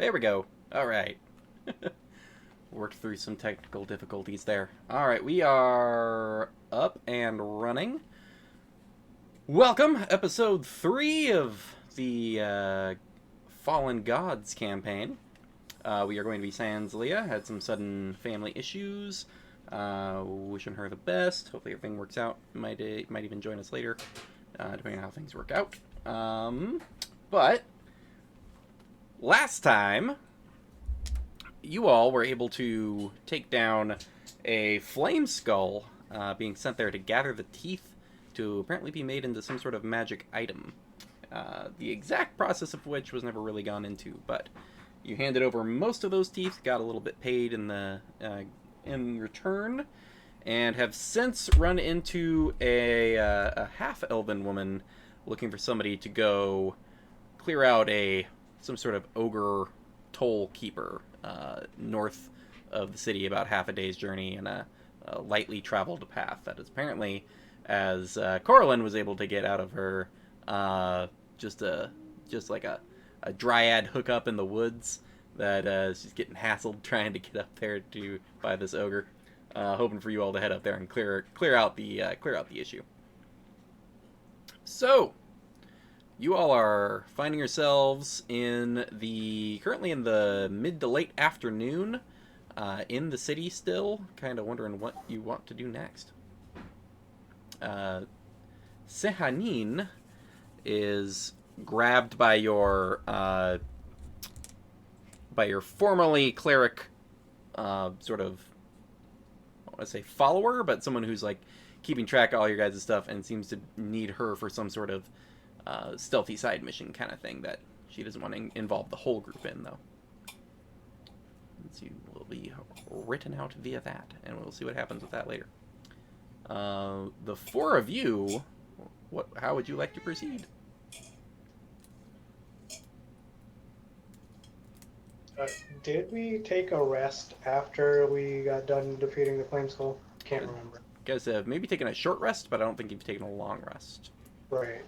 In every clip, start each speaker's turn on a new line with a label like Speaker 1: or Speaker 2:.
Speaker 1: There we go. All right. Worked through some technical difficulties there. All right, we are up and running. Welcome, episode 3 of the Fallen Gods campaign. We are going to be sans Leah. Had some sudden family issues. Wishing her the best. Hopefully everything works out. Might even join us later, depending on how things work out. But last time, you all were able to take down a flame skull being sent there to gather the teeth to apparently be made into some sort of magic item. The exact process of which was never really gone into, but you handed over most of those teeth, got a little bit paid in return, and have since run into a half-elven woman looking for somebody to go clear out some sort of ogre toll keeper north of the city, about half a day's journey in a lightly traveled path that is apparently, as Corlin was able to get out of her, just like a dryad hookup in the woods that she's getting hassled trying to get up there by this ogre, hoping for you all to head up there and clear out the issue. So you all are finding yourselves currently in the mid to late afternoon, in the city still, kind of wondering what you want to do next. Sehanin is grabbed by your formerly cleric, sort of, I want to say follower, but someone who's like keeping track of all your guys' stuff and seems to need her for some sort of stealthy side mission kind of thing that she doesn't want to involve the whole group in, though. And so you will be written out via that, and we'll see what happens with that later. The four of you, how would you like to proceed?
Speaker 2: Did we take a rest after we got done defeating the Flame Skull? Can't remember.
Speaker 1: You guys have maybe taken a short rest, but I don't think you've taken a long rest.
Speaker 2: Right.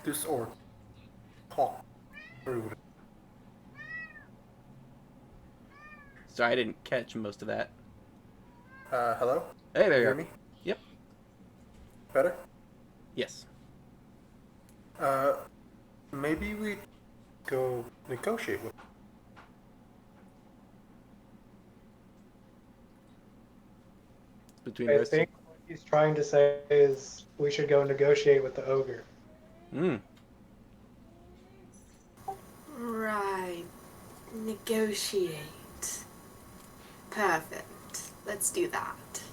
Speaker 3: This orc talk brewed.
Speaker 1: Sorry, I didn't catch most of that.
Speaker 3: Hello?
Speaker 1: Hey, there you
Speaker 3: Hear
Speaker 1: are.
Speaker 3: me?
Speaker 1: Yep.
Speaker 3: Better?
Speaker 1: Yes.
Speaker 3: Maybe we go negotiate with
Speaker 1: Between
Speaker 2: I
Speaker 1: rest.
Speaker 2: think what he's trying to say is we should go negotiate with the ogre.
Speaker 4: Right. Negotiate. Perfect. Let's do that.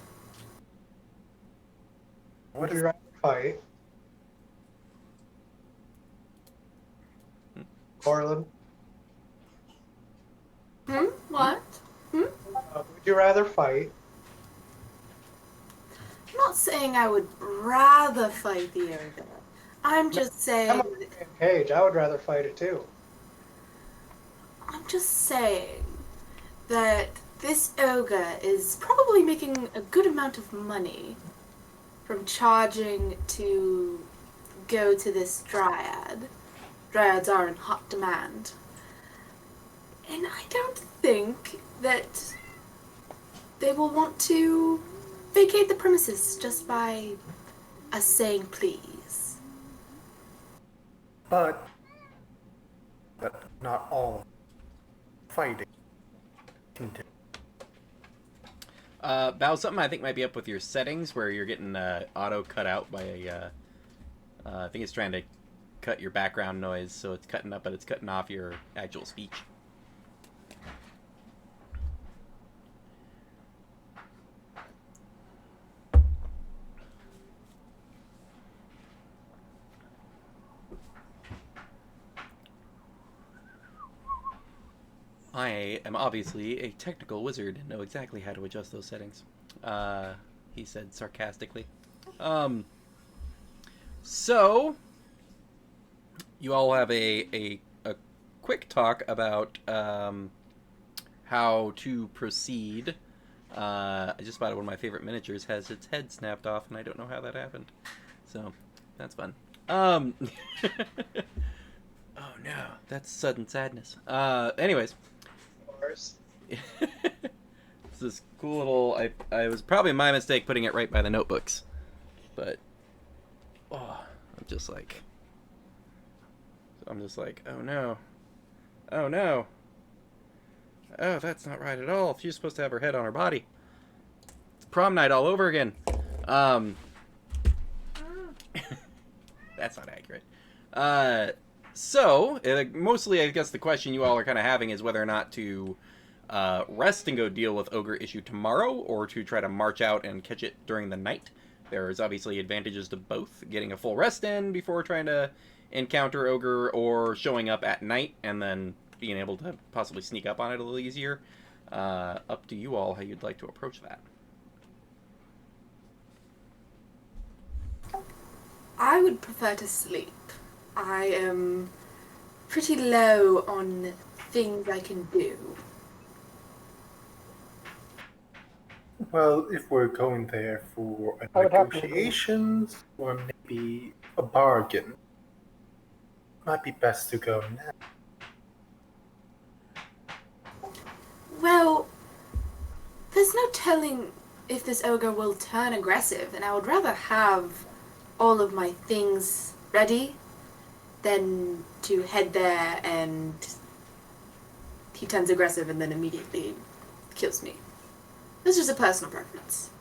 Speaker 2: Would you rather fight? Corlin?
Speaker 4: What?
Speaker 2: Would you rather fight?
Speaker 4: I'm not saying I would rather fight the ogre. I'm just saying...
Speaker 2: I'm on the same page. I would rather fight it too.
Speaker 4: I'm just saying that this ogre is probably making a good amount of money from charging to go to this dryad. Dryads are in hot demand. And I don't think that they will want to vacate the premises just by us saying please.
Speaker 3: but not all fighting. Continue.
Speaker 1: Val, something I think might be up with your settings where you're getting auto cut out by I think it's trying to cut your background noise, so it's cutting up, but it's cutting off your actual speech. I am obviously a technical wizard and know exactly how to adjust those settings, he said sarcastically. So, you all have a quick talk about how to proceed I just spotted one of my favorite miniatures has its head snapped off, and I don't know how that happened. So, that's fun. Oh no, that's sudden sadness. Anyways.
Speaker 2: Of course.
Speaker 1: It's this cool little... I was probably my mistake putting it right by the notebooks. But... Oh, I'm just like, oh no. Oh no. Oh, that's not right at all. She's supposed to have her head on her body. It's prom night all over again. That's not accurate. So, mostly I guess the question you all are kind of having is whether or not to rest and go deal with Ogre issue tomorrow, or to try to march out and catch it during the night. There's obviously advantages to both. Getting a full rest in before trying to encounter Ogre, or showing up at night and then being able to possibly sneak up on it a little easier. Up to you all how you'd like to approach that.
Speaker 4: I would prefer to sleep. I am pretty low on things I can do.
Speaker 3: Well, if we're going there for a
Speaker 2: I would have to
Speaker 3: negotiations or maybe a bargain, might be best to go now.
Speaker 4: Well, there's no telling if this ogre will turn aggressive, and I would rather have all of my things ready than to head there and he turns aggressive and then immediately kills me. This is just a personal preference.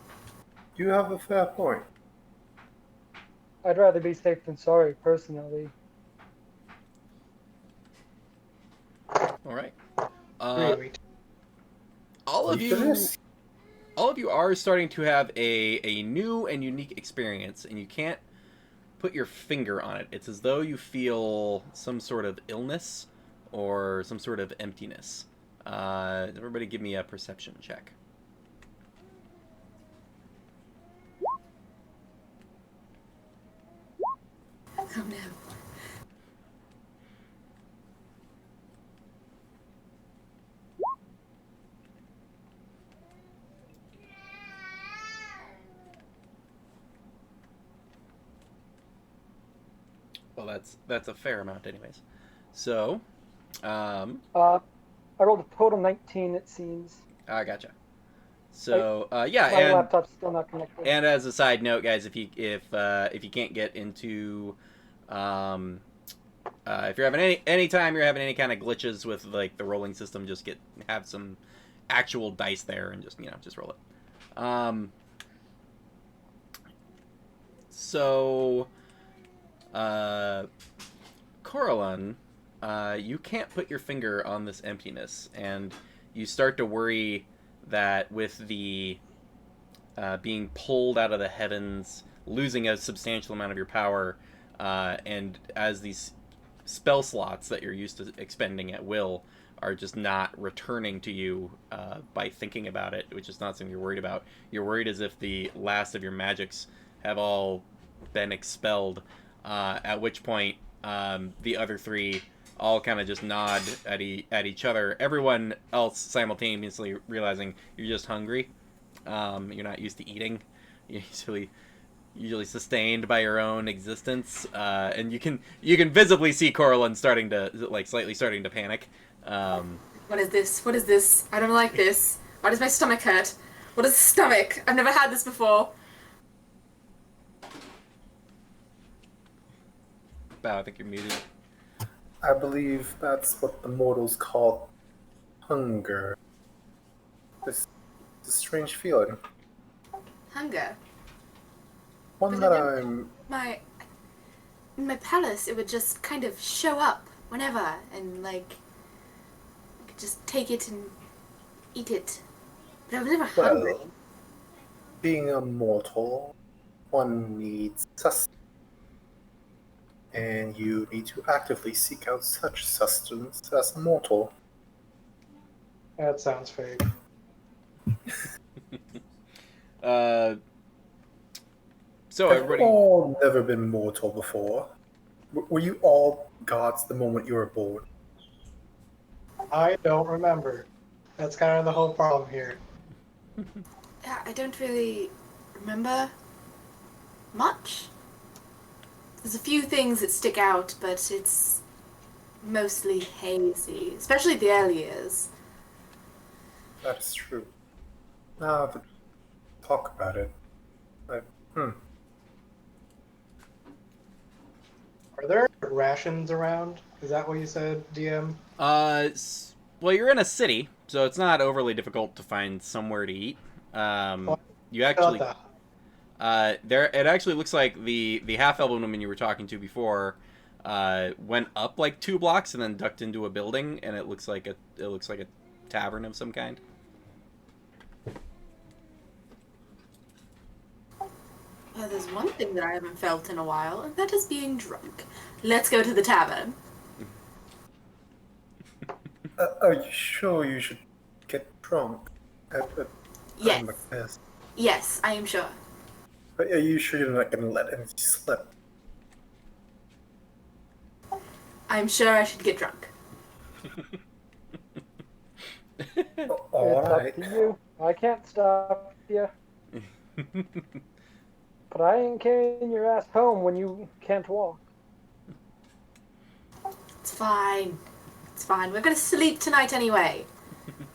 Speaker 3: You have a fair point.
Speaker 5: I'd rather be safe than sorry, personally.
Speaker 1: All right.
Speaker 2: Really?
Speaker 1: All of you are starting to have a new and unique experience, and you can't put your finger on it. It's as though you feel some sort of illness or some sort of emptiness. Everybody give me a perception check.
Speaker 4: Oh no.
Speaker 1: Well, that's a fair amount, anyways. So,
Speaker 5: I rolled a total 19, it seems.
Speaker 1: I gotcha. So, yeah,
Speaker 5: My
Speaker 1: and
Speaker 5: laptop's still not connected.
Speaker 1: and as a side note, guys, if you can't get into, if you're having any time you're having any kind of glitches with like the rolling system, just have some actual dice there and just roll it. So, Coraline, you can't put your finger on this emptiness, and you start to worry that with the being pulled out of the heavens, losing a substantial amount of your power, and as these spell slots that you're used to expending at will are just not returning to you by thinking about it, which is not something you're worried about. You're worried as if the last of your magics have all been expelled, at which point the other three all kind of just nod at each other. Everyone else simultaneously realizing you're just hungry. You're not used to eating. You're usually sustained by your own existence, and you can visibly see Coraline slightly starting to panic.
Speaker 4: What is this? What is this? I don't like this. Why does my stomach hurt? What is stomach? I've never had this before.
Speaker 1: Wow, I think you're muted.
Speaker 3: I believe that's what the mortals call hunger. It's a strange feeling.
Speaker 4: Hunger.
Speaker 3: One
Speaker 4: But
Speaker 3: that
Speaker 4: I
Speaker 3: I'm...
Speaker 4: In my palace, it would just kind of show up whenever, and I could just take it and eat it. But I was never hungry.
Speaker 3: Well, being a mortal, one needs sustenance. And you need to actively seek out such sustenance as a mortal.
Speaker 2: That sounds fake.
Speaker 1: So
Speaker 3: Have
Speaker 1: everybody,
Speaker 3: you all never been mortal before? Were you all gods the moment you were born?
Speaker 2: I don't remember. That's kind of the whole problem here.
Speaker 4: Yeah, I don't really remember much. There's a few things that stick out, but it's mostly hazy, especially the early years.
Speaker 3: That is true. Now that we talk about it, I, hmm,
Speaker 2: Are there rations around? Is that what you said, DM?
Speaker 1: Well, you're in a city, so it's not overly difficult to find somewhere to eat.
Speaker 2: Oh,
Speaker 1: You
Speaker 2: I thought
Speaker 1: actually,
Speaker 2: that.
Speaker 1: there. It actually looks like the half elven woman you were talking to before, went up like 2 blocks and then ducked into a building, and it looks like a tavern of some kind.
Speaker 4: There's one thing that I haven't felt in a while, and that is being drunk. Let's go to the tavern.
Speaker 3: are you sure you should get drunk at a
Speaker 4: Yes.
Speaker 3: time like this?
Speaker 4: Yes, I am sure.
Speaker 3: Are you sure you're not going to let anything slip?
Speaker 4: I'm sure I should get drunk.
Speaker 3: All
Speaker 5: It's
Speaker 3: right.
Speaker 5: up to you. I can't stop you. But I ain't carrying your ass home when you can't walk.
Speaker 4: It's fine. It's fine. We're gonna sleep tonight anyway.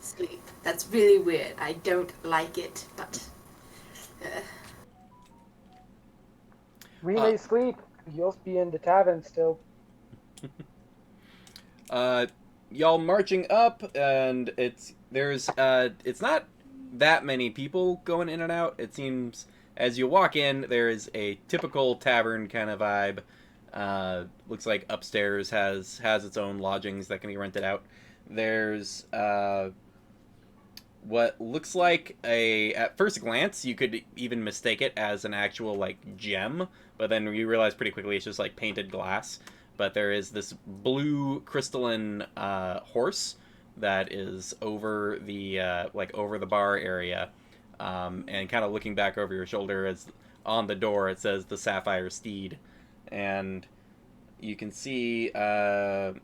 Speaker 4: Sleep. That's really weird. I don't like it, but...
Speaker 5: We may sleep. You'll be in the tavern still.
Speaker 1: Y'all marching up, and it's not that many people going in and out. It seems as you walk in, there is a typical tavern kind of vibe. Looks like upstairs has its own lodgings that can be rented out. There's what looks like at first glance you could even mistake it as an actual like gem, but then you realize pretty quickly it's just like painted glass. But there is this blue crystalline horse that is over the over the bar area, and kind of looking back over your shoulder as on the door it says the Sapphire Steed, and you can see Iya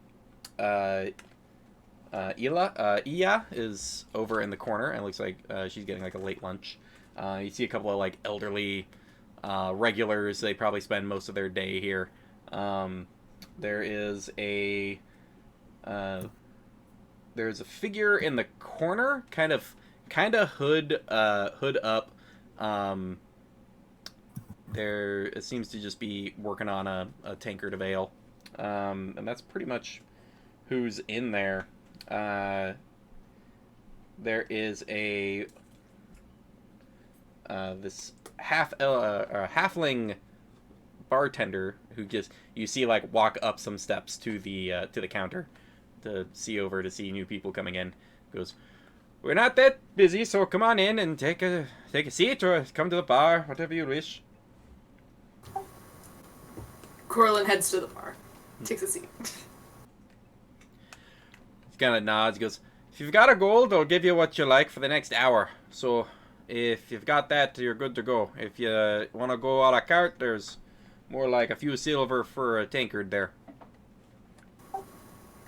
Speaker 1: is over in the corner and looks like she's getting like a late lunch. You see a couple of like elderly regulars. They probably spend most of their day here. There is there's a figure in the corner, kind of hood up. There it seems to just be working on a tankard of ale, and that's pretty much who's in there. There is a this halfling bartender who just you see like walk up some steps to the counter to see new people coming in. Goes, we're not that busy, so come on in and take a seat or come to the bar, whatever you wish.
Speaker 4: Corlin heads to the bar. Takes a seat.
Speaker 1: He kind of nods. Goes, if you've got a gold, I'll give you what you like for the next hour. So if you've got that, you're good to go. If you want to go a la carte, there's more like a few silver for a tankard there.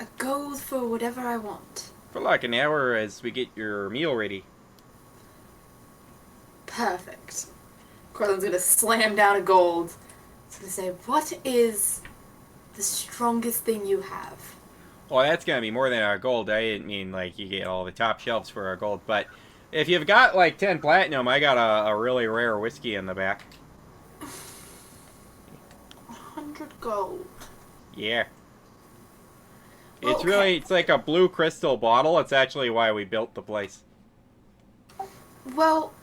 Speaker 4: A gold for whatever I want.
Speaker 1: For like an hour as we get your meal ready.
Speaker 4: Perfect. Corlin's gonna slam down a gold. He's gonna say, what is the strongest thing you have?
Speaker 1: Well, that's gonna be more than our gold. I didn't mean like you get all the top shelves for our gold, but if you've got like 10 platinum, I got a really rare whiskey in the back.
Speaker 4: 100 gold.
Speaker 1: Yeah. It's like a blue crystal bottle. It's actually why we built the place.
Speaker 4: Well,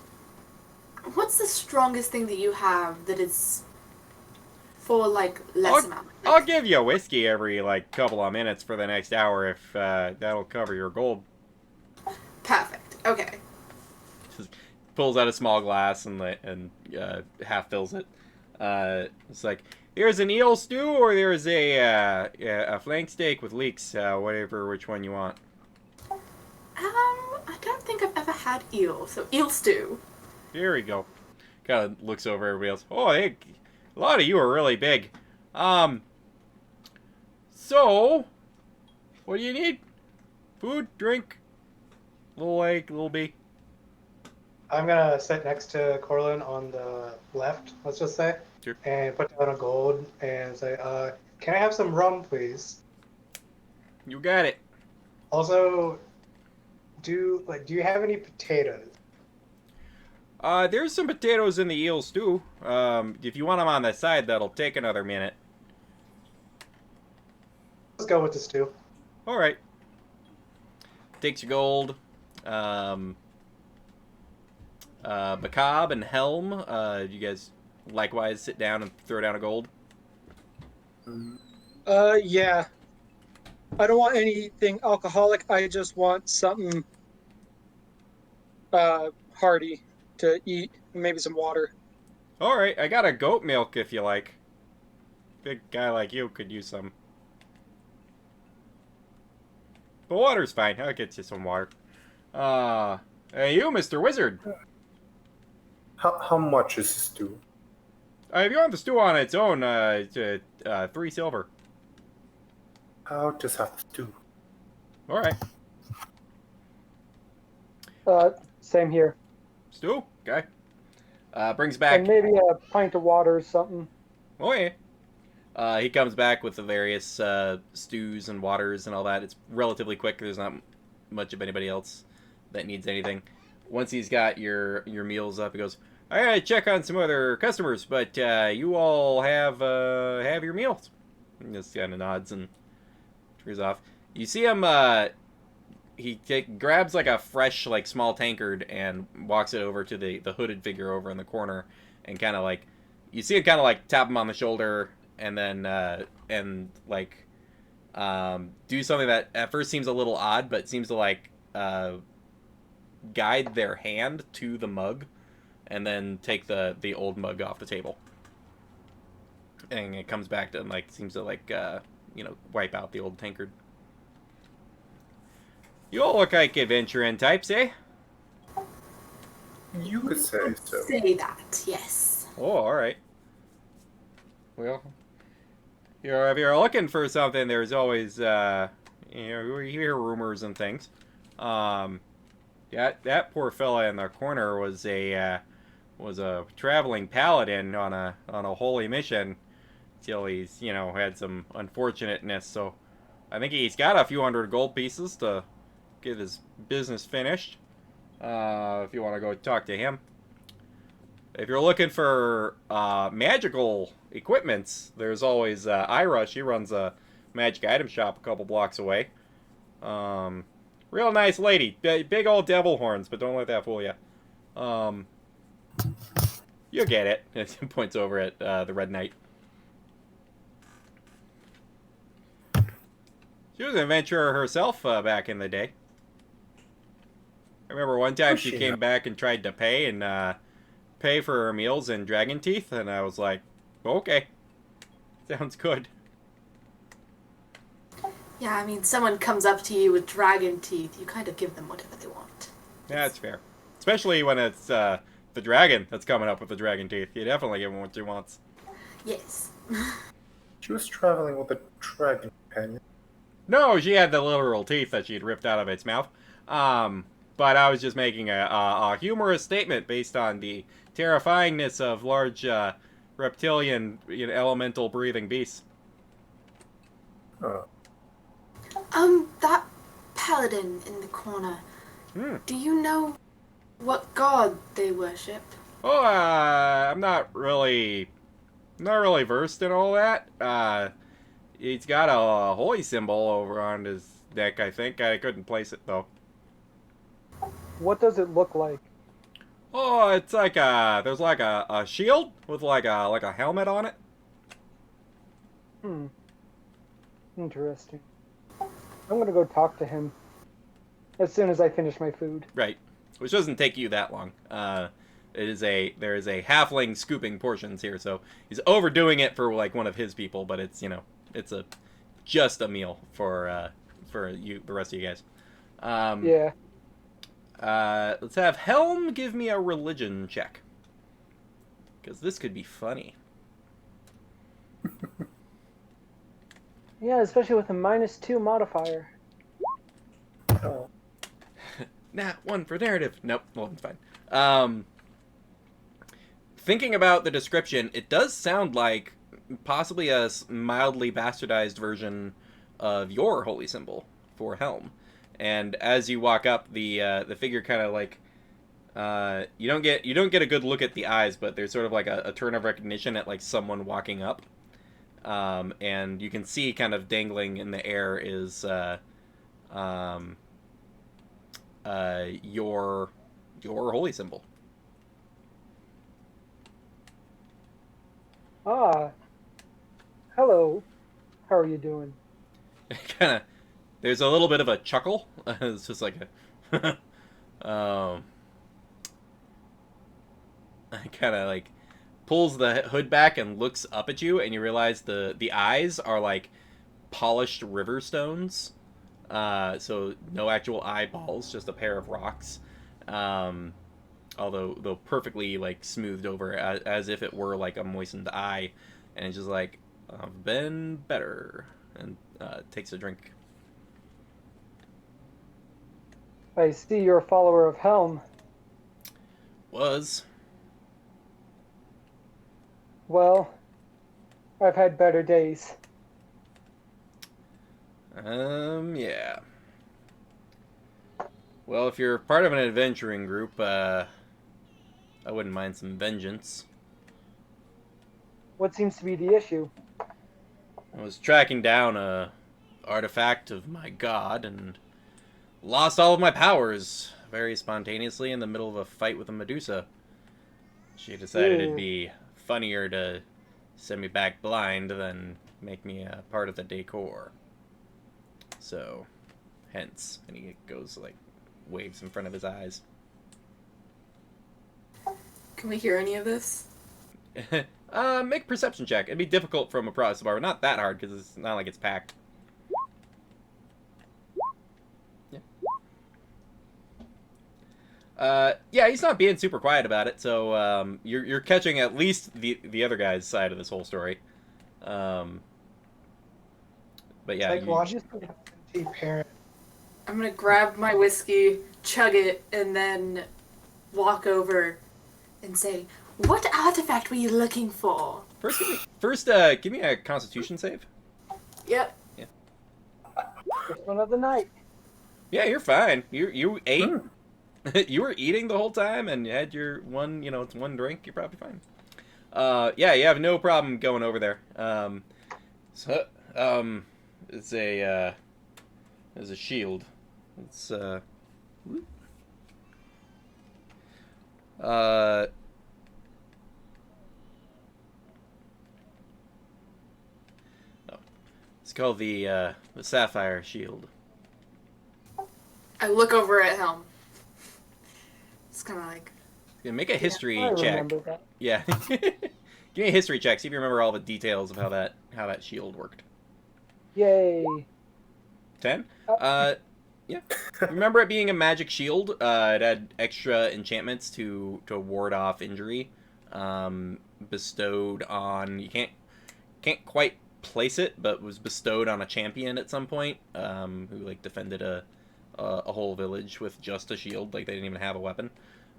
Speaker 4: what's the strongest thing that you have that is for like less amount? Like,
Speaker 1: I'll give you a whiskey every like couple of minutes for the next hour if that'll cover your gold.
Speaker 4: perfect. Okay.
Speaker 1: Just pulls out a small glass and half fills it. It's like, here's an eel stew, or there's a flank steak with leeks, which one you want.
Speaker 4: I don't think I've ever had eel, so eel stew.
Speaker 1: Here we go. Kind of looks over everybody else. Oh, hey, a lot of you are really big. So, what do you need? Food, drink, little egg, little bee.
Speaker 2: I'm gonna sit next to Corlin on the left, let's just say,
Speaker 1: Sure.
Speaker 2: and put down a gold and say, can I have some rum, please?
Speaker 1: You got it.
Speaker 2: Also, do you have any potatoes?
Speaker 1: There's some potatoes in the eel stew. If you want them on the side, that'll take another minute.
Speaker 2: Let's go with the stew.
Speaker 1: All right. Takes your gold. Macabre and Helm, you guys likewise sit down and throw down a gold?
Speaker 6: Yeah. I don't want anything alcoholic. I just want something hearty to eat, and maybe some water.
Speaker 1: Alright, I got a goat milk if you like. Big guy like you could use some. But water's fine. I'll get you some water. Hey you, Mr. Wizard.
Speaker 3: How much is this stew?
Speaker 1: If you want the stew on its own, 3 silver.
Speaker 3: I'll just have stew.
Speaker 1: Alright.
Speaker 5: Same here.
Speaker 1: Stew? Okay. Brings back...
Speaker 5: And maybe a pint of water or something.
Speaker 1: Oh, yeah. He comes back with the various stews and waters and all that. It's relatively quick. There's not much of anybody else that needs anything. Once he's got your meals up, he goes, I gotta check on some other customers, but you all have your meals. And just kind of nods and turns off. You see him, he grabs like a fresh, like small tankard and walks it over to the hooded figure over in the corner and kind of like, you see him kind of like tap him on the shoulder and then, do something that at first seems a little odd, but seems to like, guide their hand to the mug and then take the old mug off the table. And it comes back to, like, seems to like, wipe out the old tankard. You all look like adventuring types, eh?
Speaker 3: You could say so.
Speaker 4: Say that, yes.
Speaker 1: Oh, alright. Well, if you're looking for something, there's always, you hear rumors and things. That poor fella in the corner was a traveling paladin on a holy mission till he's, had some unfortunateness, so I think he's got a few hundred gold pieces to get his business finished. If you want to go talk to him. If you're looking for magical equipments, there's always Ira. She runs a magic item shop a couple blocks away. Real nice lady. Big old devil horns, but don't let that fool you. You'll get it. It points over at the Red Knight. She was an adventurer herself back in the day. I remember one time she came back and tried to pay for her meals in Dragon Teeth, and I was like, okay, sounds good.
Speaker 4: Yeah, I mean, someone comes up to you with dragon teeth, you kind of give them whatever they want.
Speaker 1: Yeah, that's fair. Especially when it's the dragon that's coming up with the dragon teeth. You definitely give him what she wants.
Speaker 4: Yes.
Speaker 3: She was traveling with a dragon companion.
Speaker 1: No, she had the literal teeth that she had ripped out of its mouth. But I was just making a humorous statement based on the terrifyingness of large reptilian elemental breathing beasts.
Speaker 4: That paladin in the corner. Do you know what god they worship?
Speaker 1: Oh, I'm not really versed in all that. He's got a holy symbol over on his neck, I think. I couldn't place it though.
Speaker 5: What does it look like?
Speaker 1: Oh, it's like there's like a shield with like a helmet on it.
Speaker 5: Interesting. I'm gonna go talk to him as soon as I finish my food.
Speaker 1: Right, which doesn't take you that long. There is a halfling scooping portions here, so he's overdoing it for like one of his people, but it's it's just a meal for you, the rest of you guys.
Speaker 5: Yeah.
Speaker 1: Let's have Helm give me a religion check, because this could be funny.
Speaker 5: Yeah, especially with a -2 modifier.
Speaker 3: Oh.
Speaker 1: Nah, 1 for narrative. Nope, well, it's fine. Thinking about the description, it does sound like possibly a mildly bastardized version of your holy symbol for Helm. And as you walk up, the figure kind of like you don't get a good look at the eyes, but there's sort of like a turn of recognition at like someone walking up, and you can see kind of dangling in the air is your holy symbol.
Speaker 5: Ah, hello. How are you doing?
Speaker 1: Kind of, there's a little bit of a chuckle. It's just like a, kind of like pulls the hood back and looks up at you, and you realize the eyes are like polished river stones. So no actual eyeballs, just a pair of rocks. Although perfectly like smoothed over as if it were like a moistened eye, and it's just like I've been better, and takes a drink.
Speaker 5: I see you're a follower of Helm.
Speaker 1: Was
Speaker 5: Well, I've had better days.
Speaker 1: yeah. Well, if you're part of an adventuring group, I wouldn't mind some vengeance.
Speaker 5: What seems to be the issue?
Speaker 1: I was tracking down a artifact of my god and lost all of my powers very spontaneously in the middle of a fight with a Medusa. She decided it'd be funnier to send me back blind than make me a part of the decor. So, hence, and he goes like waves in front of his eyes.
Speaker 4: Can we hear any of this?
Speaker 1: Make a perception check. It'd be difficult from across the bar, but not that hard because it's not like it's packed. Yeah, he's not being super quiet about it, so you're catching at least the other guy's side of this whole story. But yeah,
Speaker 2: It's like watching a parent.
Speaker 4: I'm gonna grab my whiskey, chug it, and then walk over and say, "What artifact were you looking for?"
Speaker 1: First, give me a Constitution save.
Speaker 4: Yep.
Speaker 5: First one of the night.
Speaker 1: Yeah, you're fine. You ate. You were eating the whole time and you had your one, it's one drink. You're probably fine. Yeah, you have no problem going over there. It's a shield. It's it's called the Sapphire Shield.
Speaker 4: I look over at Helm. It's kind of like...
Speaker 1: Yeah, make a history
Speaker 5: I
Speaker 1: check.
Speaker 5: remember that.
Speaker 1: Yeah. Give me a history check. See if you remember all the details of how that shield worked.
Speaker 5: Yay.
Speaker 1: 10? Yeah. Remember it being a magic shield. It had extra enchantments to ward off injury. Bestowed on... You can't quite place it, but was bestowed on a champion at some point, who like defended a whole village with just a shield. Like they didn't even have a weapon.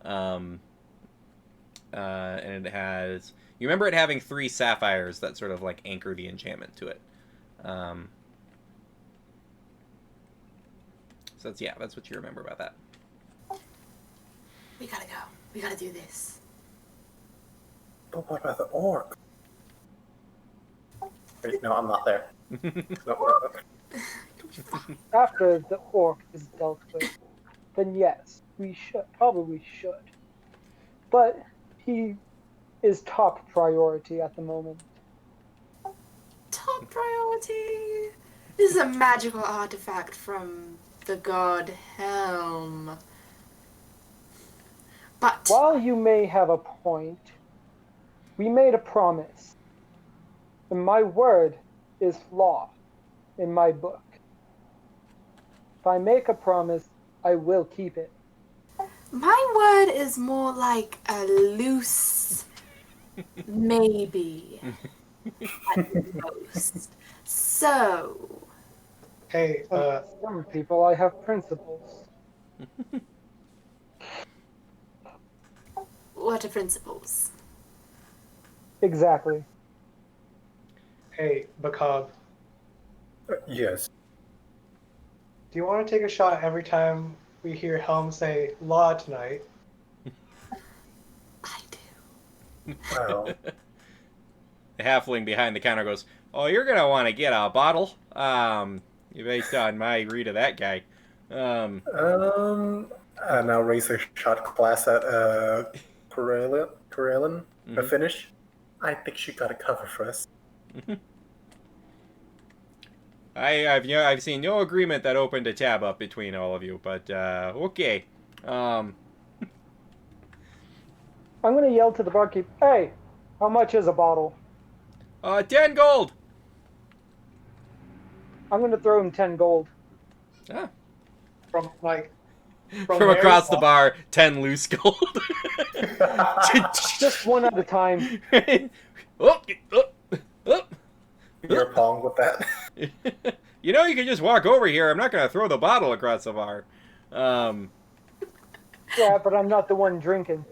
Speaker 1: And it has... You remember it having 3 sapphires that sort of like anchor the enchantment to it. So that's what you remember about that.
Speaker 4: We gotta go. We gotta do this.
Speaker 3: But what about the orc? Wait, no, I'm not there. No.
Speaker 5: After the orc is dealt with, then yes, we probably should. But he is top priority at the moment.
Speaker 4: Top priority. This is a magical artifact from the god Helm. But
Speaker 5: While you may have a point, we made a promise. And my word is law in my book. If I make a promise, I will keep it.
Speaker 4: my word is more like a loose maybe at most. So,
Speaker 2: Hey,
Speaker 5: Some people, I have principles.
Speaker 4: water principles.
Speaker 5: Exactly.
Speaker 2: Hey, Bacab,
Speaker 3: Yes.
Speaker 2: do you want to take a shot every time we hear Helm say law tonight?
Speaker 4: I do.
Speaker 3: Well,
Speaker 1: The halfling behind the counter goes, "Oh, you're gonna want to get a bottle. Based on my read of that guy.
Speaker 3: and I'll raise a shot glass at Corellin, a
Speaker 1: Mhm.
Speaker 3: finish. I think she got a cover for us.
Speaker 1: I've seen no agreement that opened a tab up between all of you, but okay.
Speaker 5: I'm gonna yell to the barkeep, "Hey, how much is a bottle?"
Speaker 1: 10 gold.
Speaker 5: I'm gonna throw him 10 gold.
Speaker 1: Ah.
Speaker 2: From
Speaker 1: From
Speaker 2: there,
Speaker 1: across the bar, 10 loose gold.
Speaker 5: Just one at a time.
Speaker 1: Oh, oh, oh.
Speaker 3: Your pong with that.
Speaker 1: You know, you can just walk over here. I'm not going to throw the bottle across the bar.
Speaker 5: Yeah, but I'm not the one drinking.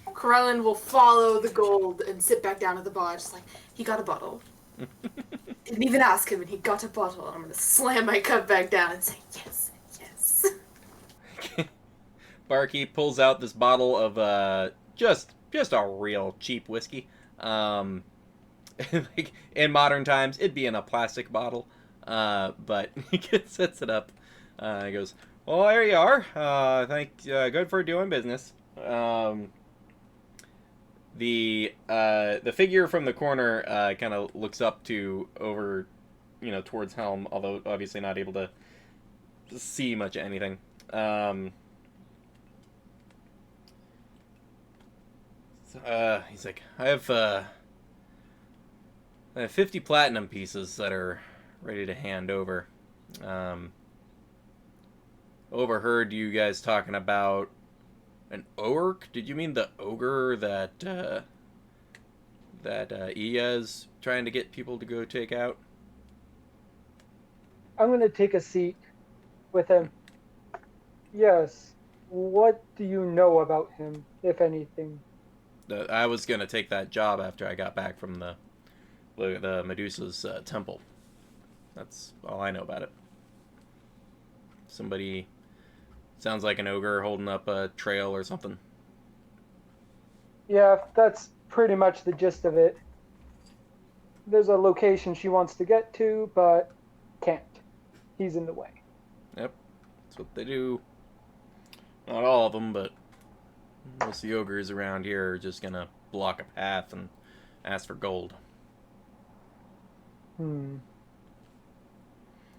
Speaker 4: Corellin will follow the gold and sit back down at the bar, just like, he got a bottle. Didn't even ask him, and he got a bottle. And I'm gonna slam my cup back down and say, yes, yes.
Speaker 1: Barkeep pulls out this bottle of just a real cheap whiskey. Like in modern times, it'd be in a plastic bottle, but he sets it up. He goes, "Well, there you are. Good for doing business." The figure from the corner kind of looks up to over, towards Helm, although obviously not able to see much of anything. He's like, I have 50 platinum pieces that are ready to hand over. Overheard you guys talking about an orc? Did you mean the ogre that Ia's trying to get people to go take out?
Speaker 5: I'm gonna take a seat with him. Yes. What do you know about him, if anything?
Speaker 1: I was gonna take that job after I got back from the Medusa's temple. That's all I know about it. Somebody sounds like an ogre holding up a trail or something.
Speaker 5: Yeah, that's pretty much the gist of it. There's a location she wants to get to, but can't. He's in the way.
Speaker 1: Yep, that's what they do. Not all of them, but most of the ogres around here are just gonna block a path and ask for gold.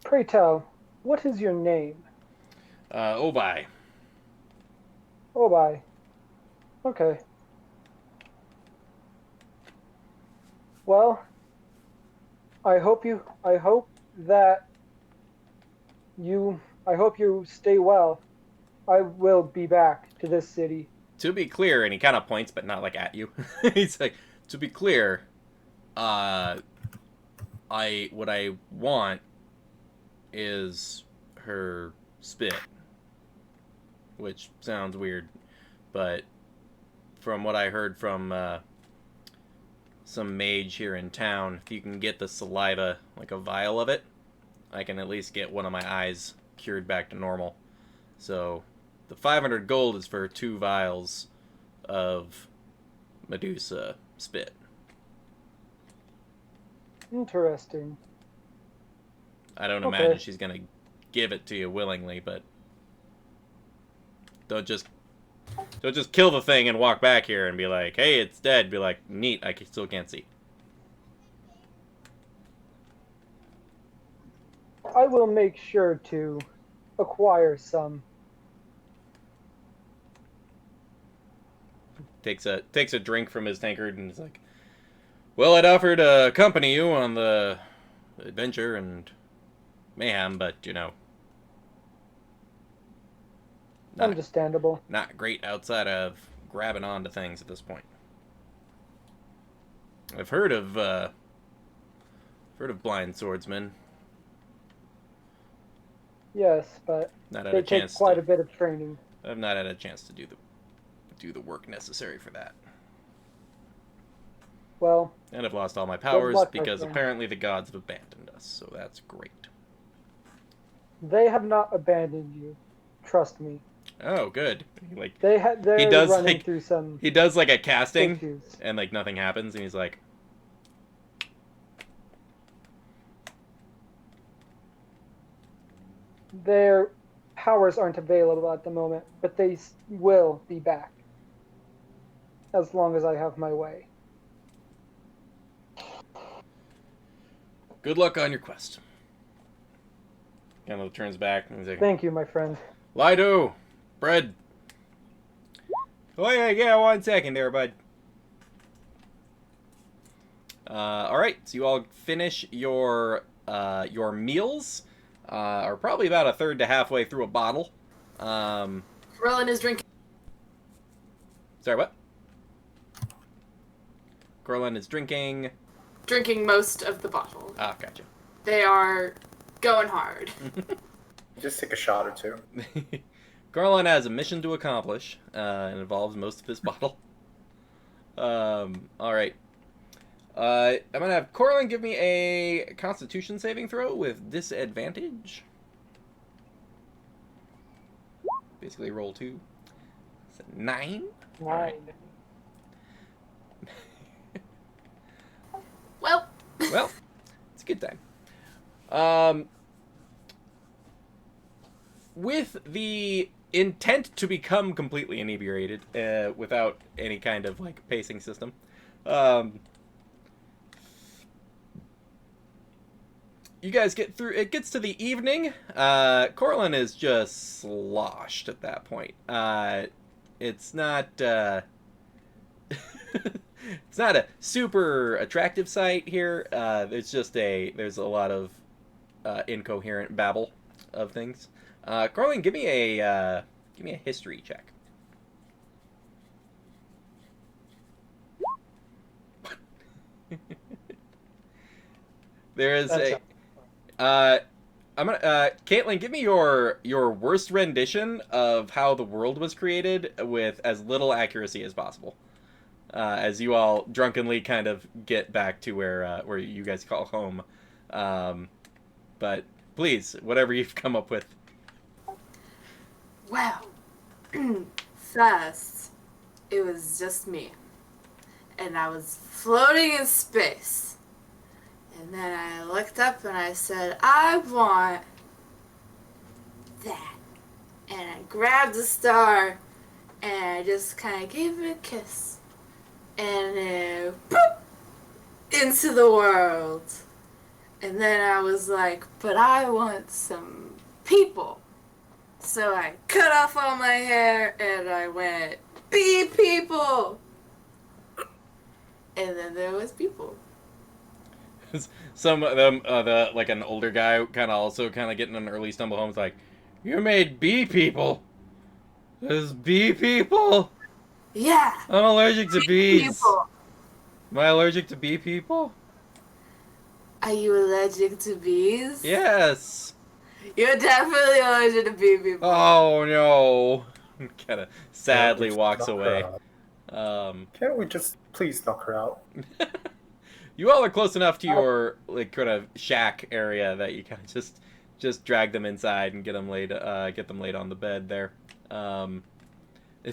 Speaker 5: Pray tell, what is your name?
Speaker 1: Obai.
Speaker 5: Oh, bye. Okay. Well, I hope you stay well. I will be back to this city.
Speaker 1: To be clear, and he kind of points, but not like at you. He's like, to be clear, what I want is her spit, which sounds weird, but from what I heard from some mage here in town, if you can get the saliva, like a vial of it, I can at least get one of my eyes cured back to normal. So the 500 gold is for 2 vials of Medusa spit.
Speaker 5: Interesting.
Speaker 1: I don't
Speaker 5: Okay.
Speaker 1: imagine she's gonna give it to you willingly, but don't just kill the thing and walk back here and be like, "Hey, it's dead." Be like, "Neat, I still can't see."
Speaker 5: I will make sure to acquire some.
Speaker 1: Takes a drink from his tankard and is like, "Well, I'd offered to accompany you on the adventure and mayhem, but not
Speaker 5: Understandable.
Speaker 1: not great outside of grabbing onto things at this point. I've heard of blind swordsmen.
Speaker 5: Yes, but
Speaker 1: Not had
Speaker 5: they
Speaker 1: a
Speaker 5: take
Speaker 1: chance.
Speaker 5: quite a bit of training.
Speaker 1: I've not had a chance to do the work necessary for that.
Speaker 5: Well,
Speaker 1: And I've lost all my powers
Speaker 5: luck, my
Speaker 1: because
Speaker 5: friend.
Speaker 1: apparently the gods have abandoned us. So that's great.
Speaker 5: they have not abandoned you. Trust me.
Speaker 1: Oh, good. Like
Speaker 5: They're
Speaker 1: does,
Speaker 5: running
Speaker 1: like-
Speaker 5: through some
Speaker 1: he does like a casting,
Speaker 5: issues.
Speaker 1: and like nothing happens, and he's like,
Speaker 5: Their powers aren't available at the moment, but they will be back. As long as I have my way.
Speaker 1: "Good luck on your quest." Kind of turns back and he's like,
Speaker 5: Thank you, my friend.
Speaker 1: "Lido, bread." Oh yeah, 1 second there, bud. All right, so you all finish your meals. Are probably about a third to halfway through a bottle.
Speaker 4: Krillin is drinking.
Speaker 1: Sorry, what? Corlin is drinking.
Speaker 4: Drinking most of the bottle.
Speaker 1: Ah, gotcha.
Speaker 4: They are going hard.
Speaker 3: Just take a shot or two.
Speaker 1: Corlin has a mission to accomplish, and involves most of his bottle. All right. I'm gonna have Corlin give me a Constitution saving throw with disadvantage. Basically, roll 2. It's a 9. All right.
Speaker 4: Well,
Speaker 1: Well, it's a good time. With the intent to become completely inebriated, without any kind of like pacing system, you guys get through. It gets to the evening. Corlin is just sloshed at that point. It's not. It's not a super attractive sight here. There's a lot of incoherent babble of things. Corlin, give me a history check. There is
Speaker 2: That's
Speaker 1: I'm gonna Caitlin, give me your worst rendition of how the world was created with as little accuracy as possible. As you all drunkenly kind of get back to where you guys call home. But please, whatever you've come up with.
Speaker 4: well. First, it was just me. And I was floating in space. And then I looked up and I said, I want that. And I grabbed a star and I just kind of gave it a kiss. And then, boop, into the world. And then I was like, but I want some people. So I cut off all my hair and I went, be people. And then there was people.
Speaker 1: Some of them, like an older guy, kind of getting an early stumble home. Is like, you made bee people. There's bee people.
Speaker 4: Yeah.
Speaker 1: I'm allergic to bees.
Speaker 4: People.
Speaker 1: Am I allergic to bee people?
Speaker 4: Are you allergic to bees?
Speaker 1: Yes.
Speaker 4: You're definitely allergic to bee people.
Speaker 1: Oh no. Kind of sadly
Speaker 3: Just
Speaker 1: walks
Speaker 3: knock her
Speaker 1: away.
Speaker 3: out. Can't we just please knock her out?
Speaker 1: You all are close enough to your like kind of shack area that you kind of just drag them inside and get them laid on the bed there.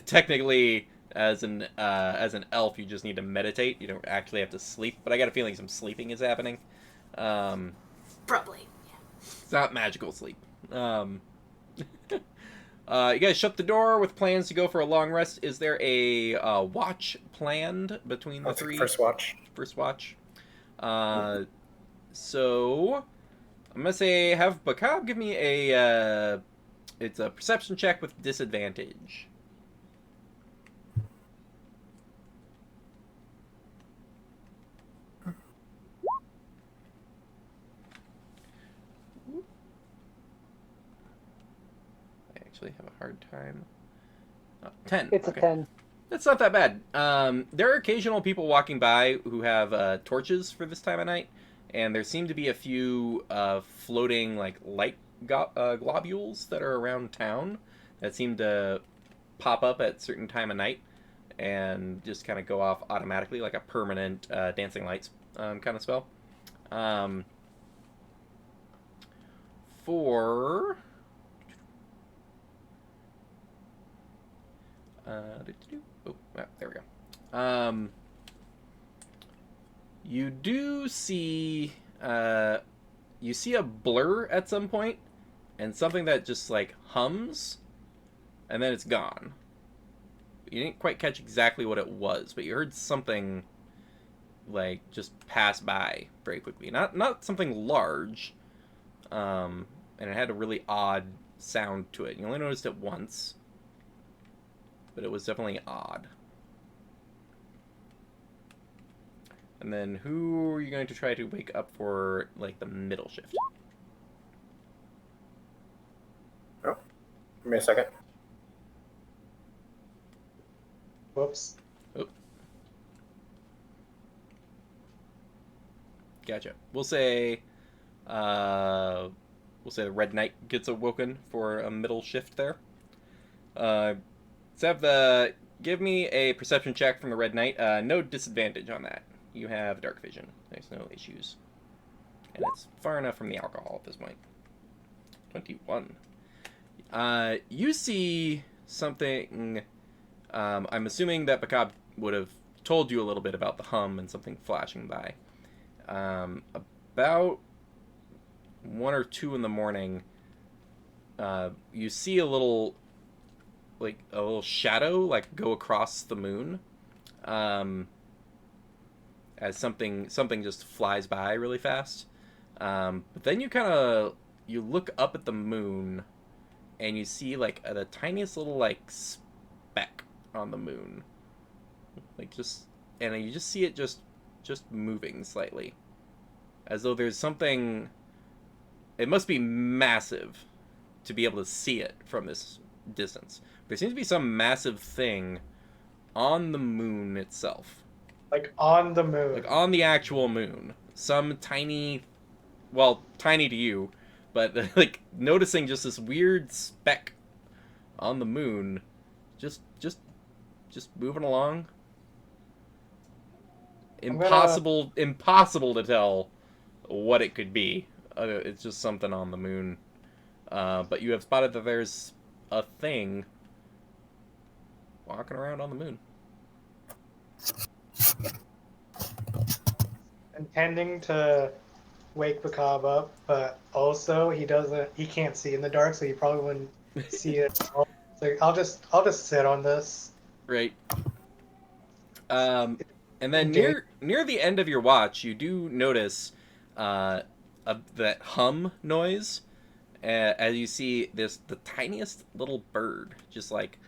Speaker 1: Technically, as an elf, you just need to meditate. You don't actually have to sleep, but I got a feeling some sleeping is happening.
Speaker 4: Probably.
Speaker 1: It's not magical sleep. You guys shut the door with plans to go for a long rest. Is there a watch planned between the
Speaker 3: I'll take
Speaker 1: three?
Speaker 3: first watch.
Speaker 1: First watch. So I'm gonna say have Bakab give me it's a perception check with disadvantage. I actually have a hard time. 10.
Speaker 5: It's
Speaker 1: Okay.
Speaker 5: a 10.
Speaker 1: That's not that bad. There are occasional people walking by who have torches for this time of night, and there seem to be a few floating like light globules that are around town that seem to pop up at certain time of night and just kind of go off automatically, like a permanent dancing lights kind of spell. For oh, there we go. You do see you see a blur at some point, and something that just like hums, and then it's gone. You didn't quite catch exactly what it was, but you heard something like just pass by very quickly. Not something large, and it had a really odd sound to it. You only noticed it once, but it was definitely odd. And then who are you going to try to wake up for, like, the middle shift?
Speaker 3: Oh, give me a second.
Speaker 2: Whoops.
Speaker 1: Oh. Gotcha. We'll say the Red Knight gets awoken for a middle shift there. Let's give me a perception check from the Red Knight. No disadvantage on that. You have dark vision. There's no issues. And it's far enough from the alcohol at this point. 21. You see something. I'm assuming that Bakab would have told you a little bit about the hum and something flashing by. About 1 or 2 in the morning, you see a little shadow like go across the moon. As something just flies by really fast. But then you look up at the moon, and you see like the tiniest little like speck on the moon, and you just see it just moving slightly, as though there's something. It must be massive to be able to see it from this distance. There seems to be some massive thing on the moon itself.
Speaker 2: Like on the moon.
Speaker 1: Like on the actual moon. Some tiny, well, tiny to you, but like noticing just this weird speck on the moon, just moving along. Impossible to tell what it could be. It's just something on the moon. But you have spotted that there's a thing walking around on the moon.
Speaker 2: Intending to wake Bakab up, but also he can't see in the dark, so he probably wouldn't see it at all. So I'll just sit on this.
Speaker 1: Right. And then near the end of your watch, you do notice that hum noise, as you see the tiniest little bird just like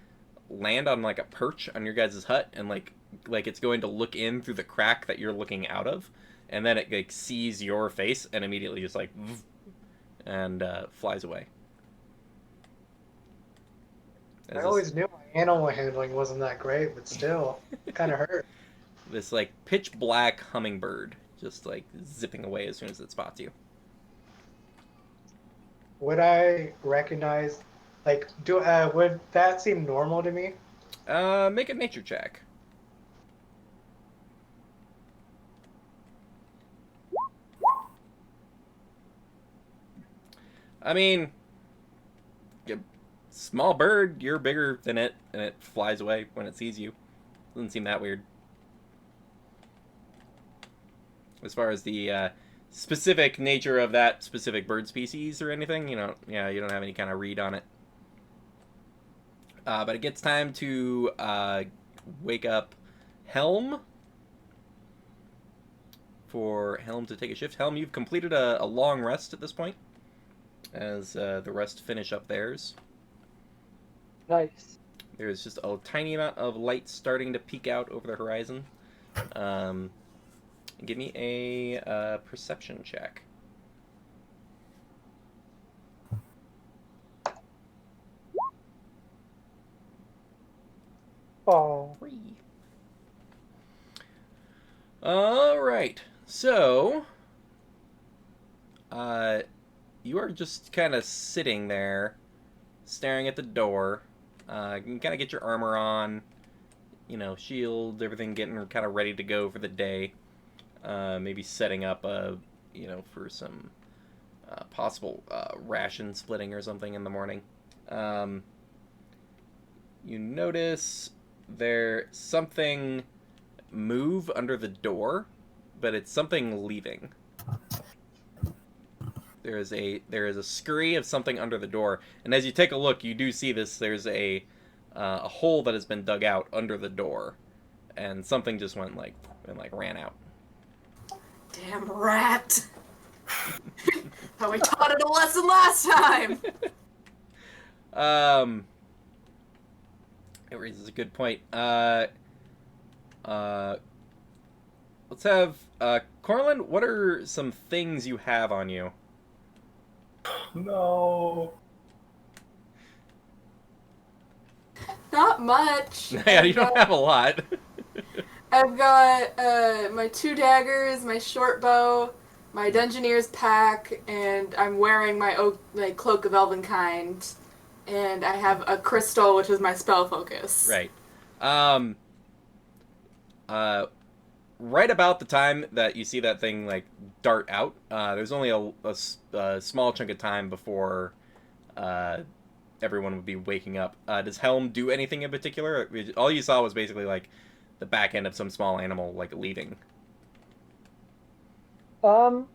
Speaker 1: land on like a perch on your guys' hut, and like it's going to look in through the crack that you're looking out of, and then it like sees your face and immediately just like and flies away.
Speaker 2: I always knew my animal handling wasn't that great, but still, it kind of hurt.
Speaker 1: This like pitch black hummingbird just like zipping away as soon as it spots you.
Speaker 2: Would I recognize, like, would that seem normal to me?
Speaker 1: Make a nature check. I mean, small bird, you're bigger than it, and it flies away when it sees you. Doesn't seem that weird. As far as the specific nature of that specific bird species or anything, you don't have any kind of read on it. But it gets time to wake up Helm. For Helm to take a shift. Helm, you've completed a long rest at this point, as the rest finish up theirs.
Speaker 5: Nice.
Speaker 1: There's just a tiny amount of light starting to peek out over the horizon. Give me a perception check.
Speaker 5: Oh.
Speaker 1: 3. All right. So, you are just kind of sitting there, staring at the door. You can kind of get your armor on, shield, everything getting kind of ready to go for the day. Maybe setting up, for some possible ration splitting or something in the morning. You notice there something move under the door, but it's something leaving. There is a scurry of something under the door, and as you take a look, you do see this. There's a hole that has been dug out under the door, and something just went and ran out.
Speaker 4: Damn rat! How we taught it a lesson last time.
Speaker 1: It raises a good point. Let's have Corlin. What are some things you have on you?
Speaker 3: No.
Speaker 4: Not much.
Speaker 1: Yeah, you don't have a lot.
Speaker 4: I've got my 2 daggers, my short bow, my Dungeoneer's pack, and I'm wearing my cloak of Elvenkind, and I have a crystal, which is my spell focus.
Speaker 1: Right. Right about the time that you see that thing dart out, there's only a small chunk of time before everyone would be waking up. Does Helm do anything in particular? All you saw was basically the back end of some small animal leaving.
Speaker 5: I'm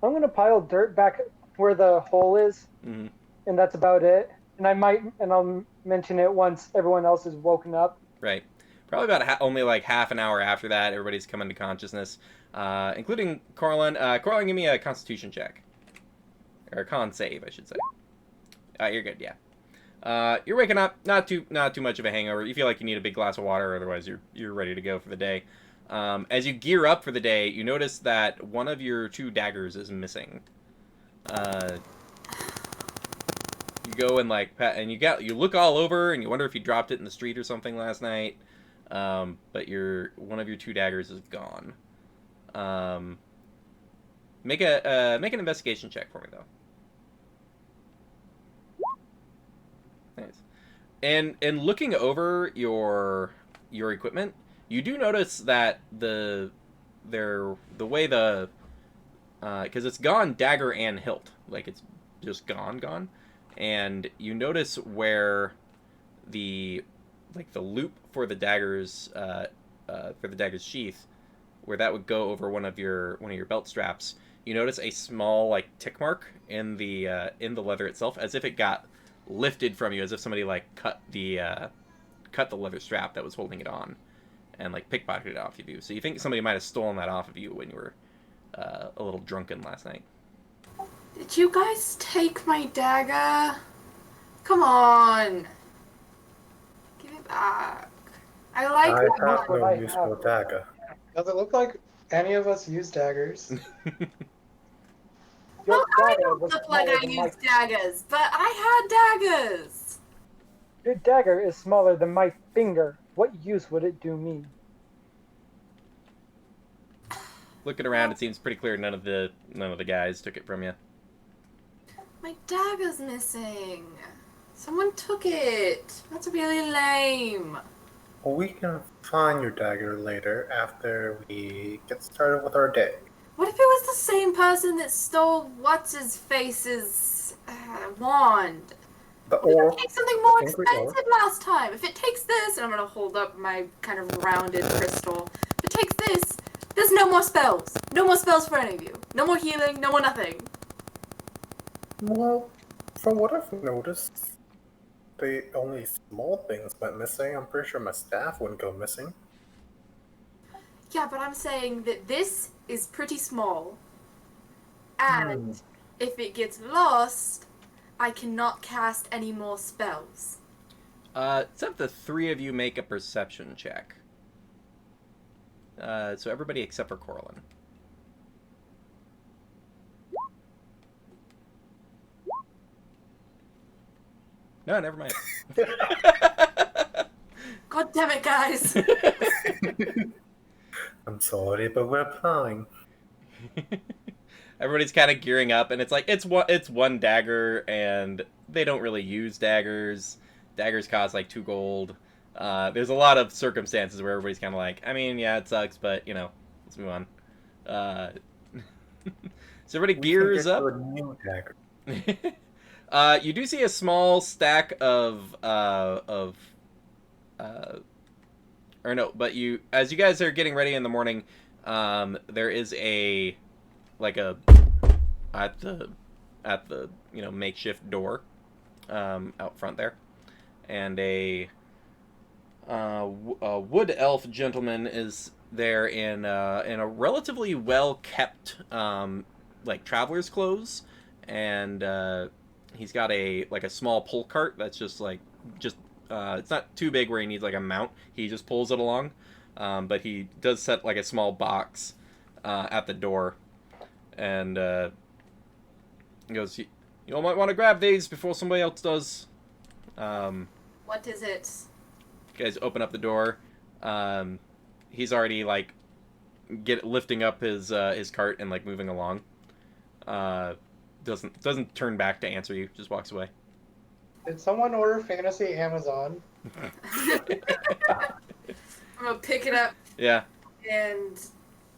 Speaker 5: gonna pile dirt back where the hole is,
Speaker 1: Mm-hmm.
Speaker 5: and that's about it. And I'll mention it once everyone else is woken up.
Speaker 1: Right. Probably about only half an hour after that, everybody's coming to consciousness, including Corlin. Corlin, give me a Constitution check, or a Con save, I should say. You're good, yeah. You're waking up, not too much of a hangover. You feel like you need a big glass of water, otherwise you're ready to go for the day. As you gear up for the day, you notice that one of your 2 daggers is missing. You go and you look all over and you wonder if you dropped it in the street or something last night. But one of your 2 daggers is gone. Make an investigation check for me though. Nice. And looking over your equipment, you do notice that the way because it's gone dagger and hilt, it's just gone, and you notice where the loop for the dagger's sheath, where that would go over one of your belt straps. You notice a small tick mark in the leather itself, as if it got lifted from you, as if somebody cut the leather strap that was holding it on, and pickpocketed it off of you. So you think somebody might have stolen that off of you when you were a little drunken last night.
Speaker 4: Did you guys take my dagger? Come on. Give it back. I like
Speaker 3: I
Speaker 4: that.
Speaker 3: have no use for a dagger.
Speaker 2: Does it look like any of us use daggers?
Speaker 4: Well, I
Speaker 5: dagger
Speaker 4: don't
Speaker 5: was
Speaker 4: look like
Speaker 5: smaller
Speaker 4: I
Speaker 5: than
Speaker 4: use daggers, but I had daggers.
Speaker 5: Your dagger is smaller than my finger. What use would it do me?
Speaker 1: Looking around, it seems pretty clear none of the guys took it from you.
Speaker 4: My dagger's missing. Someone took it. That's really lame.
Speaker 3: Well, we can find your dagger later after we get started with our day.
Speaker 4: What if it was the same person that stole what's-his-face's wand?
Speaker 3: The
Speaker 4: What
Speaker 3: orc.
Speaker 4: if it takes something more
Speaker 3: Angry
Speaker 4: expensive last time? If it takes this, and I'm going to hold up my kind of rounded crystal. If it takes this, there's no more spells. No more spells for any of you. No more healing, no more nothing.
Speaker 3: Well, from what I've noticed, the only small things went missing. I'm pretty sure my staff wouldn't go missing.
Speaker 4: Yeah, but I'm saying that this is pretty small. And if it gets lost, I cannot cast any more spells.
Speaker 1: Let's have the 3 of you make a perception check. So everybody except for Corlin. No, never mind.
Speaker 4: God damn it, guys!
Speaker 3: I'm sorry, but we're applying.
Speaker 1: everybody's kind of gearing up, and it's like it's one dagger, and they don't really use daggers. Daggers cost like 2 gold. There's a lot of circumstances where everybody's kind of like, I mean, yeah, it sucks, but let's move on. So everybody gears up.
Speaker 3: A new dagger.
Speaker 1: You do see a small stack of or no, but as you guys are getting ready in the morning, there is at the makeshift door out front there, and a wood elf gentleman is there in a relatively well kept traveler's clothes, and he's got a small pull cart that's just it's not too big where he needs a mount. He just pulls it along, but he does set a small box at the door, and he goes, "You all might want to grab these before somebody else does."
Speaker 4: What is it?
Speaker 1: You guys open up the door. He's already lifting up his cart and moving along. Doesn't turn back to answer you. Just walks away.
Speaker 2: Did someone order Fantasy Amazon?
Speaker 4: I'm gonna pick it up.
Speaker 1: Yeah.
Speaker 4: And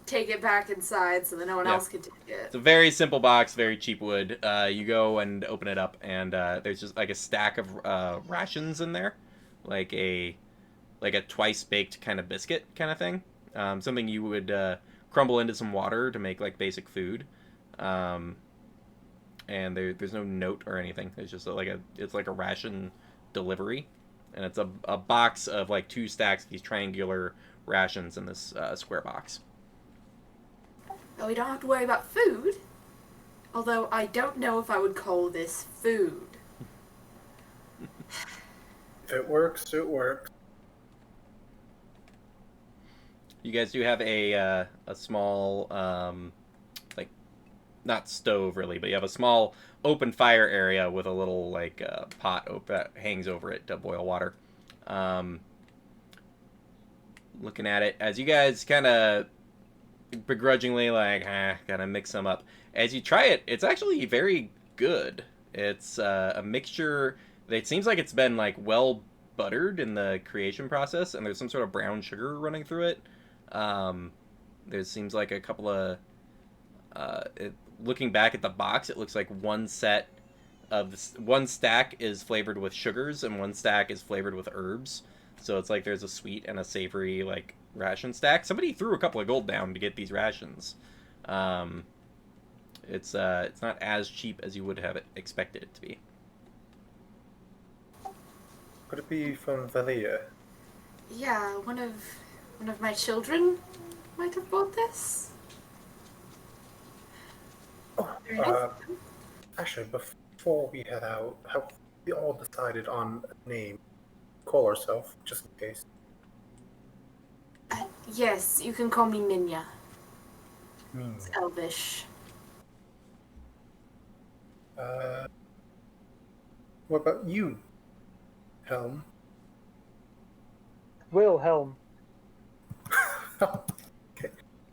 Speaker 4: take it back inside so that no one else can take it.
Speaker 1: It's a very simple box, very cheap wood. You go and open it up, and there's just a stack of rations in there, like a twice baked kind of biscuit kind of thing. Something you would crumble into some water to make basic food. And there's no note or anything. It's just it's a ration delivery, and it's a box of 2 stacks of these triangular rations in this square box.
Speaker 4: Well, we don't have to worry about food. Although I don't know if I would call this food.
Speaker 3: If it works, it works.
Speaker 1: You guys do have a small not stove really, but you have a small open fire area with a little pot that hangs over it to boil water. Looking at it as you guys kind of begrudgingly gotta mix them up. As you try it, it's actually very good. It's a mixture. It seems like it's been well buttered in the creation process, and there's some sort of brown sugar running through it. There seems like a couple of looking back at the box, it looks like one stack is flavored with sugars and one stack is flavored with herbs. So it's there's a sweet and a savory ration stack. Somebody threw a couple of gold down to get these rations. It's not as cheap as you would have expected it to be.
Speaker 3: Could it be from Valia?
Speaker 4: Yeah, one of my children might have bought this.
Speaker 3: Actually, before we head out, have we all decided on a name? Call ourselves, just in case.
Speaker 4: Yes, you can call me Minya.
Speaker 3: Hmm.
Speaker 4: It's Elvish.
Speaker 3: What about you, Helm?
Speaker 5: Wilhelm.
Speaker 3: Okay.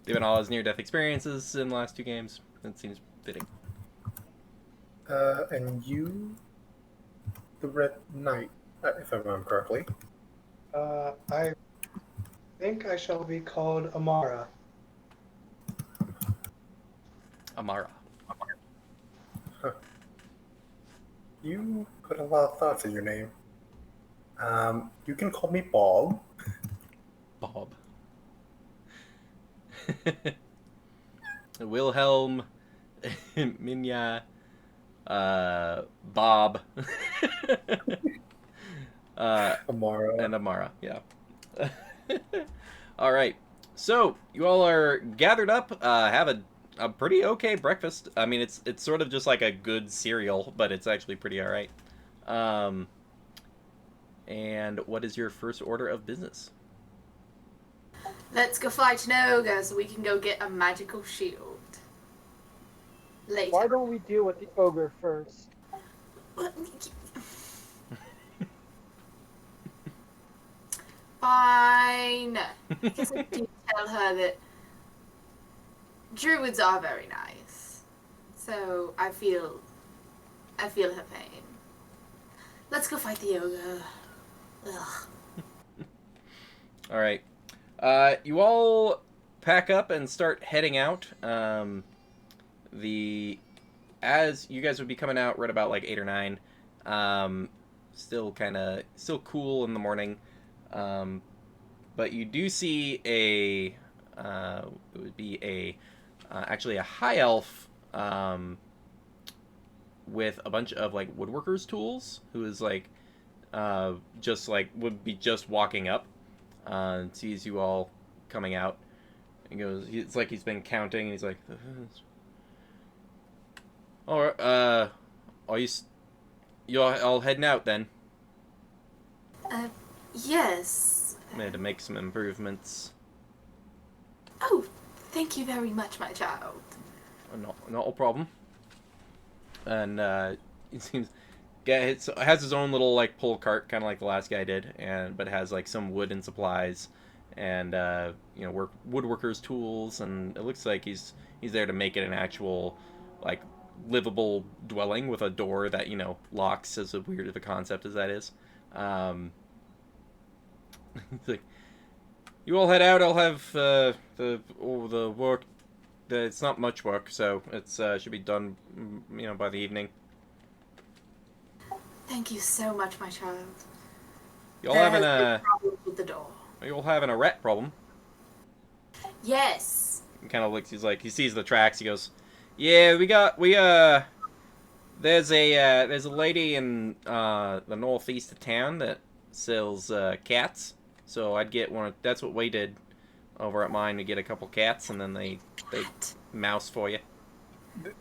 Speaker 1: Given all his near-death experiences in the last 2 games, it seems fitting.
Speaker 3: And you, the Red Knight, if I remember correctly.
Speaker 2: I think I shall be called Amara.
Speaker 1: Amara.
Speaker 3: Huh. You put a lot of thoughts in your name. You can call me Bob.
Speaker 1: Bob. Wilhelm, Minya, Bob,
Speaker 3: Amara.
Speaker 1: and Amara. Yeah. All right. So you all are gathered up. Have a pretty okay breakfast. I mean, it's sort of just like a good cereal, but it's actually pretty all right. And what is your first order of business?
Speaker 4: Let's go fight an ogre so we can go get a magical shield. Later.
Speaker 5: Why don't we deal with the ogre first?
Speaker 4: Fine. I guess I do tell her that druids are very nice. So I feel her pain. Let's go fight the ogre. Ugh.
Speaker 1: All right. You all pack up and start heading out. As you guys would be coming out right about like 8 or 9. Still cool in the morning. But you do see it would be actually a high elf with a bunch of like woodworkers tools, who is like would be just walking up, and sees you all coming out, and goes, it's like he's been counting, and he's like, all right, are you all heading out then?
Speaker 4: Yes.
Speaker 1: I had to make some improvements.
Speaker 4: Oh, thank you very much, my child.
Speaker 1: Not a problem. And it seems has his own little like pull cart, kind of like the last guy did, but has like some wood and supplies, and woodworkers tools, and it looks like he's there to make it an actual like livable dwelling with a door that locks, as weird of a concept as that is. It's like, you all head out. I'll have all the work. It's not much work, so it's should be done, by the evening.
Speaker 4: Thank you so much, my child.
Speaker 1: You all having
Speaker 4: a problem with the door?
Speaker 1: You all having a rat problem?
Speaker 4: Yes.
Speaker 1: He kind of looks. He's like, he sees the tracks. He goes, "Yeah, there's a lady in the northeast of town that sells cats. So I'd get one. That's what we did over at mine. We get a couple cats, and then they mouse for you.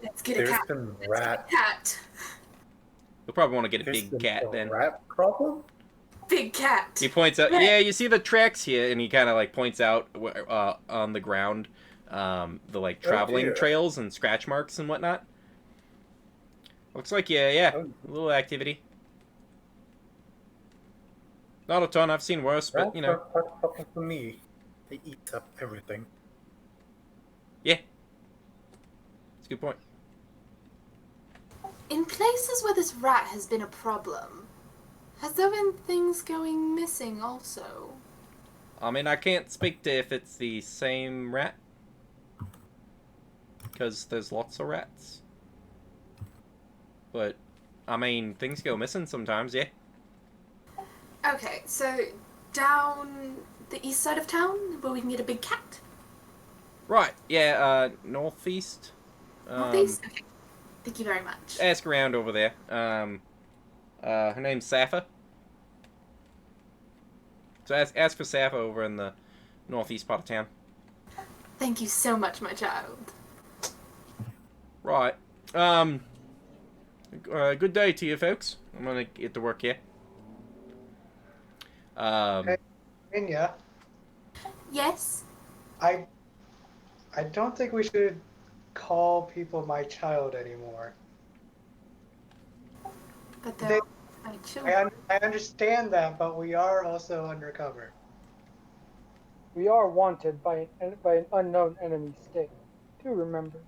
Speaker 4: Let's get
Speaker 3: There's
Speaker 4: a cat.
Speaker 3: been
Speaker 4: Let's
Speaker 3: rat.
Speaker 4: get a cat.
Speaker 1: You'll probably want to get a
Speaker 3: There's
Speaker 1: big
Speaker 3: been
Speaker 1: cat
Speaker 3: a
Speaker 1: then."
Speaker 3: rat problem?
Speaker 4: Big cat.
Speaker 1: He points out, yeah, you see the tracks here, and he kind of like points out on the ground, the like traveling trails and scratch marks and whatnot. Looks like a little activity. Not a ton. I've seen worse, but
Speaker 3: Rats are part of problem for me. They eat up everything.
Speaker 1: Yeah, it's a good point.
Speaker 4: In places where this rat has been a problem, has there been things going missing also?
Speaker 1: I mean, I can't speak to if it's the same rat, because there's lots of rats. But, I mean, things go missing sometimes, yeah.
Speaker 4: Okay, so down the east side of town, where we can get a big cat?
Speaker 1: Right, yeah, northeast.
Speaker 4: Northeast? Okay. Thank you very much.
Speaker 1: Ask around over there. Her name's Safa. So ask for Safa over in the northeast part of town.
Speaker 4: Thank you so much, my child.
Speaker 1: Right. Good day to you, folks. I'm gonna get to work here.
Speaker 2: Enya,
Speaker 4: Yes?
Speaker 2: I don't think we should call people my child anymore.
Speaker 4: But they're my children.
Speaker 2: I understand that, but we are also undercover.
Speaker 5: We are wanted by an unknown enemy state. Do remember.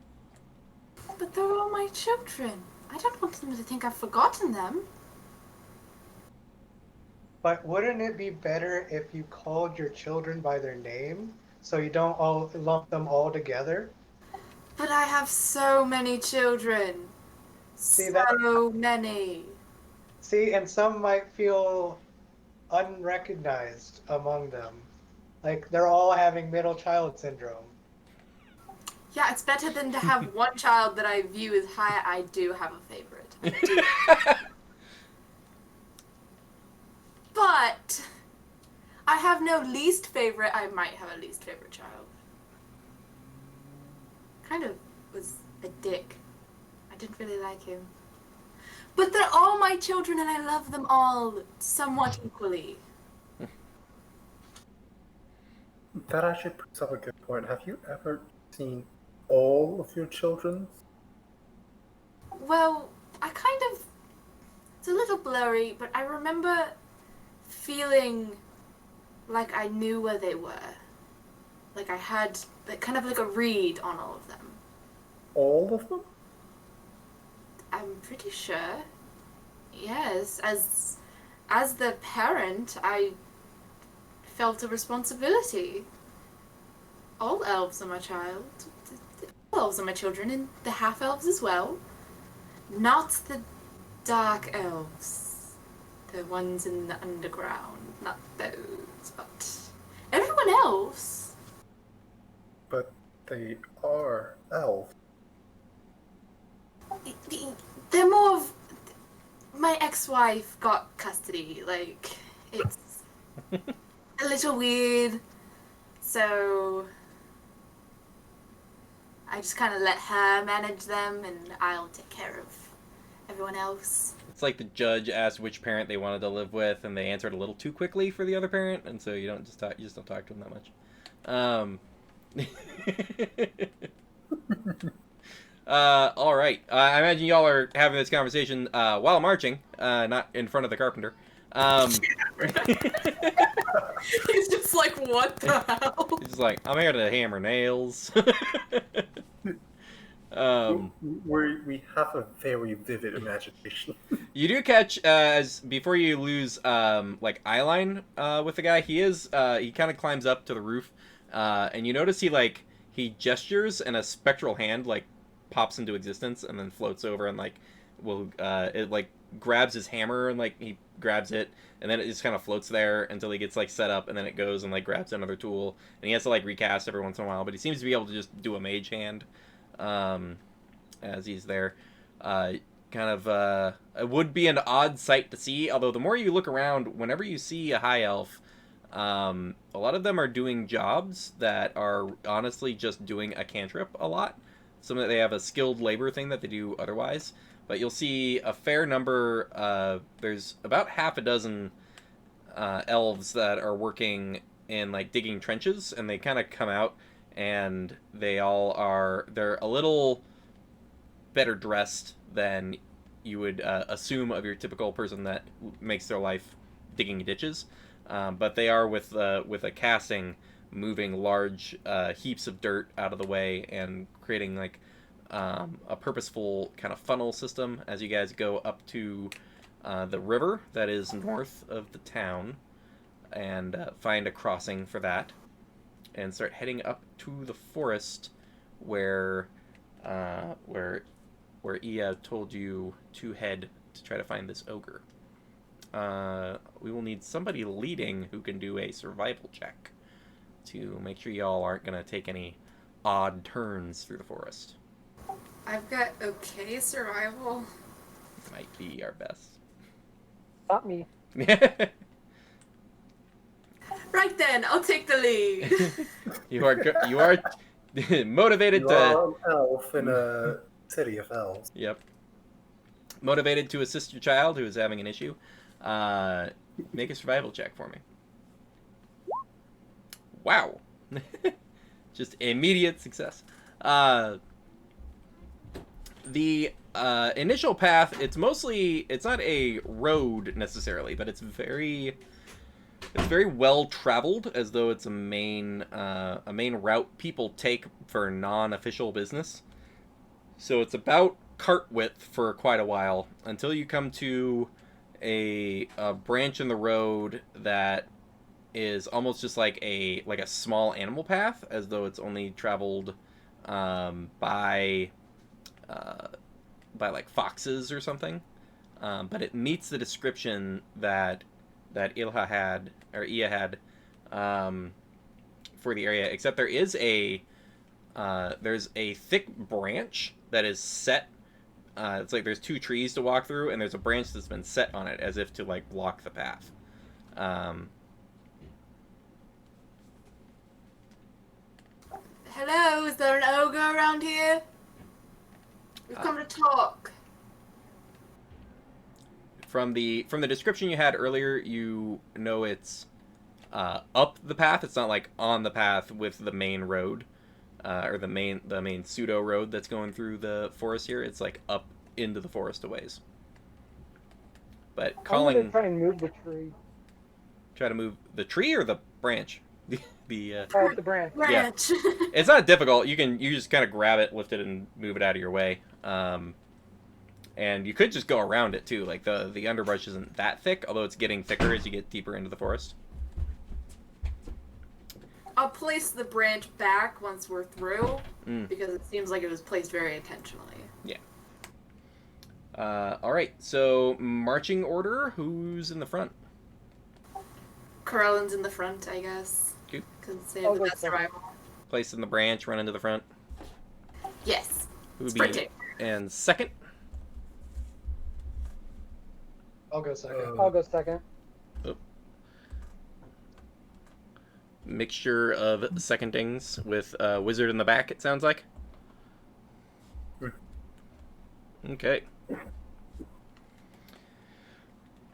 Speaker 4: But they're all my children. I don't want them to think I've forgotten them.
Speaker 2: But wouldn't it be better if you called your children by their name, so you don't all lump them all together?
Speaker 4: But I have so many children.
Speaker 2: See,
Speaker 4: So many.
Speaker 2: See, and some might feel unrecognized among them. Like they're all having middle child syndrome.
Speaker 4: Yeah, it's better than to have one child that I view as high. I do have a favorite. I do. But I have no least favorite. I might have a least favorite child. Kind of was a dick. I didn't really like him. But they're all my children and I love them all somewhat equally.
Speaker 3: That actually brings up a good point. Have you ever seen all of your children?
Speaker 4: Well, I kind of... It's a little blurry, but I remember feeling like I knew where they were. Like I had kind of like a read on all of them.
Speaker 3: All of them?
Speaker 4: I'm pretty sure. Yes, as the parent, I felt a responsibility. All elves are my child. All elves are my children, and the half-elves as well. Not the dark elves. The ones in the underground. Not those, but everyone else.
Speaker 3: But they are elves.
Speaker 4: They're more of... My ex-wife got custody. Like, it's a little weird. So I just kind of let her manage them, and I'll take care of everyone else.
Speaker 1: It's like the judge asked which parent they wanted to live with, and they answered a little too quickly for the other parent, and so you just don't talk to them that much. All right. I imagine y'all are having this conversation while marching, not in front of the carpenter.
Speaker 4: He's just like, what the hell?
Speaker 1: He's like, I'm here to hammer nails.
Speaker 3: We have a very vivid imagination.
Speaker 1: You do catch as before you lose like eyeline with the guy. He kind of climbs up to the roof, and you notice he gestures and a spectral hand like pops into existence and then floats over and it like grabs his hammer and like he grabs it and then it just kind of floats there until he gets like set up and then it goes and like grabs another tool and he has to like recast every once in a while, but he seems to be able to just do a mage hand as he's there. It would be an odd sight to see, although the more you look around, whenever you see a high elf, a lot of them are doing jobs that are honestly just doing a cantrip a lot. Some of they have a skilled labor thing that they do otherwise, but you'll see a fair number. There's about half a dozen elves that are working in like digging trenches, and they kind of come out, and they're a little better dressed than you would assume of your typical person that makes their life digging ditches, but they are with a casting moving large heaps of dirt out of the way and creating like a purposeful kind of funnel system as you guys go up to the river that is north of the town and find a crossing for that and start heading up to the forest where Ia told you to head to try to find this ogre. We will need somebody leading who can do a survival check to make sure y'all aren't going to take any odd turns through the forest.
Speaker 4: I've got okay survival.
Speaker 1: Might be our best.
Speaker 5: Not me.
Speaker 4: Right then, I'll take the lead.
Speaker 1: You are motivated
Speaker 3: You
Speaker 1: to...
Speaker 3: are an elf in a city of elves.
Speaker 1: Yep. Motivated to assist your child who is having an issue. Make a survival check for me. Wow. Just immediate success. The initial path, it's not a road necessarily, but it's very well traveled, as though it's a main route people take for non-official business. So it's about cart width for quite a while until you come to a branch in the road that is almost just like a small animal path, as though it's only traveled by like foxes or something. But it meets the description that Ia had for the area, except there's a thick branch that is set. It's like there's two trees to walk through, and there's a branch that's been set on it as if to like block the path.
Speaker 4: Hello, is there an ogre around here? We've come to talk.
Speaker 1: From the description you had earlier, you know it's up the path. It's not like on the path with the main road, or the main pseudo road that's going through the forest here. It's like up into the forest a ways. But calling.
Speaker 5: I'm gonna try and move the tree.
Speaker 1: Try to move the tree or the branch. The
Speaker 5: branch.
Speaker 4: Branch.
Speaker 1: It's not difficult. You just kind of grab it, lift it, and move it out of your way. And you could just go around it too. Like the underbrush isn't that thick, although it's getting thicker as you get deeper into the forest.
Speaker 4: I'll place the branch back once we're through,
Speaker 1: Mm.
Speaker 4: because it seems like it was placed very intentionally.
Speaker 1: Yeah. All right. So marching order. Who's in the front?
Speaker 4: Corellin's in the front, I guess.
Speaker 1: Good.
Speaker 4: Because they
Speaker 5: I'll
Speaker 4: have the
Speaker 5: go
Speaker 4: best
Speaker 5: front.
Speaker 4: survival.
Speaker 1: Place in the branch. Run into the front.
Speaker 4: Yes.
Speaker 1: Who would be
Speaker 4: Sprinting.
Speaker 1: and second?
Speaker 2: I'll go second.
Speaker 5: I'll go second.
Speaker 1: Mixture of secondings with wizard in the back. It sounds like. Okay.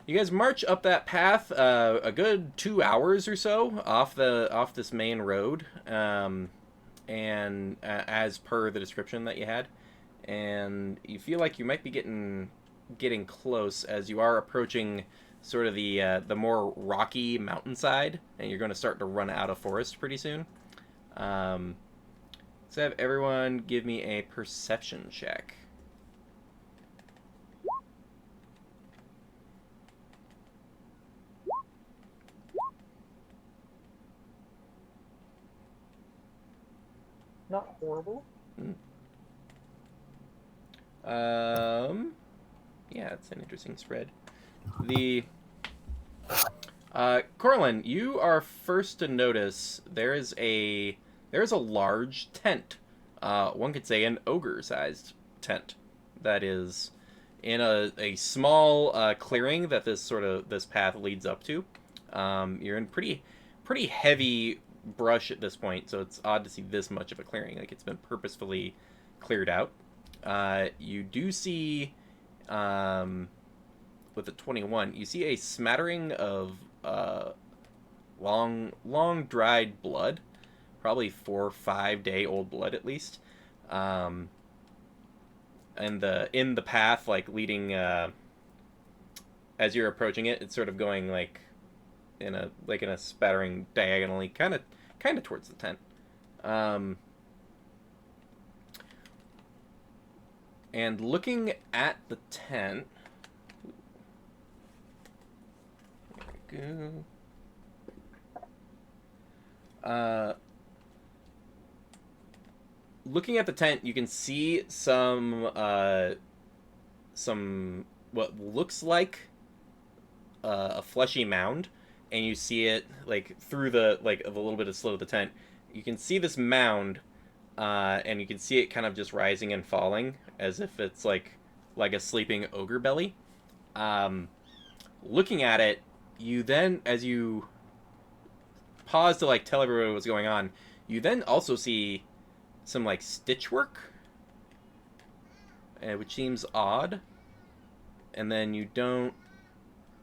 Speaker 1: You guys march up that path a good 2 hours or so off this main road, and as per the description that you had, and you feel like you might be getting close as you are approaching sort of the more rocky mountainside, and you're going to start to run out of forest pretty soon. So have everyone give me a perception check.
Speaker 5: Not horrible.
Speaker 1: Yeah, it's an interesting spread. The Corlin, you are first to notice there's a large tent. One could say an ogre-sized tent that is in a small clearing that this path leads up to. You're in pretty heavy brush at this point, so it's odd to see this much of a clearing. Like, it's been purposefully cleared out. You do see, with the 21, you see a smattering of long dried blood, probably 4 or 5 day old blood at least, and in the path, like leading as you're approaching it, it's sort of going like in a spattering diagonally, kind of towards the tent. And looking at the tent, there we go. Looking at the tent, you can see some what looks like a fleshy mound, and you see it like through the little bit of slit of the tent. You can see this mound, and you can see it kind of just rising and falling as if it's like a sleeping ogre belly. Looking at it, you then, as you pause to like tell everybody what's going on, you then also see some like stitch work, which seems odd. And then it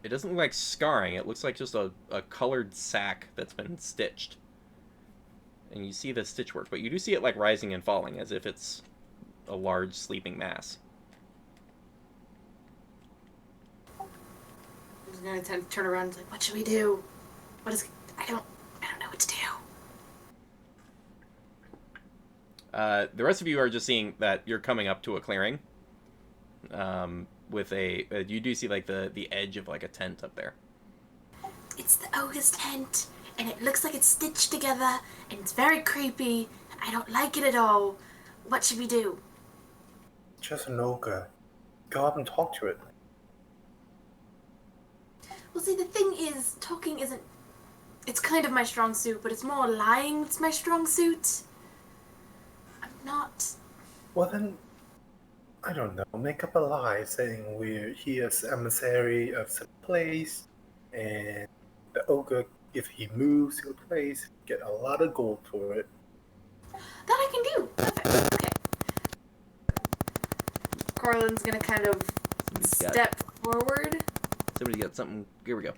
Speaker 1: doesn't look like scarring. It looks like just a colored sack that's been stitched. And you see the stitch work, but you do see it like rising and falling as if it's a large sleeping mass.
Speaker 4: I'm gonna turn around and like, what should we do? I don't know what to do.
Speaker 1: The rest of you are just seeing that you're coming up to a clearing. With you do see like the edge of like a tent up there.
Speaker 4: It's the ogre's tent, and it looks like it's stitched together, and it's very creepy. I don't like it at all. What should we do?
Speaker 3: Just an ogre. Go up and talk to it.
Speaker 4: Well, see, the thing is, talking isn't... It's kind of my strong suit, but it's more lying that's my strong suit. I'm not...
Speaker 3: Well then, I don't know, make up a lie saying he is emissary of some place, and the ogre, if he moves to a place, get a lot of gold for it.
Speaker 4: That I can do. Perfect. Okay. Corlin's gonna kind of step forward.
Speaker 1: Somebody got something. Here we go.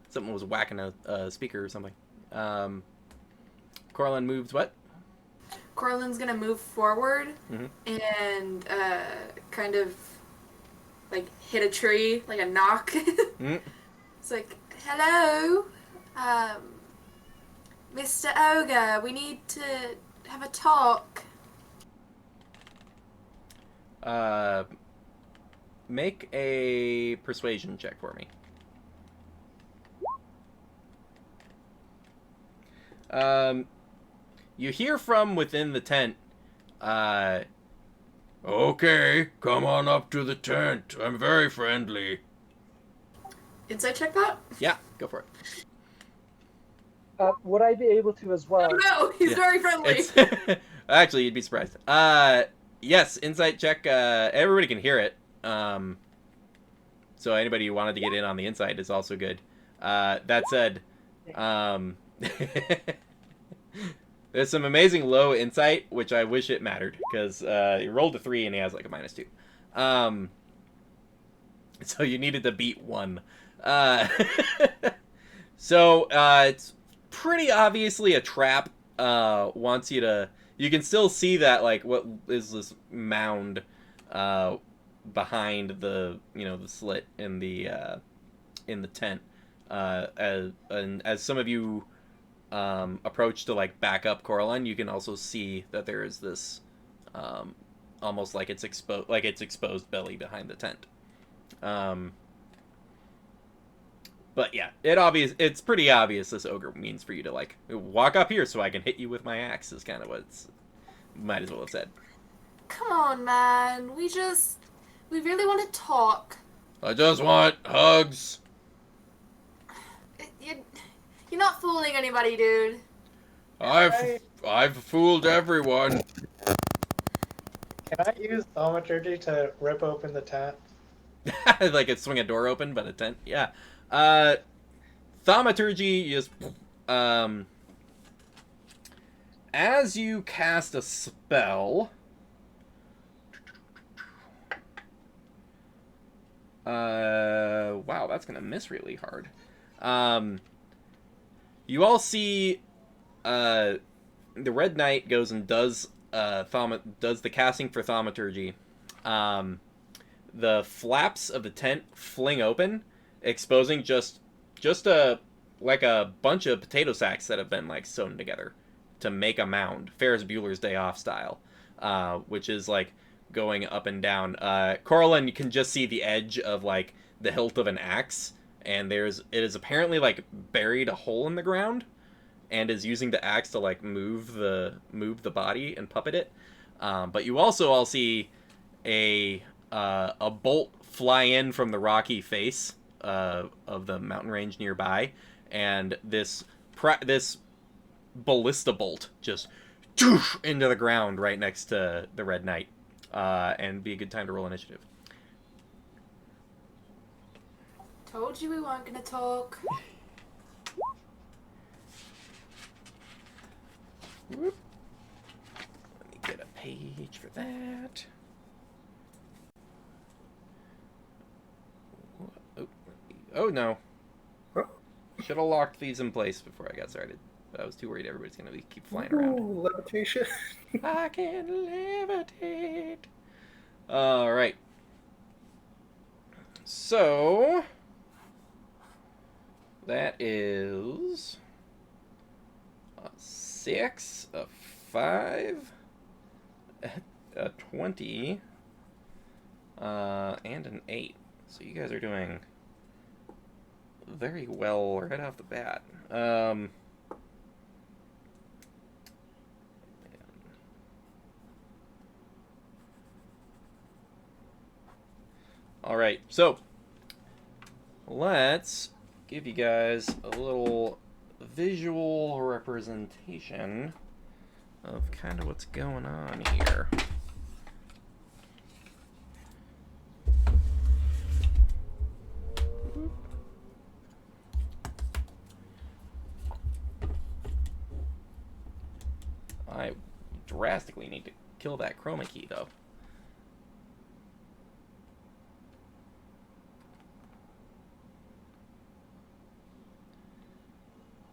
Speaker 1: Something was whacking a speaker or something. Corlin moves what?
Speaker 4: Corlin's gonna move forward
Speaker 1: Mm-hmm.
Speaker 4: and kind of like hit a tree, like a knock.
Speaker 1: Mm-hmm.
Speaker 4: It's like, hello, Mr. Ogre, we need to have a talk.
Speaker 1: make a persuasion check for me. You hear from within the tent, okay, come on up to the tent. I'm very friendly.
Speaker 4: Insight check that?
Speaker 1: Yeah, go for it.
Speaker 5: Would I be able to as well?
Speaker 4: Oh no, he's
Speaker 1: Yeah.
Speaker 4: very friendly.
Speaker 1: Actually, you'd be surprised. Yes, insight check. Everybody can hear it. So anybody who wanted to get in on the insight is also good. That said, there's some amazing low insight, which I wish it mattered, because he rolled a 3 and he has like a -2. So you needed to beat 1. So it's pretty obviously a trap. Wants you to... You can still see that, like, what is this mound behind the, the slit in the tent. As some of you approach to, like, back up Coraline, you can also see that there is this almost like it's exposed belly behind the tent. But yeah, it's pretty obvious this ogre means for you to, like, walk up here so I can hit you with my axe is kind of what it's... Might as well have said.
Speaker 4: Come on, man. We really want to talk.
Speaker 1: I just want hugs.
Speaker 4: You're not fooling anybody, dude.
Speaker 1: I've fooled everyone.
Speaker 2: Can I use thaumaturgy to rip open the tent?
Speaker 1: Like it's swing a door open, but a tent. Yeah. Thaumaturgy is as you cast a spell. Wow, that's gonna miss really hard. You all see the Red Knight goes and does the casting for thaumaturgy. The flaps of the tent fling open, exposing just a bunch of potato sacks that have been, like, sewn together to make a mound, Ferris Bueller's Day Off style, which is, like, going up and down. Coraline, you can just see the edge of, like, the hilt of an axe, and it is apparently, like, buried a hole in the ground, and is using the axe to, like, move the body and puppet it. But you also all see a bolt fly in from the rocky face of the mountain range nearby, and this ballista bolt just into the ground right next to the Red Knight, and be a good time to roll initiative.
Speaker 4: Told you we weren't gonna talk.
Speaker 1: Whoop. Let me get a page for that. Oh no. Should have locked these in place before I got started. But I was too worried everybody's going to keep flying around.
Speaker 3: Ooh, levitation.
Speaker 1: I can levitate. Alright. So... that is... a 6, a 5, a 20, and an 8. So you guys are doing very well right off the bat. Alright, so let's give you guys a little visual representation of kind of what's going on here. I drastically need to kill that chroma key, though.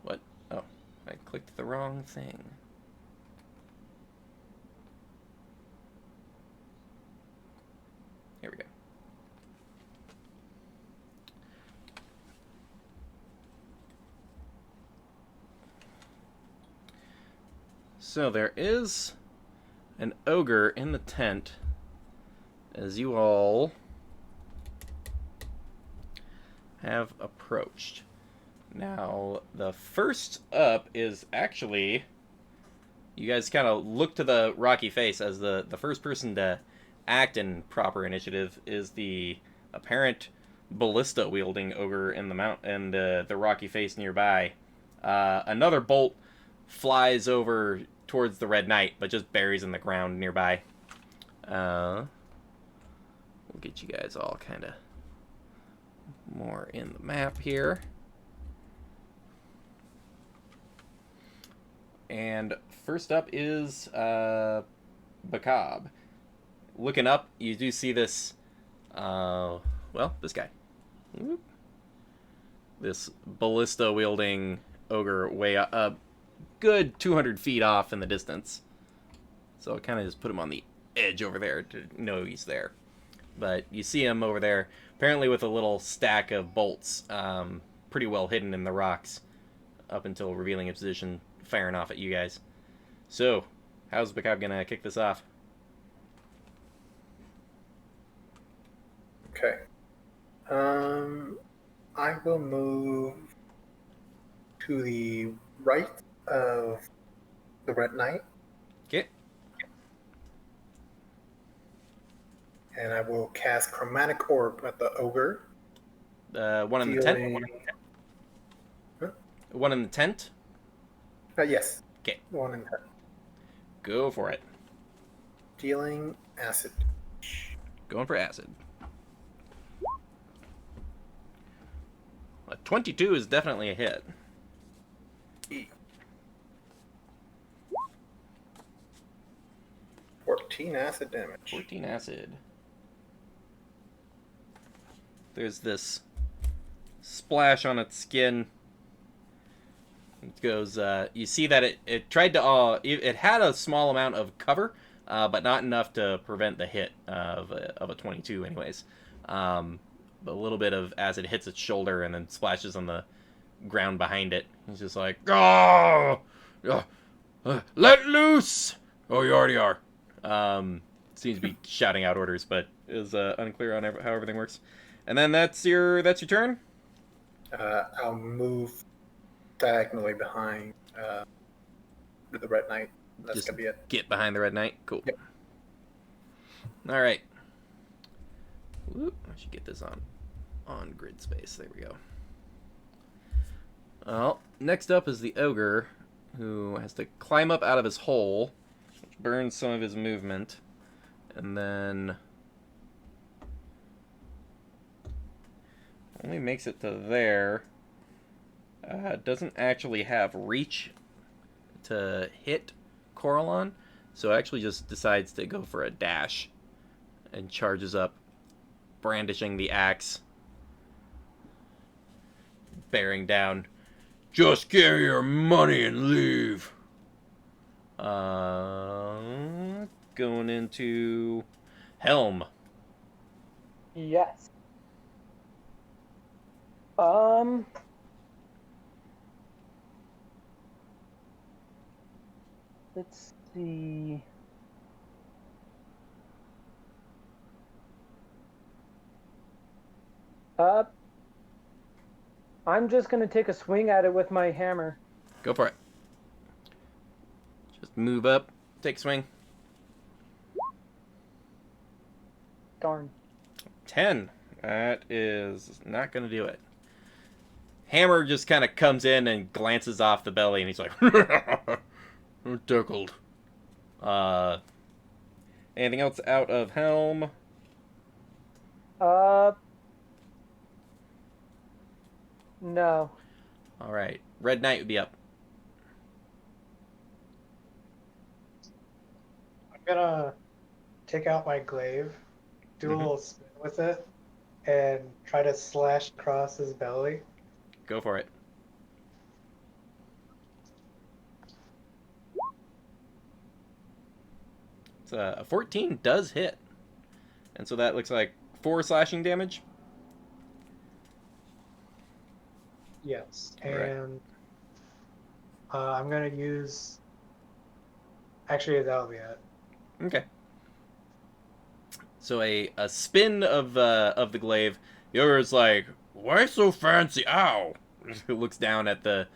Speaker 1: What? Oh, I clicked the wrong thing. Here we go. So there is an ogre in the tent, as you all have approached. Now, the first up is actually... You guys kind of look to the rocky face as the first person to act in proper initiative is the apparent ballista-wielding ogre in the rocky face nearby. Another bolt flies over towards the Red Knight, but just buries in the ground nearby. We'll get you guys all kind of more in the map here. And first up is Bakab. Looking up, you do see this, this guy. Whoop. This ballista-wielding ogre way up, good 200 feet off in the distance. So I kind of just put him on the edge over there to know he's there. But you see him over there, apparently with a little stack of bolts, pretty well hidden in the rocks, up until revealing his position, firing off at you guys. So, how's Bakab gonna kick this off?
Speaker 3: Okay. I will move to the right of the Red Knight.
Speaker 1: Okay.
Speaker 3: And I will cast Chromatic Orb at the ogre.
Speaker 1: One in the tent?
Speaker 3: Huh?
Speaker 1: One in the tent?
Speaker 3: Yes.
Speaker 1: Okay.
Speaker 3: One in 10.
Speaker 1: Go for it.
Speaker 3: Dealing acid.
Speaker 1: Going for acid. A 22 is definitely a hit.
Speaker 3: 14 acid damage.
Speaker 1: 14 acid. There's this splash on its skin. It goes, you see that it tried to, it had a small amount of cover, but not enough to prevent the hit of a 22 anyways. But a little bit of acid hits its shoulder and then splashes on the ground behind it. It's just like, oh, let loose! Oh, you already are. Seems to be shouting out orders, but is unclear on how everything works. And then that's your turn?
Speaker 3: I'll move diagonally behind the Red Knight. That's
Speaker 1: Just
Speaker 3: gonna be it.
Speaker 1: Get behind the Red Knight. Cool.
Speaker 3: Yep.
Speaker 1: All right. Whoop, I should get this on grid space. There we go. Well, next up is the ogre, who has to climb up out of his hole, which burns some of his movement, and then only makes it to there. Doesn't actually have reach to hit Coralon, so actually just decides to go for a dash and charges up, brandishing the axe, bearing down. Just give me your money and leave. Going into Helm.
Speaker 5: Yes. Let's see. I'm just gonna take a swing at it with my hammer.
Speaker 1: Go for it. Just move up, take a swing.
Speaker 5: Darn.
Speaker 1: 10. That is not going to do it. Hammer just kind of comes in and glances off the belly, and he's like, I'm tickled. Anything else out of Helm?
Speaker 5: No.
Speaker 1: All right. Red Knight would be up.
Speaker 2: I'm gonna take out my glaive, do a little spin with it, and try to slash across his belly.
Speaker 1: Go for it. It's a 14 does hit. And so that looks like 4 slashing damage.
Speaker 2: Yes,
Speaker 1: Alright.
Speaker 2: and I'm gonna use. Actually, that'll be it.
Speaker 1: Okay. So a spin of the glaive. The other is like, Why so fancy? Ow! Who looks down at the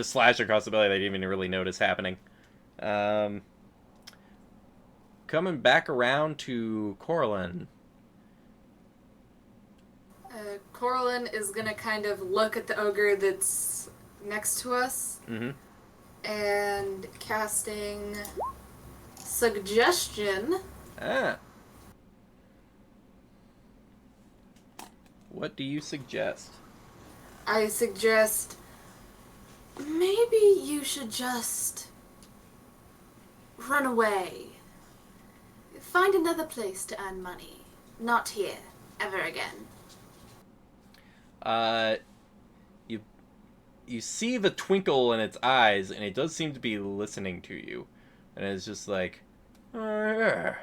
Speaker 1: slash across the belly they didn't even really notice happening. Coming back around to Corlin.
Speaker 4: Corlin is gonna kind of look at the ogre that's next to us and casting suggestion.
Speaker 1: Ah. What do you suggest?
Speaker 4: I suggest maybe you should just run away. Find another place to earn money. Not here, ever again.
Speaker 1: You see the twinkle in its eyes, and it does seem to be listening to you. And it's just like, oh yeah,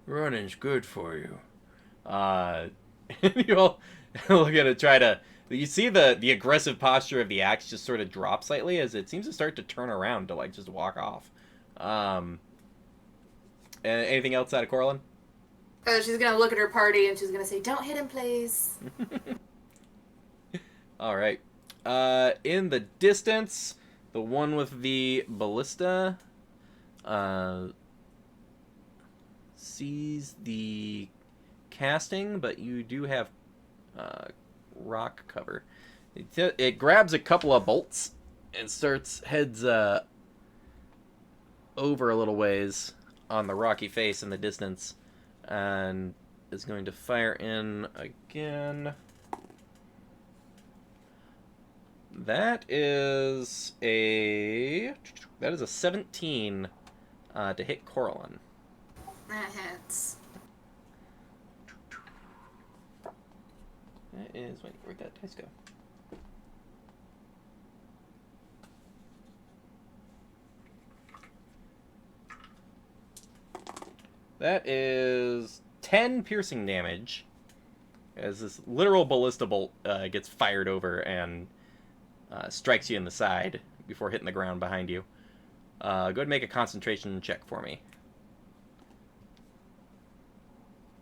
Speaker 1: running's good for you. And you all look at it, try to. You see the aggressive posture of the axe just sort of drop slightly as it seems to start to turn around to like just walk off. And anything else out of Corlin?
Speaker 4: She's gonna look at her party and she's gonna say, "Don't hit him, please."
Speaker 1: All right. In the distance, the one with the ballista sees the casting, but you do have rock cover. It grabs a couple of bolts and heads over a little ways on the rocky face in the distance, and is going to fire in again. That is a 17 to hit Corlin.
Speaker 4: That hits.
Speaker 1: That is... Wait, where'd that dice go? That is 10 piercing damage as this literal ballista bolt gets fired over and strikes you in the side before hitting the ground behind you. Go ahead and make a concentration check for me.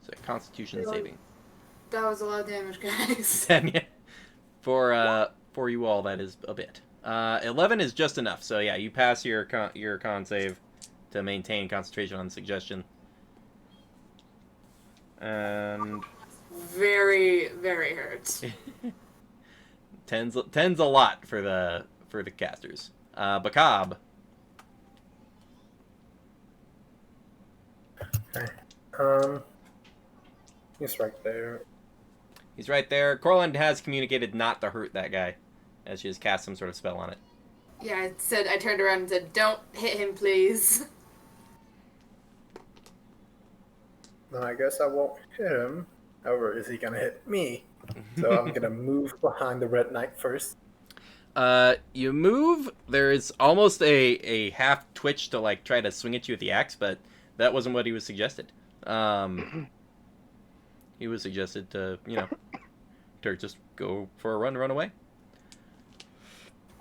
Speaker 1: So Constitution saving.
Speaker 4: That was a lot of damage, guys.
Speaker 1: 10, yeah. For you all, that is a bit. 11 is just enough. So yeah, you pass your con save to maintain concentration on suggestion. And
Speaker 4: Very, very hurt.
Speaker 1: ten's a lot for the casters. Bakab.
Speaker 3: Okay. He's right there.
Speaker 1: He's right there. Corlin has communicated not to hurt that guy, as she has cast some sort of spell on it.
Speaker 4: Yeah, I turned around and said, "Don't hit him, please."
Speaker 3: No, I guess I won't hit him. However, is he gonna hit me? So I'm gonna move behind the Red Knight first.
Speaker 1: You move. There's almost a half twitch to like try to swing at you with the axe, but that wasn't what he was suggested. He was suggested to, to just go for a run away.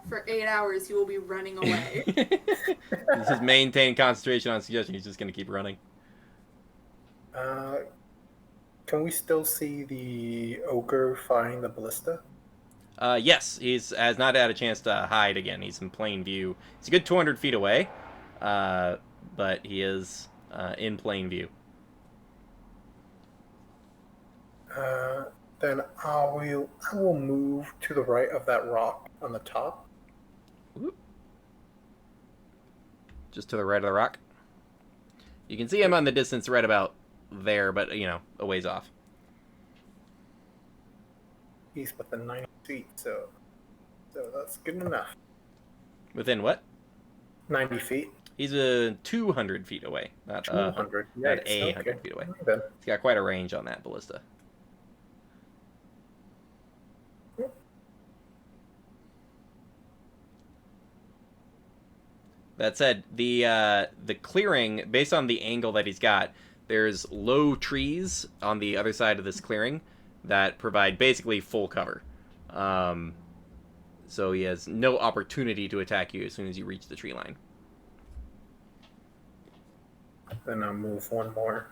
Speaker 4: For 8 hours, you will be running away.
Speaker 1: This is maintain concentration on suggestion. He's just gonna keep running.
Speaker 3: Can we still see the ogre firing the ballista?
Speaker 1: Yes, has not had a chance to hide again. He's in plain view. He's a good 200 feet away, but he is in plain view.
Speaker 3: Then I will move to the right of that rock on the top.
Speaker 1: Whoop. Just to the right of the rock. You can see him on the distance right about there, but, a ways off.
Speaker 3: He's within 90 feet, so that's good enough.
Speaker 1: Within what?
Speaker 3: 90 feet.
Speaker 1: He's 200 feet away, not
Speaker 3: 200.
Speaker 1: not 100 feet away.
Speaker 3: Then.
Speaker 1: He's got quite a range on that ballista. That said, the clearing, based on the angle that he's got, there's low trees on the other side of this clearing that provide basically full cover. So he has no opportunity to attack you as soon as you reach the tree line.
Speaker 3: Then I'll move one more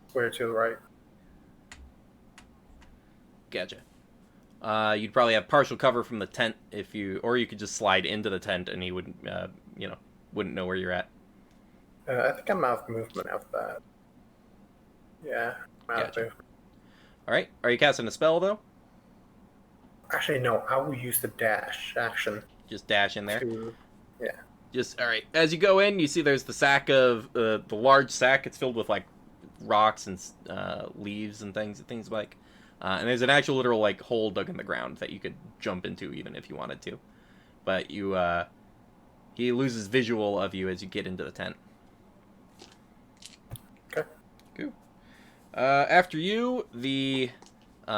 Speaker 3: square to the right.
Speaker 1: Gotcha. You'd probably have partial cover from the tent or you could just slide into the tent and he wouldn't, wouldn't know where you're at.
Speaker 3: I think I'm out of movement after that. Yeah, I'm out of
Speaker 1: Gotcha.
Speaker 3: movement.
Speaker 1: All right. Are you casting a spell though?
Speaker 3: Actually, no. I will use the dash action
Speaker 1: Just dash in there.
Speaker 3: to. Yeah.
Speaker 1: Just all right. As you go in, you see there's the sack of the large sack. It's filled with like rocks and leaves and things like. And there's an actual literal like hole dug in the ground that you could jump into even if you wanted to. But he loses visual of you as you get into the tent.
Speaker 3: Okay.
Speaker 1: Cool. After you, the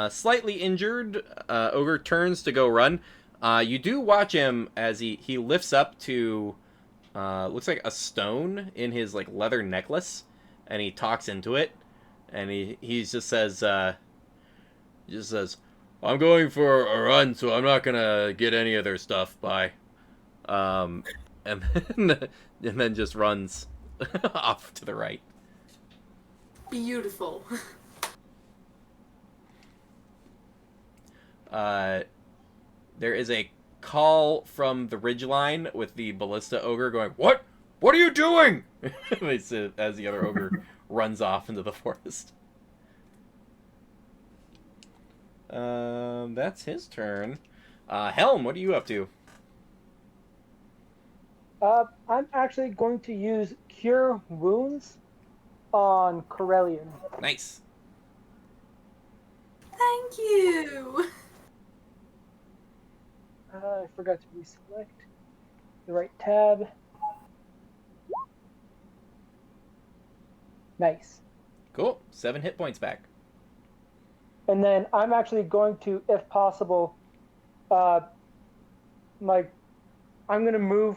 Speaker 1: slightly injured ogre turns to go run. You do watch him as he lifts up to looks like a stone in his like leather necklace, and he talks into it, and he just says I'm going for a run, so I'm not gonna get any of their stuff. Bye. And then just runs off to the right.
Speaker 4: Beautiful.
Speaker 1: There is a call from the ridgeline with the ballista ogre going, "What? What are you doing?" They say as the other ogre runs off into the forest. That's his turn. Helm, what are you up to?
Speaker 5: I'm actually going to use Cure Wounds on Corellian.
Speaker 1: Nice.
Speaker 4: Thank you.
Speaker 5: I forgot to reselect the right tab. Nice.
Speaker 1: Cool. 7 hit points back.
Speaker 5: And then I'm actually going to, if possible, I'm going to move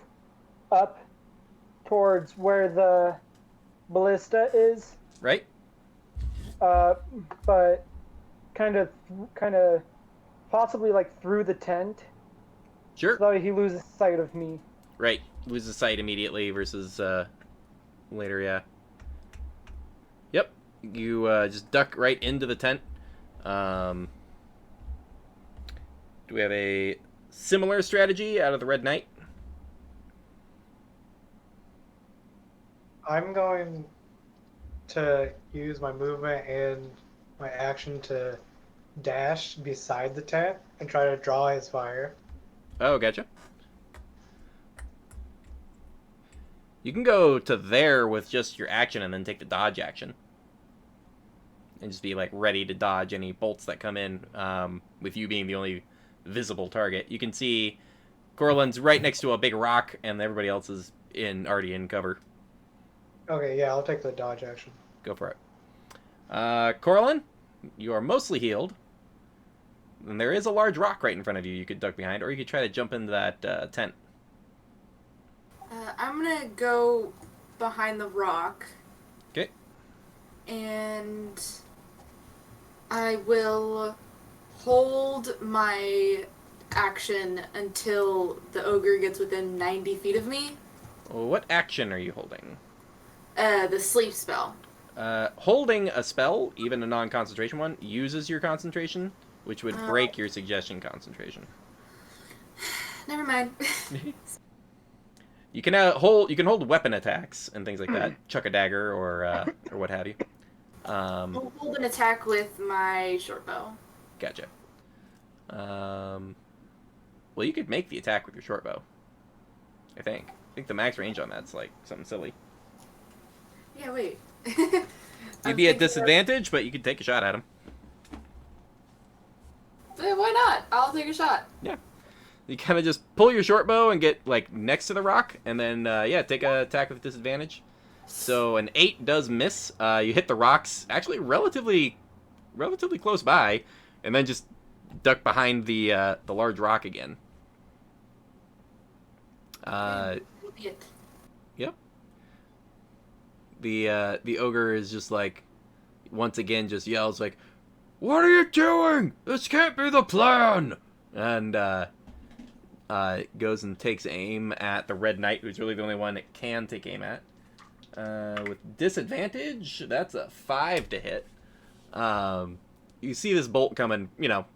Speaker 5: up towards where the ballista is.
Speaker 1: Right?
Speaker 5: But kind of possibly like through the tent.
Speaker 1: Sure.
Speaker 5: So that he loses sight of me.
Speaker 1: Right. Loses sight immediately versus later, yeah. Yep. You just duck right into the tent. Do we have a similar strategy out of the Red Knight?
Speaker 2: I'm going to use my movement and my action to dash beside the tent and try to draw his fire.
Speaker 1: Oh, gotcha. You can go to there with just your action and then take the dodge action. And just be, like, ready to dodge any bolts that come in, with you being the only visible target. You can see Corlin's right next to a big rock, and everybody else is already in cover.
Speaker 2: Okay, yeah, I'll take the dodge action.
Speaker 1: Go for it. Corlin, you are mostly healed. And there is a large rock right in front of you could duck behind, or you could try to jump into that tent.
Speaker 4: I'm gonna go behind the rock.
Speaker 1: Okay.
Speaker 4: And I will hold my action until the ogre gets within 90 feet of me.
Speaker 1: What action are you holding?
Speaker 4: The sleep spell.
Speaker 1: Holding a spell, even a non-concentration one, uses your concentration, which would break your suggestion concentration.
Speaker 4: Never mind.
Speaker 1: You can hold weapon attacks and things like that. Chuck a dagger or what have you.
Speaker 4: I'll hold an attack with my short bow.
Speaker 1: Gotcha. Well, you could make the attack with your short bow. I think the max range on that's like something silly.
Speaker 4: Yeah, wait.
Speaker 1: You'd be at disadvantage, but you could take a shot at him.
Speaker 4: Why not? I'll take a shot.
Speaker 1: Yeah. You kind of just pull your short bow and get like next to the rock, and then take a attack with disadvantage. So an 8 does miss. You hit the rocks actually relatively close by, and then just duck behind the large rock again. Yep. The ogre is just like, once again, just yells like, "What are you doing? This can't be the plan!" And goes and takes aim at the Red Knight, who's really the only one it can take aim at. With disadvantage, that's a 5 to hit. you see this bolt coming,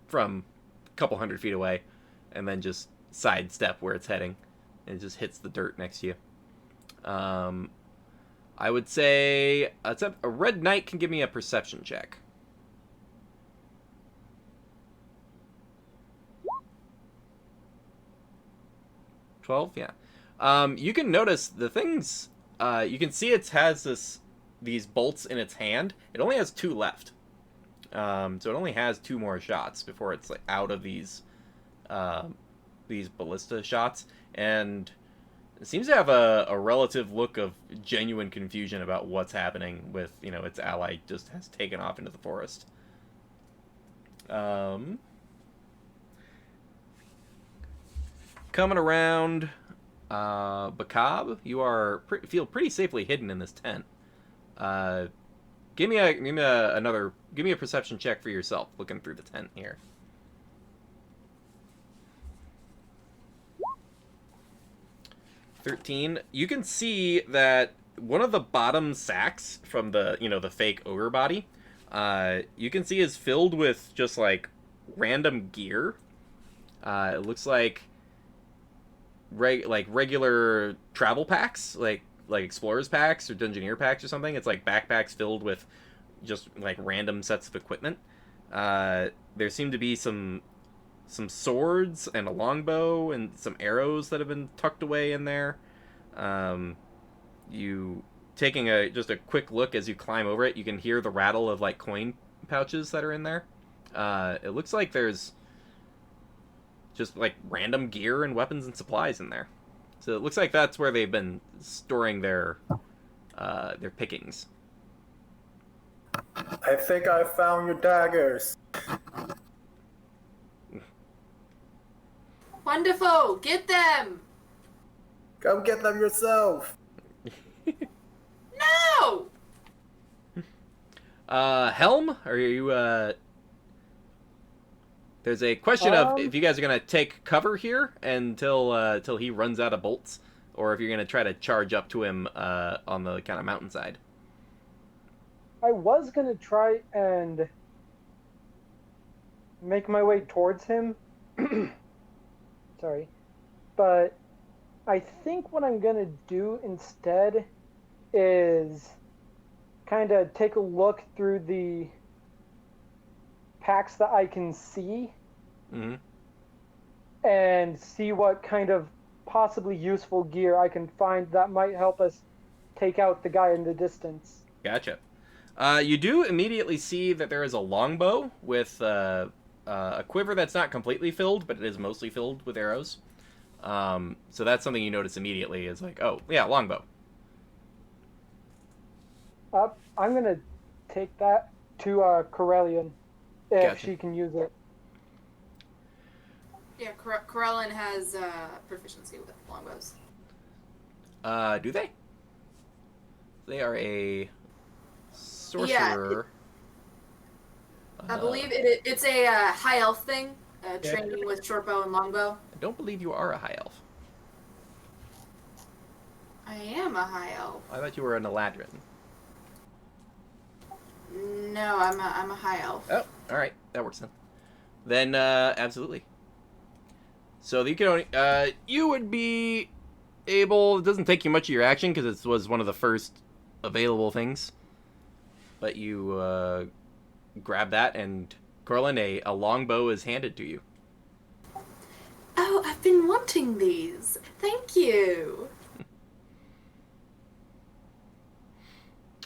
Speaker 1: from a couple hundred feet away, and then just sidestep where it's heading, and it just hits the dirt next to you. I would say a red knight can give me a perception check. 12, yeah. You can notice the things. You can see it has these bolts in its hand. It only has 2 left. So it only has 2 more shots before it's like out of these ballista shots, and it seems to have a relative look of genuine confusion about what's happening with its ally just has taken off into the forest. Coming around, Bakab, you feel pretty safely hidden in this tent. Give me a perception check for yourself, looking through the tent here. 13. You can see that one of the bottom sacks from the fake ogre body, you can see is filled with just like random gear. It looks like regular travel packs, like explorers packs or dungeoneer packs or something. It's like backpacks filled with just like random sets of equipment. There seem to be some swords and a longbow and some arrows that have been tucked away in there. You taking just a quick look as you climb over it, you can hear the rattle of like coin pouches that are in there. It looks like there's just like random gear and weapons and supplies in there. So it looks like that's where they've been storing their pickings.
Speaker 3: I think I found your daggers.
Speaker 4: Wonderful! Get them!
Speaker 3: Come get them yourself.
Speaker 4: No!
Speaker 1: Helm, are you there's a question of if you guys are gonna take cover here until he runs out of bolts, or if you're gonna try to charge up to him on the kind of mountainside.
Speaker 5: I was gonna try and make my way towards him. Sorry. But I think what I'm gonna do instead is kind of take a look through the packs that I can see,
Speaker 1: Mm-hmm.
Speaker 5: and see what kind of possibly useful gear I can find that might help us take out the guy in the distance.
Speaker 1: Gotcha. You do immediately see that there is a longbow with a quiver that's not completely filled, but it is mostly filled with arrows. So that's something you notice immediately is like, oh, yeah, longbow.
Speaker 5: I'm going to take that to Corellian if
Speaker 1: Gotcha.
Speaker 5: she can use it.
Speaker 4: Yeah, Corellin has proficiency with longbows.
Speaker 1: Do they? They are a sorcerer.
Speaker 4: I believe it's a high elf thing, training with short bow and longbow.
Speaker 1: I don't believe you are a high elf.
Speaker 4: I am a high elf.
Speaker 1: I thought you were an Eladrin.
Speaker 4: No, I'm a high elf.
Speaker 1: Oh, all right, that works then. Then absolutely. So you can only you would be able. It doesn't take you much of your action because it was one of the first available things. But you grab that, and Corlin, a longbow is handed to you.
Speaker 4: Oh, I've been wanting these. Thank you.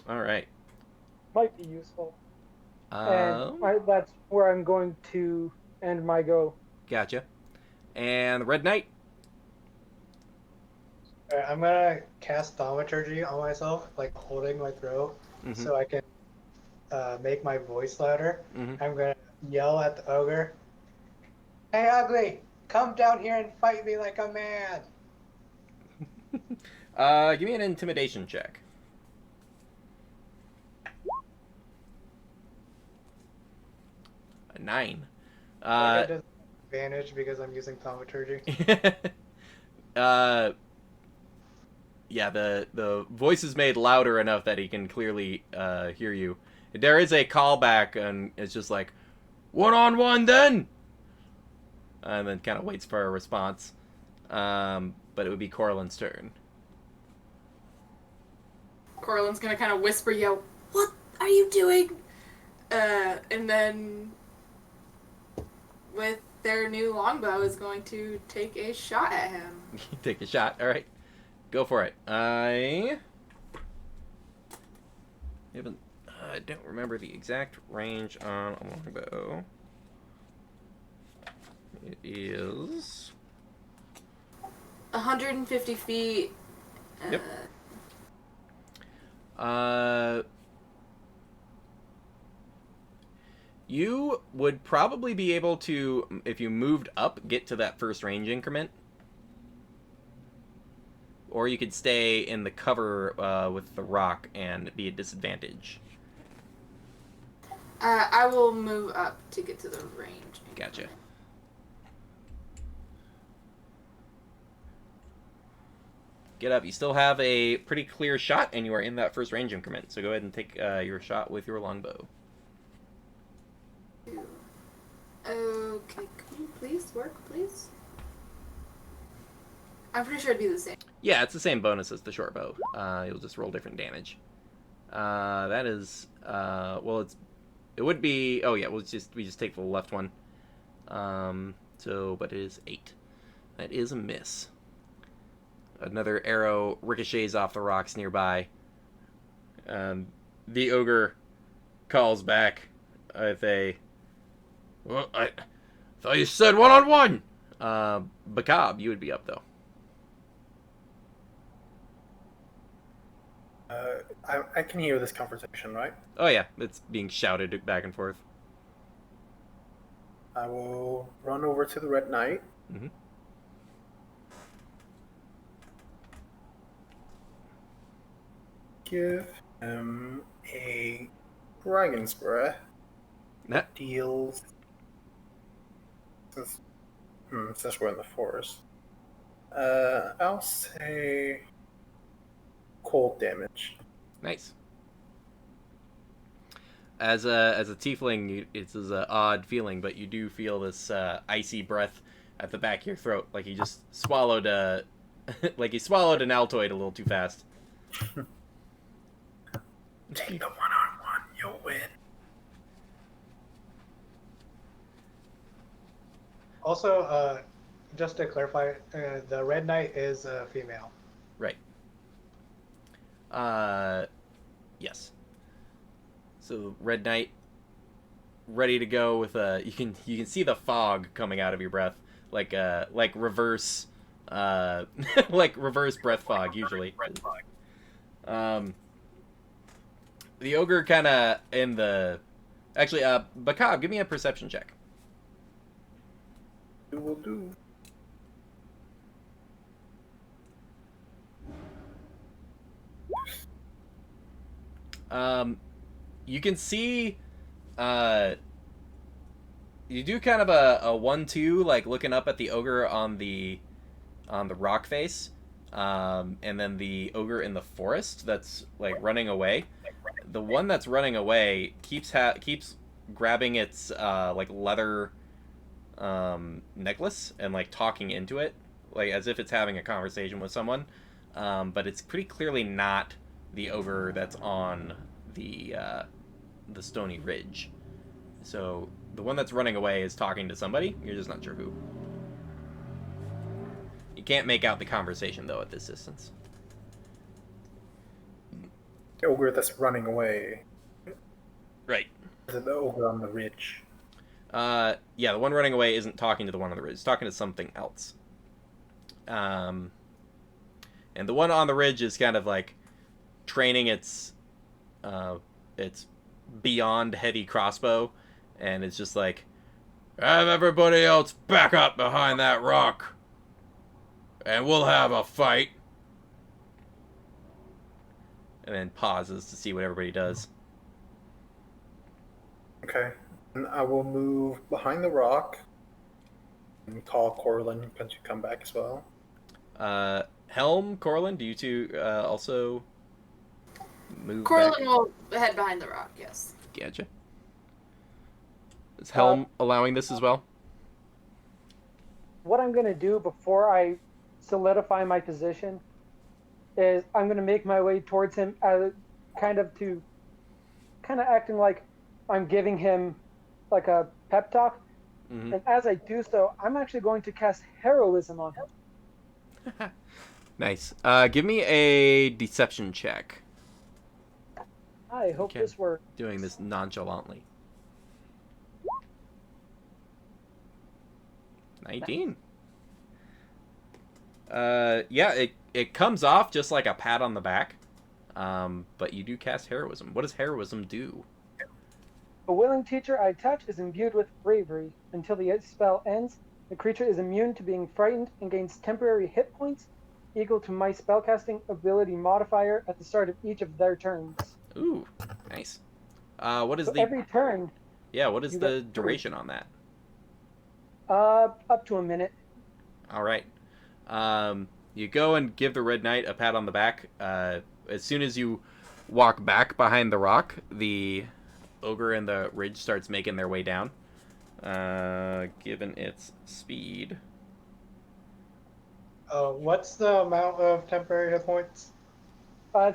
Speaker 1: All right.
Speaker 5: Might be useful. And that's where I'm going to end my go.
Speaker 1: Gotcha. And the Red Knight.
Speaker 2: Alright, I'm gonna cast thaumaturgy on myself, like holding my throat,
Speaker 1: Mm-hmm.
Speaker 2: so I can make my voice louder.
Speaker 1: Mm-hmm.
Speaker 2: I'm gonna yell at the ogre, "Hey, ugly! Come down here and fight me like a man!"
Speaker 1: Give me an intimidation check. 9.
Speaker 2: I get advantage because I'm using thaumaturgy.
Speaker 1: Yeah, the voice is made louder enough that he can clearly hear you. There is a callback, and it's just like, 1-on-1 then! And then kind of waits for a response. But it would be Corlin's turn.
Speaker 4: Corlin's gonna kind of whisper, yell, "What are you doing?" And then, with their new longbow, is going to take a shot at him.
Speaker 1: Take a shot. All right, go for it. I don't remember the exact range on a longbow. It is
Speaker 4: 150 feet.
Speaker 1: Yep. You would probably be able to, if you moved up, get to that first range increment. Or you could stay in the cover with the rock and be a disadvantage.
Speaker 4: I will move up to get to the range.
Speaker 1: Gotcha. Get up. You still have a pretty clear shot, and you are in that first range increment. So go ahead and take your shot with your longbow.
Speaker 4: Okay, can you please work, please? I'm pretty sure it'd be the same.
Speaker 1: Yeah, it's the same bonus as the short bow. You'll just roll different damage. That is, well, it would be. Oh yeah, we just take the left one. But it is 8. That is a miss. Another arrow ricochets off the rocks nearby. The ogre calls back with a, "Well, I thought you said 1-on-1! Bacab, you would be up, though.
Speaker 3: I can hear this conversation, right?
Speaker 1: Oh, yeah, it's being shouted back and forth.
Speaker 3: I will run over to the Red Knight.
Speaker 1: Mm-hmm.
Speaker 3: Give him a Dragon's Breath.
Speaker 1: That
Speaker 3: Deals. Since we're in the forest. I'll say cold damage.
Speaker 1: Nice. As a tiefling, it's an odd feeling, but you do feel this icy breath at the back of your throat, like you just swallowed like you swallowed an Altoid a little too fast.
Speaker 3: Take the 1-on-1, you'll win.
Speaker 2: Also, just to clarify, the Red Knight is a female.
Speaker 1: Right. Yes. So Red Knight, ready to go with you can see the fog coming out of your breath, like reverse, like reverse breath fog usually. The ogre kind of in the, actually, Bacab, give me a perception check.
Speaker 3: It will do.
Speaker 1: You can see, you do kind of a 1-2, like looking up at the ogre on the rock face, and then the ogre in the forest that's like running away. The one that's running away keeps grabbing its like leather necklace and like talking into it, like as if it's having a conversation with someone, but it's pretty clearly not the ogre that's on the stony ridge. So the one that's running away is talking to somebody. You're just not sure who. You can't make out the conversation though at this distance.
Speaker 3: The ogre that's running away.
Speaker 1: Right.
Speaker 3: Is it the ogre on the ridge?
Speaker 1: Yeah, the one running away isn't talking to the one on the ridge. It's talking to something else. And the one on the ridge is kind of like training its beyond heavy crossbow, and it's just like, have everybody else back up behind that rock, and we'll have a fight. And then pauses to see what everybody does.
Speaker 3: Okay. And I will move behind the rock and call Corlin to come back as well.
Speaker 1: Helm, Corlin, do you two also move
Speaker 4: Corlin
Speaker 1: back?
Speaker 4: will head behind the rock, yes.
Speaker 1: Gotcha. Is Helm allowing this as well?
Speaker 5: What I'm going to do before I solidify my position is I'm going to make my way towards him as kind of acting like I'm giving him like a pep talk.
Speaker 1: Mm-hmm.
Speaker 5: And as I do so, I'm actually going to cast heroism on him.
Speaker 1: Nice. Give me a deception check.
Speaker 5: I hope
Speaker 1: Okay.
Speaker 5: this works.
Speaker 1: Doing this nonchalantly. 19. Yeah, it comes off just like a pat on the back. But you do cast heroism. What does heroism do?
Speaker 5: A willing teacher I touch is imbued with bravery. Until the spell ends, the creature is immune to being frightened and gains temporary hit points equal to my spellcasting ability modifier at the start of each of their turns.
Speaker 1: Ooh, nice. What is
Speaker 5: So
Speaker 1: the
Speaker 5: every turn,
Speaker 1: what is
Speaker 5: you
Speaker 1: the
Speaker 5: get
Speaker 1: duration on that?
Speaker 5: up to a minute.
Speaker 1: All right. You go and give the Red Knight a pat on the back. As soon as you walk back behind the rock, the ogre and the ridge starts making their way down. Given its speed.
Speaker 2: What's the amount of temporary hit points?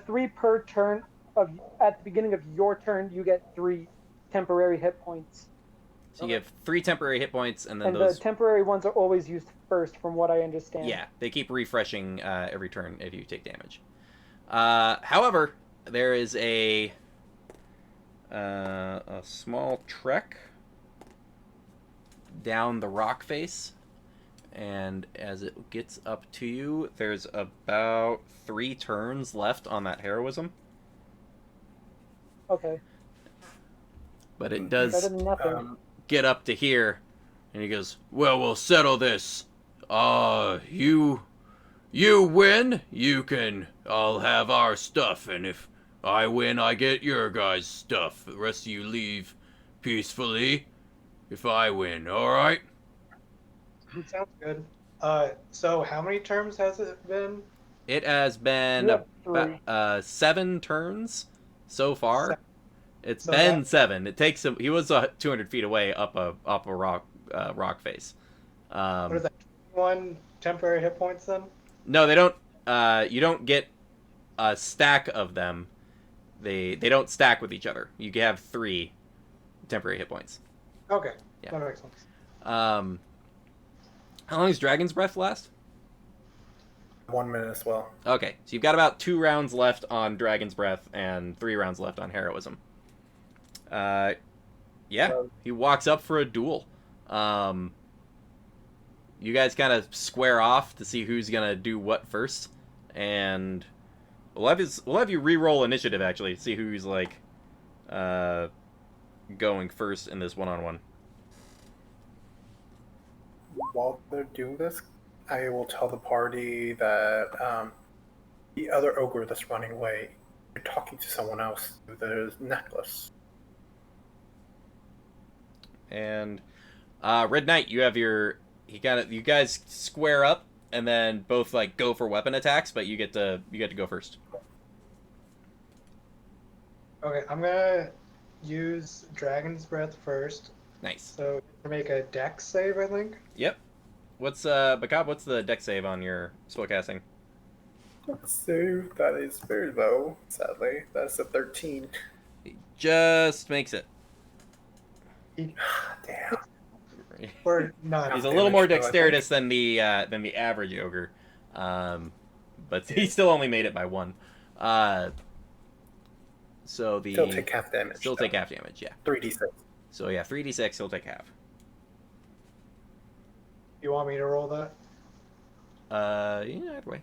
Speaker 5: 3 per turn. At the beginning of your turn, you get 3 temporary hit points.
Speaker 1: So you have 3 temporary hit points, and then
Speaker 5: And
Speaker 1: those...
Speaker 5: the temporary ones are always used first, from what I understand.
Speaker 1: Yeah, they keep refreshing every turn if you take damage. However, there is a small trek down the rock face, and as it gets up to you, there's about 3 turns left on that heroism.
Speaker 5: Okay.
Speaker 1: But it
Speaker 5: Better
Speaker 1: does
Speaker 5: than nothing.
Speaker 1: get up to here, and he goes, "Well, we'll settle this. You win, I'll have our stuff, and if I win, I get your guys' stuff. The rest of you leave peacefully if I win, alright?"
Speaker 2: Sounds good. So how many terms has it been?
Speaker 1: It has been
Speaker 5: You have 3.
Speaker 1: about 7 turns so far.
Speaker 2: 7.
Speaker 1: It's
Speaker 2: So
Speaker 1: been
Speaker 2: that-
Speaker 1: 7. It takes him. He was 200 feet away up a rock face.
Speaker 2: What is that? 1 temporary hit points then?
Speaker 1: No, they don't. You don't get a stack of them. They don't stack with each other. You have 3 temporary hit points.
Speaker 2: Okay,
Speaker 1: Yeah.
Speaker 2: that makes sense.
Speaker 1: How long does Dragon's Breath last?
Speaker 3: 1 minute as well.
Speaker 1: Okay, so you've got about 2 rounds left on Dragon's Breath and 3 rounds left on Heroism. Yeah, he walks up for a duel. You guys kind of square off to see who's gonna do what first, and we'll have you re-roll initiative actually, see who's like going first in this one-on-one.
Speaker 3: While they're doing this, I will tell the party that the other ogre that's running away, you're talking to someone else through the necklace.
Speaker 1: And Red Knight, you have your you guys square up and then both like go for weapon attacks, but you get to go first.
Speaker 2: Okay, I'm gonna use Dragon's Breath first.
Speaker 1: Nice.
Speaker 2: So to make a dex save, I think.
Speaker 1: Yep. What's Bakab, what's the dex save on your spellcasting?
Speaker 3: So that is very low, sadly. That's a 13.
Speaker 1: Just makes it.
Speaker 3: Damn.
Speaker 2: Or not.
Speaker 1: He's a little more
Speaker 3: Damage, though, I
Speaker 1: dexterous than the average ogre, but he still only made it by 1. So the
Speaker 3: Still take half damage.
Speaker 1: Still take half damage, yeah.
Speaker 3: 3d6.
Speaker 1: So yeah, 3d6, he'll take half.
Speaker 2: You want me to roll that?
Speaker 1: Yeah, either way.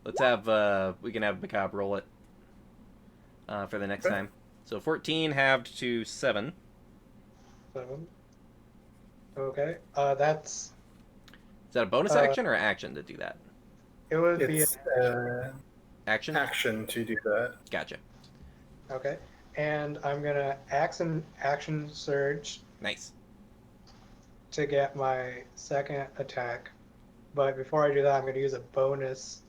Speaker 1: Let's have we can have Bakab roll it for the next
Speaker 3: Okay.
Speaker 1: time. So 14 halved to 7.
Speaker 2: 7. Okay. That's.
Speaker 1: Is that a bonus action or action to do that?
Speaker 2: It would
Speaker 3: It's
Speaker 1: Action?
Speaker 3: action to do that.
Speaker 1: Gotcha.
Speaker 2: be okay. And I'm gonna action surge
Speaker 1: Nice.
Speaker 2: to get my second attack. But before I do that, I'm gonna use a bonus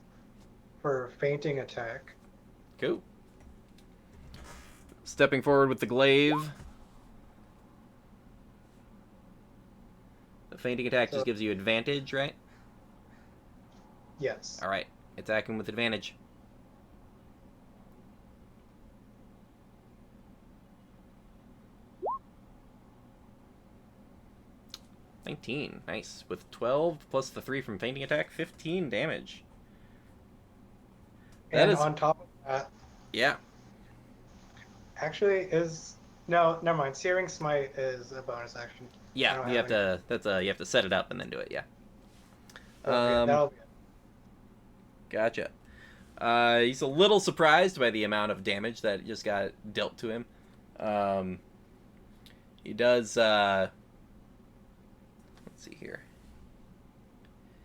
Speaker 2: for fainting attack.
Speaker 1: Cool. stepping forward with the glaive. The fainting attack just gives you advantage, right?
Speaker 2: Yes.
Speaker 1: All right, attacking with advantage. $19, nice. With 12 plus the 3 from fainting attack, 15 damage.
Speaker 2: And on top of that,
Speaker 1: yeah.
Speaker 2: Actually, no, never mind. Searing Smite is a bonus action.
Speaker 1: Yeah, you have to. You have to set it up and then do it. Yeah.
Speaker 2: That'll be it.
Speaker 1: Gotcha. He's a little surprised by the amount of damage that just got dealt to him. He does. Let's see here.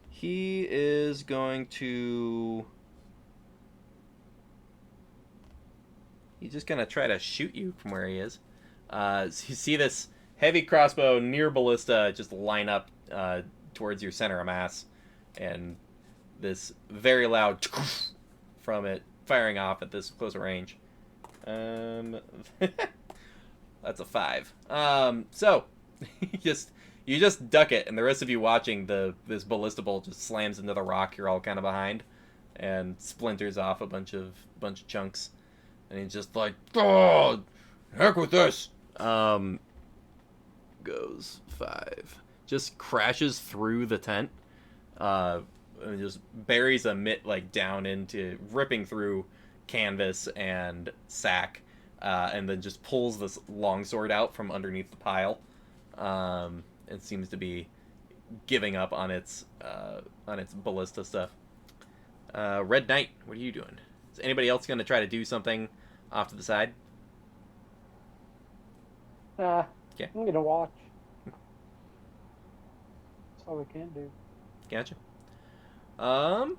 Speaker 1: He is going to. He's just gonna try to shoot you from where he is. So you see this heavy crossbow near ballista just line up towards your center of mass, and this very loud from it firing off at this closer range. That's a 5. So you just duck it, and the rest of you watching this ballista bolt just slams into the rock you're all kind of behind, and splinters off a bunch of chunks. And he's just like, oh, heck with this. Goes 5. Just crashes through the tent. And just buries a mitt like down into, ripping through canvas and sack. And then just pulls this longsword out from underneath the pile. It seems to be giving up on its ballista stuff. Red Knight, what are you doing? Is anybody else going to try to do something off to the side?
Speaker 5: Okay. I'm gonna watch. That's all we can do.
Speaker 1: Gotcha. All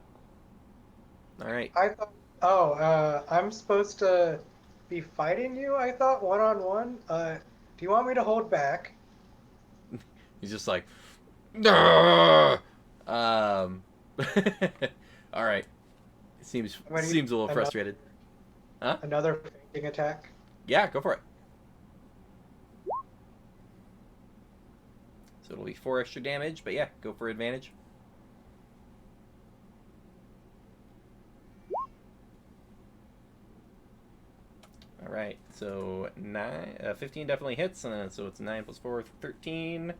Speaker 1: right.
Speaker 2: I thought. I'm supposed to be fighting you. I thought 1-on-1. Do you want me to hold back?
Speaker 1: He's just like, all right. Seems a little frustrated. Huh?
Speaker 2: Another fainting attack.
Speaker 1: Yeah, go for it. So it'll be 4 extra damage, but yeah, go for advantage. All right, so 15 definitely hits, so it's 9 plus 4, 13.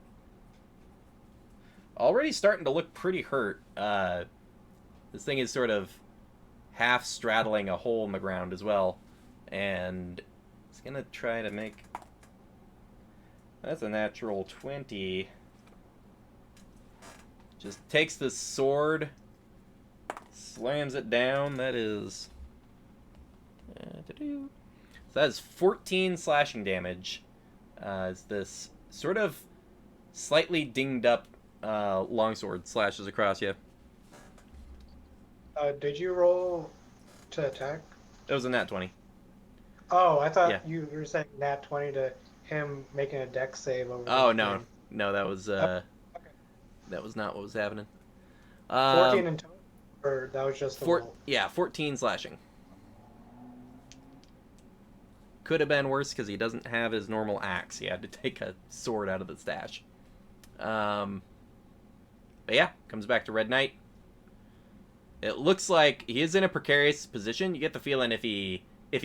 Speaker 1: Already starting to look pretty hurt. This thing is sort of half straddling a hole in the ground as well, and it's gonna try to make. That's a natural 20. Just takes the sword, slams it down. That is. So that is 14 slashing damage. As this sort of slightly dinged up longsword slashes across you.
Speaker 2: Did you roll to attack?
Speaker 1: That was a nat 20.
Speaker 2: Oh, I thought you were saying nat 20 to him making a dex save over.
Speaker 1: Oh no, that was okay. That was not what was happening.
Speaker 2: 14 in total, or that was just the roll?
Speaker 1: Yeah, 14 slashing. Could have been worse because he doesn't have his normal axe. He had to take a sword out of the stash. But yeah, comes back to Red Knight. It looks like he is in a precarious position. You get the feeling if he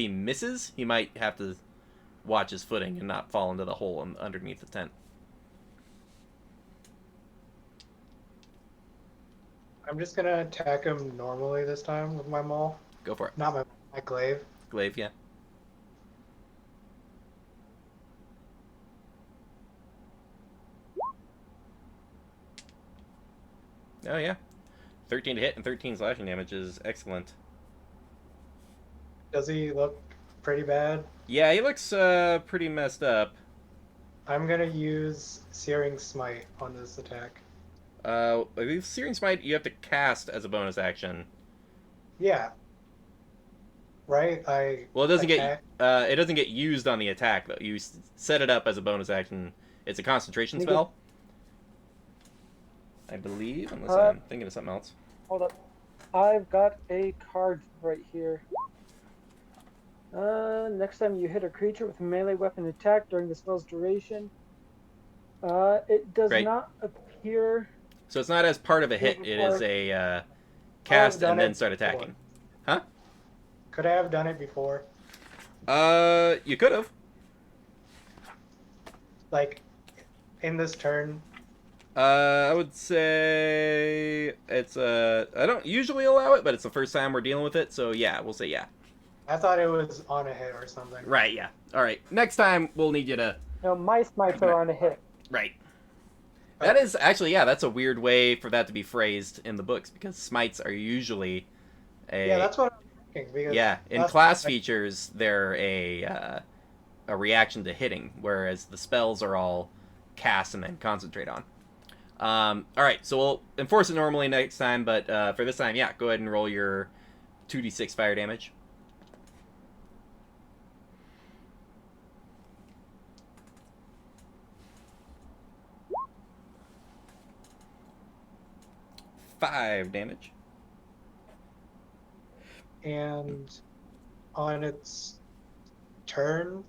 Speaker 1: misses, he might have to watch his footing and not fall into the hole underneath the tent.
Speaker 2: I'm just gonna attack him normally this time with my maul.
Speaker 1: Go for it.
Speaker 2: Not my glaive.
Speaker 1: Glaive, yeah. Oh yeah. 13 to hit and 13 slashing damage is excellent.
Speaker 2: Does he look pretty bad?
Speaker 1: Yeah, he looks pretty messed up.
Speaker 2: I'm gonna use Searing Smite on this attack.
Speaker 1: I believe Searing Smite you have to cast as a bonus action.
Speaker 2: Yeah. Right?
Speaker 1: Well, it doesn't get used on the attack though. You set it up as a bonus action. It's a concentration spell. I believe, unless I'm thinking of something else.
Speaker 5: Hold up. I've got a card right here. Next time you hit a creature with a melee weapon attack during the spell's duration, it does
Speaker 1: Right.
Speaker 5: not appear.
Speaker 1: So it's not as part of a hit. It is a cast and then start attacking. Huh?
Speaker 2: Could I have done it before?
Speaker 1: You could have.
Speaker 2: Like, in this turn?
Speaker 1: I would say it's I don't usually allow it, but it's the first time we're dealing with it, so yeah, we'll say yeah.
Speaker 2: I thought it was on a hit or something.
Speaker 1: Right, yeah. All right. Next time we'll need you to.
Speaker 5: No, my smites are on a hit.
Speaker 1: Right. That is actually, yeah, that's a weird way for that to be phrased in the books because smites are usually a.
Speaker 2: Yeah, that's what I'm thinking. Because
Speaker 1: yeah, in class features, they're a reaction to hitting, whereas the spells are all cast and then concentrate on. All right, so we'll enforce it normally next time, but for this time, yeah, go ahead and roll your 2d6 fire damage. Five damage.
Speaker 2: And on its turn,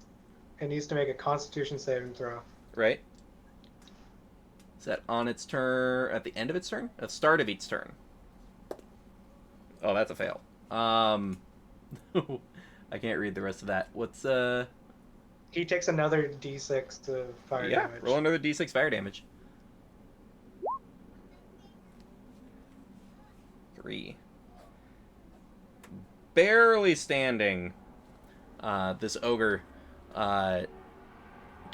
Speaker 2: it needs to make a Constitution saving throw.
Speaker 1: Right. Is that on its turn? At the end of its turn? At the start of each turn. Oh, that's a fail. I can't read the rest of that. What's
Speaker 2: He takes another d6 to fire damage.
Speaker 1: Roll another d6 fire damage. 3. Barely standing. This ogre, kind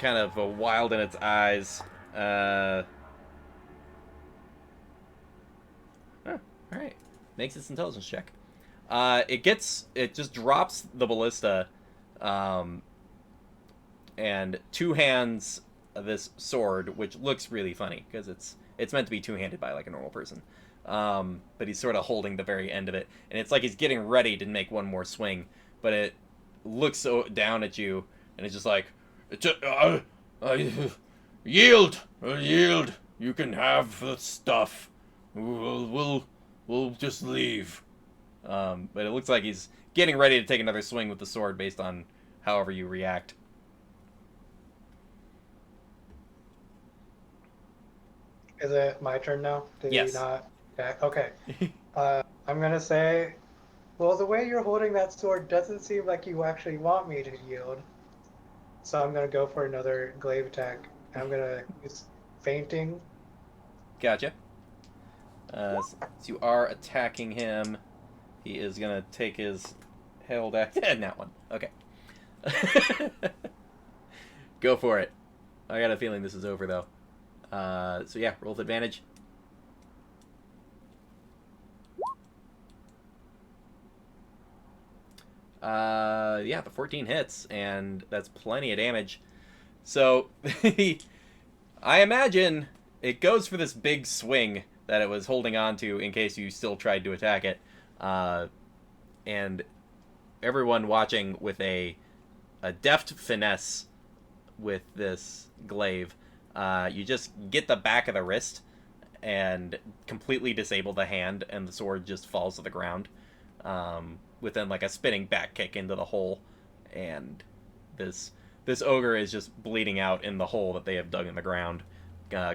Speaker 1: of wild in its eyes. All right. Makes its intelligence check. It just drops the ballista, and two hands this sword, which looks really funny because it's meant to be two-handed by like a normal person. But he's sort of holding the very end of it, and it's like he's getting ready to make one more swing, but it looks so down at you, and it's just like, yield, yield. You can have the stuff. We'll just leave. But it looks like he's getting ready to take another swing with the sword based on however you react.
Speaker 2: Is it my turn now? Did
Speaker 1: Yes.
Speaker 2: he not? Okay. I'm gonna say, well, the way you're holding that sword doesn't seem like you actually want me to yield. So I'm gonna go for another glaive attack. I'm gonna use fainting.
Speaker 1: Gotcha. So you are attacking him. He is gonna take his held act. That one. Okay. Go for it. I got a feeling this is over though. So yeah, roll with advantage. Yeah, the 14 hits, and that's plenty of damage. So, I imagine it goes for this big swing that it was holding on to in case you still tried to attack it. And everyone watching with a deft finesse with this glaive, you just get the back of the wrist and completely disable the hand, and the sword just falls to the ground. Within like a spinning back kick into the hole, and this ogre is just bleeding out in the hole that they have dug in the ground,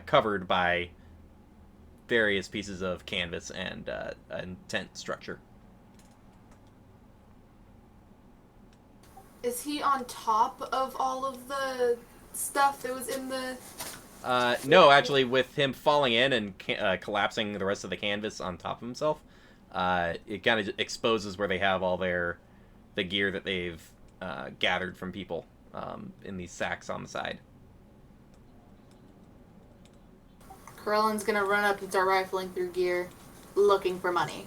Speaker 1: covered by various pieces of canvas and tent structure.
Speaker 4: Is he on top of all of the stuff that was in the...
Speaker 1: No, actually, with him falling in and collapsing the rest of the canvas on top of himself, it kind of exposes where they have all the gear that they've gathered from people in these sacks on the side.
Speaker 4: Corellin's gonna run up and start rifling through gear, looking for money.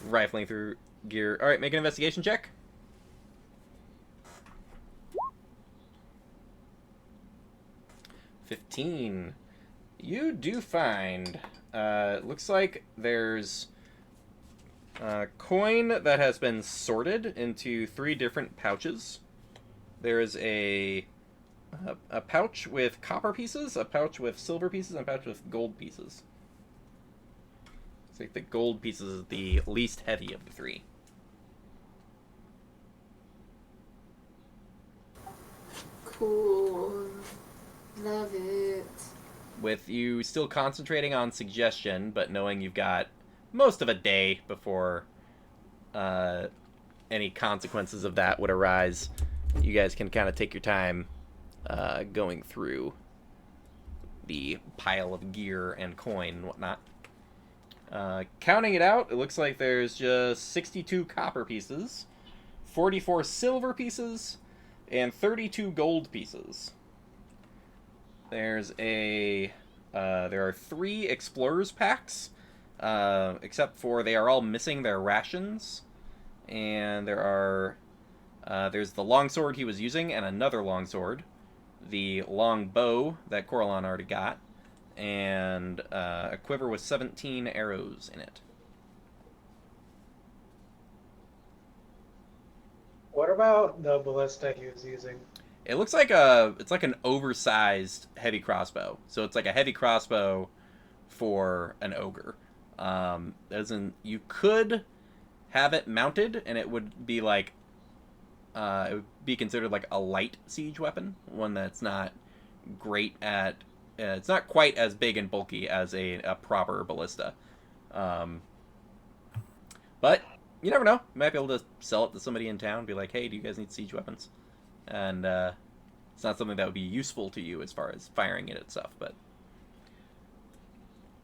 Speaker 1: Rifling through gear. All right, make an investigation check. 15. You do find, looks like there's a coin that has been sorted into 3 different pouches. There is a pouch with copper pieces, a pouch with silver pieces, and a pouch with gold pieces. It's like the gold pieces is the least heavy of the 3.
Speaker 4: Cool. Love it.
Speaker 1: With you still concentrating on suggestion, but knowing you've got most of a day before any consequences of that would arise, you guys can kind of take your time going through the pile of gear and coin and whatnot. Counting it out, it looks like there's just 62 copper pieces, 44 silver pieces, and 32 gold pieces. There are 3 explorers packs, except for they are all missing their rations, and there's the longsword he was using and another longsword, the long bow that Coralon already got, and a quiver with 17 arrows in it.
Speaker 2: What about the ballista he was using?
Speaker 1: It looks like it's like an oversized heavy crossbow. So it's like a heavy crossbow for an ogre. You could have it mounted, and it would be like it would be considered like a light siege weapon, one that's not great at. It's not quite as big and bulky as a proper ballista. But you never know. You might be able to sell it to somebody in town. Be like, hey, do you guys need siege weapons? And it's not something that would be useful to you as far as firing it itself, but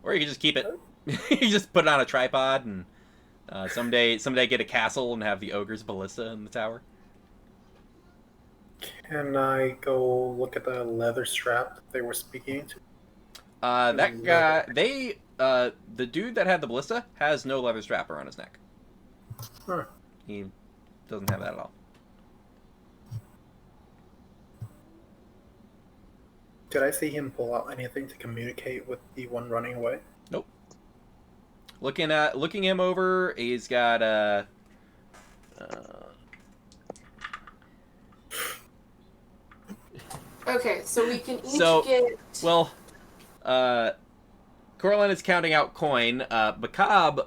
Speaker 1: or you can just keep it. You just put it on a tripod and someday get a castle and have the ogre's ballista in the tower.
Speaker 3: Can I go look at the leather strap that they were speaking to?
Speaker 1: That guy, the dude that had the ballista has no leather strap around his neck.
Speaker 3: Huh.
Speaker 1: He doesn't have that at all.
Speaker 3: Did I see him pull out anything to communicate with the one running away?
Speaker 1: Nope. Looking him over, he's got
Speaker 4: Okay, so we can each get...
Speaker 1: Well, Coralin is counting out coin. Bacab,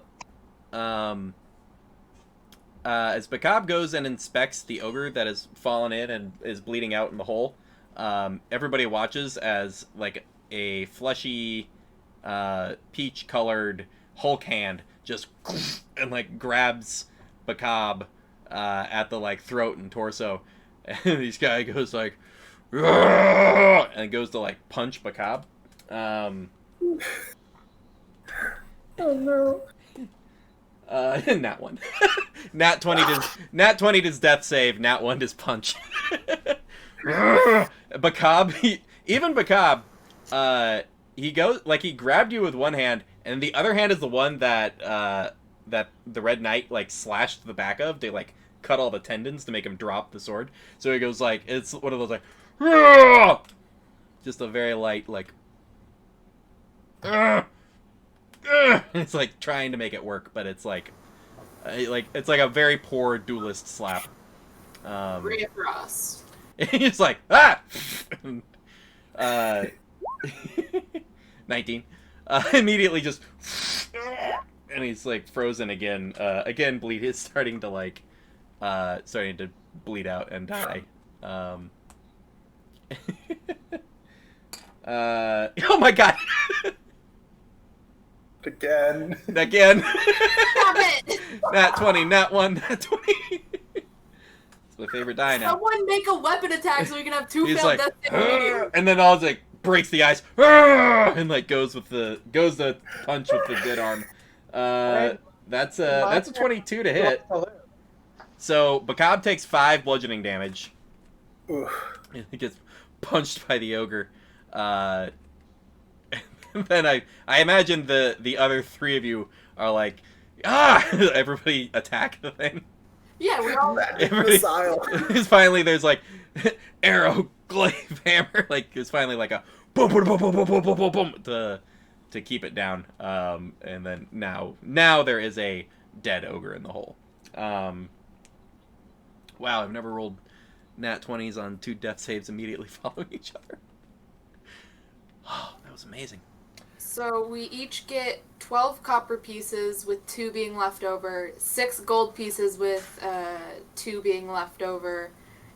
Speaker 1: as Bacab goes and inspects the ogre that has fallen in and is bleeding out in the hole, everybody watches as like a fleshy, peach-colored Hulk hand just and like grabs Bacab at the like throat and torso, and this guy goes like, and goes to like punch Bacab.
Speaker 3: Oh no.
Speaker 1: Nat 1. Nat 20 does death save, Nat 1 does punch. Bacab, even Bacab, he goes, like, he grabbed you with one hand, and the other hand is the one that the Red Knight, like, slashed the back of to, like, cut all the tendons to make him drop the sword. So he goes, like, it's one of those, like, just a very light, like, it's like trying to make it work, but it's like it's like a very poor duelist slap.
Speaker 4: Reacross.
Speaker 1: It's like, ah! 19. Immediately just, and he's like frozen again. Again, bleed is starting to bleed out and die. Oh my god!
Speaker 3: Again.
Speaker 4: Stop it!
Speaker 1: Nat 20, Nat 1, Nat 20. It's my favorite die now.
Speaker 4: Someone make a weapon attack so we can have two
Speaker 1: He's
Speaker 4: failed
Speaker 1: like,
Speaker 4: deaths.
Speaker 1: and then all like breaks the ice, and like goes to punch with the good arm. That's a 22 to hit. So Bacab takes 5 bludgeoning damage. He gets punched by the ogre. Then I imagine the other 3 of you are like, everybody attack the thing.
Speaker 4: Yeah, we all...
Speaker 1: It's finally, there's like, arrow, glaive, hammer, like, it's finally like a boom, boom, boom, boom, boom, boom, boom, boom, boom, to keep it down. And then now there is a dead ogre in the hole. Wow, I've never rolled nat 20s on 2 death saves immediately following each other. Oh, that was amazing.
Speaker 4: So we each get 12 copper pieces with 2 being left over, 6 gold pieces with 2 being left over,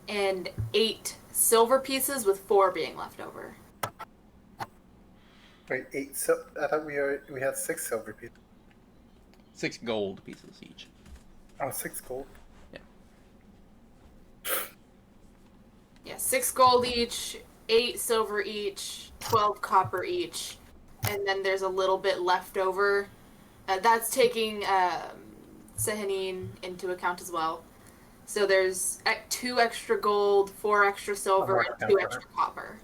Speaker 4: and 8 silver pieces, with 4 being left over.
Speaker 3: Wait, 8. So I thought we had 6 silver pieces.
Speaker 1: 6 gold pieces each.
Speaker 3: Oh, 6 gold.
Speaker 4: Yeah, 6 gold each, 8 silver each, 12 copper each, and then there's a little bit left over. That's taking Sehanine into account as well. So there's 2 extra gold, 4 extra silver, and 2 extra copper.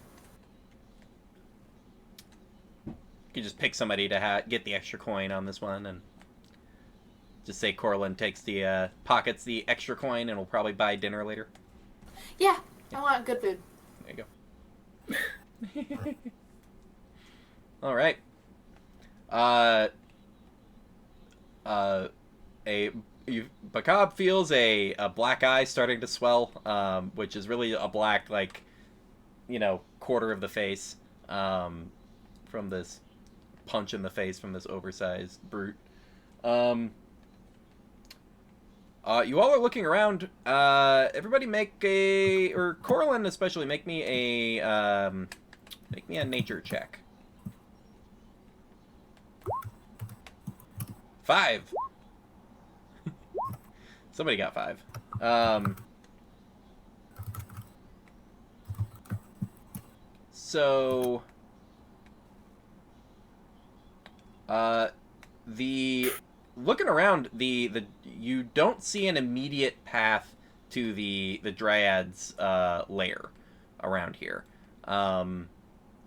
Speaker 1: You could just pick somebody to get the extra coin on this one, and just say Corlin takes the pockets the extra coin, and will probably buy dinner later.
Speaker 4: Yeah, I want good food.
Speaker 1: There you go. All right. Bacab feels a black eye starting to swell, which is really a black, like, quarter of the face, from this punch in the face from this oversized brute. You all are looking around. Everybody or Corlin especially, make me a nature check. 5. Somebody got 5. So, looking around, you don't see an immediate path to the Dryad's lair around here.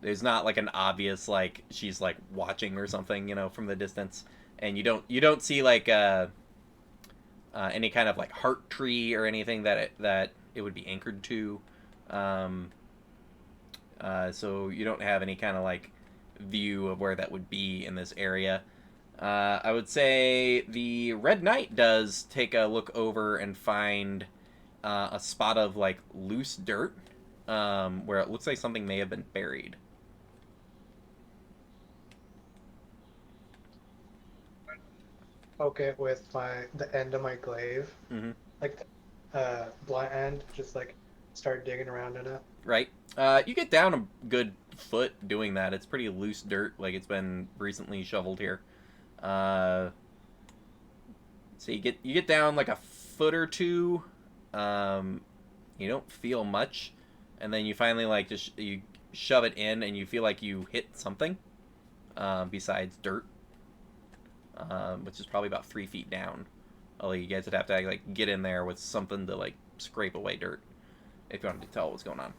Speaker 1: There's not like an obvious, like, she's like watching or something, from the distance, and you don't see like any kind of like heart tree or anything that it would be anchored to. So you don't have any kind of like view of where that would be in this area. I would say the Red Knight does take a look over and find a spot of like loose dirt, where it looks like something may have been buried.
Speaker 2: Poke it with the end of my glaive, like blunt end, just like start digging around in it.
Speaker 1: Right. You get down a good foot doing that. It's pretty loose dirt, like it's been recently shoveled here. So you get down like a foot or two. You don't feel much, and then you finally like you shove it in, and you feel like you hit something besides dirt, which is probably about 3 feet down. Although you guys would have to like get in there with something to like scrape away dirt if you wanted to tell what's going on.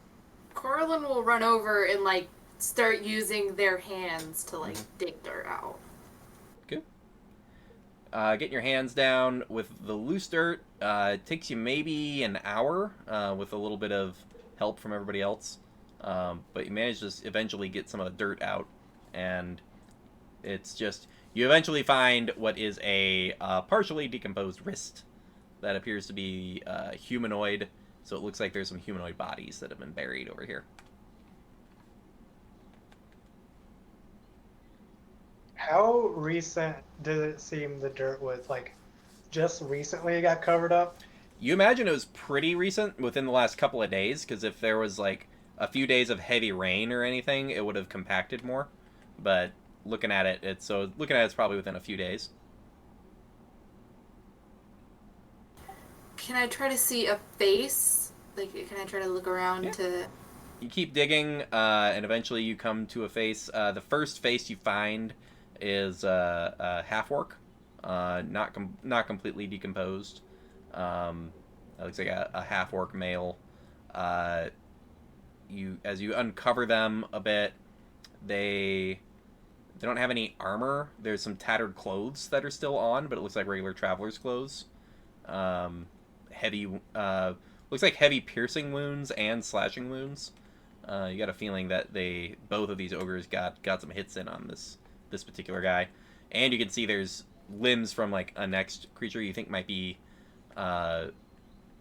Speaker 4: Corlin will run over and like start using their hands to like dig dirt out.
Speaker 1: Good. Getting your hands down with the loose dirt. It takes you maybe an hour with a little bit of help from everybody else. But you manage to eventually get some of the dirt out, and it's just, you eventually find what is a partially decomposed wrist that appears to be humanoid. So it looks like there's some humanoid bodies that have been buried over here.
Speaker 2: How recent did it seem the dirt was? Like, just recently it got covered up?
Speaker 1: You imagine it was pretty recent, within the last couple of days, because if there was like a few days of heavy rain or anything, it would have compacted more. But looking at it, it's probably within a few days.
Speaker 4: Can I try to see a face? Like, can I try to look around to...
Speaker 1: You keep digging, and eventually you come to a face. The first face you find is a half-orc, not completely decomposed. It looks like a half-orc male. As you uncover them a bit, they don't have any armor. There's some tattered clothes that are still on, but it looks like regular traveler's clothes. Looks like heavy piercing wounds and slashing wounds. You got a feeling that both of these ogres got some hits in on this particular guy, and you can see there's limbs from like a next creature you think might be.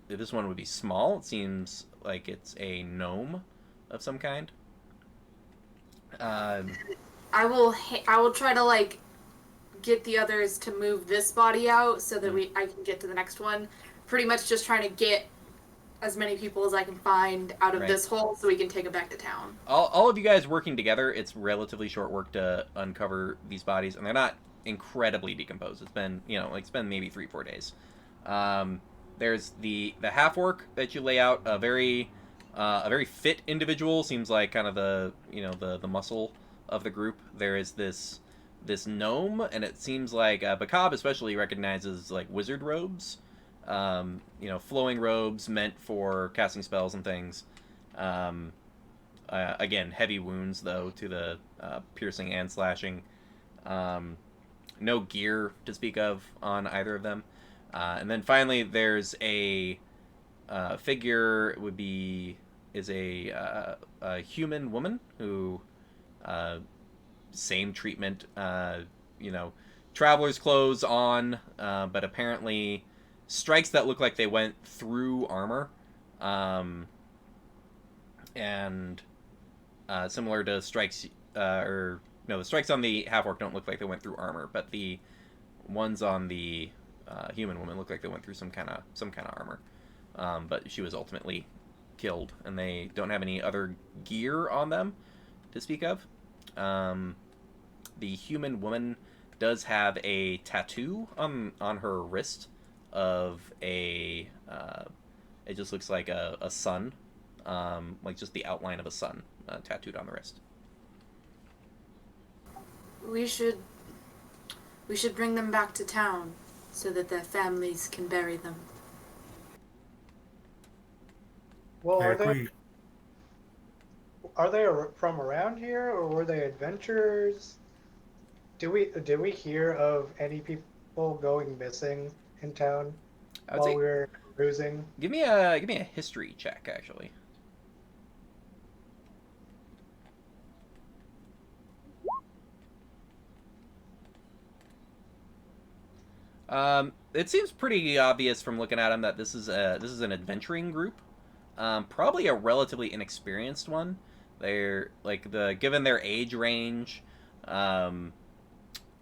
Speaker 1: This one would be small. It seems like it's a gnome of some kind.
Speaker 4: I will try to like get the others to move this body out so that I can get to the next one. Pretty much just trying to get as many people as I can find out of
Speaker 1: Right.
Speaker 4: this hole so we can take them back to town.
Speaker 1: All of you guys working together, it's relatively short work to uncover these bodies, and they're not incredibly decomposed. It's been, it's been maybe 3-4 days. There's the half orc that you lay out, a very fit individual, seems like kind of the muscle of the group. There is this gnome, and it seems like Bakab especially recognizes like wizard robes, flowing robes meant for casting spells and things. Again, heavy wounds though to the piercing and slashing. No gear to speak of on either of them. And then finally, there's a figure. Is a human woman who, same treatment. Traveler's clothes on, but apparently strikes that look like they went through armor, and similar to strikes, the strikes on the half orc don't look like they went through armor, but the ones on the human woman look like they went through some kind of armor. But she was ultimately killed, and they don't have any other gear on them to speak of. The human woman does have a tattoo on her wrist of a it just looks like a sun, like just the outline of a sun tattooed on the wrist.
Speaker 4: We should bring them back to town so that their families can bury them.
Speaker 2: Well,
Speaker 3: I agree.
Speaker 2: are they from around here, or were they adventurers? Did we hear of any people going missing in town
Speaker 1: I would
Speaker 2: while
Speaker 1: say
Speaker 2: we were cruising?
Speaker 1: give me a history check actually. It seems pretty obvious from looking at them that this is an adventuring group. Probably a relatively inexperienced one. They're like given their age range,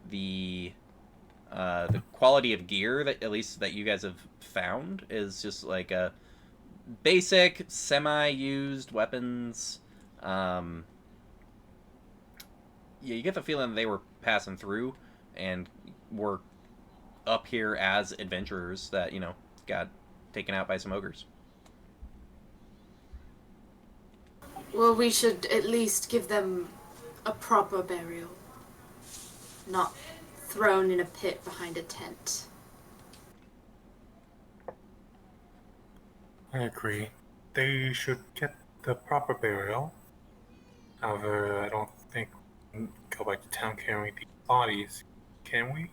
Speaker 1: the quality of gear that at least that you guys have found is just like a basic semi-used weapons. You get the feeling that they were passing through and were up here as adventurers that got taken out by some ogres.
Speaker 4: Well, we should at least give them a proper burial, not thrown in a pit behind a tent.
Speaker 3: I agree. They should get the proper burial. However, I don't think we can go back to town carrying these bodies. Can we?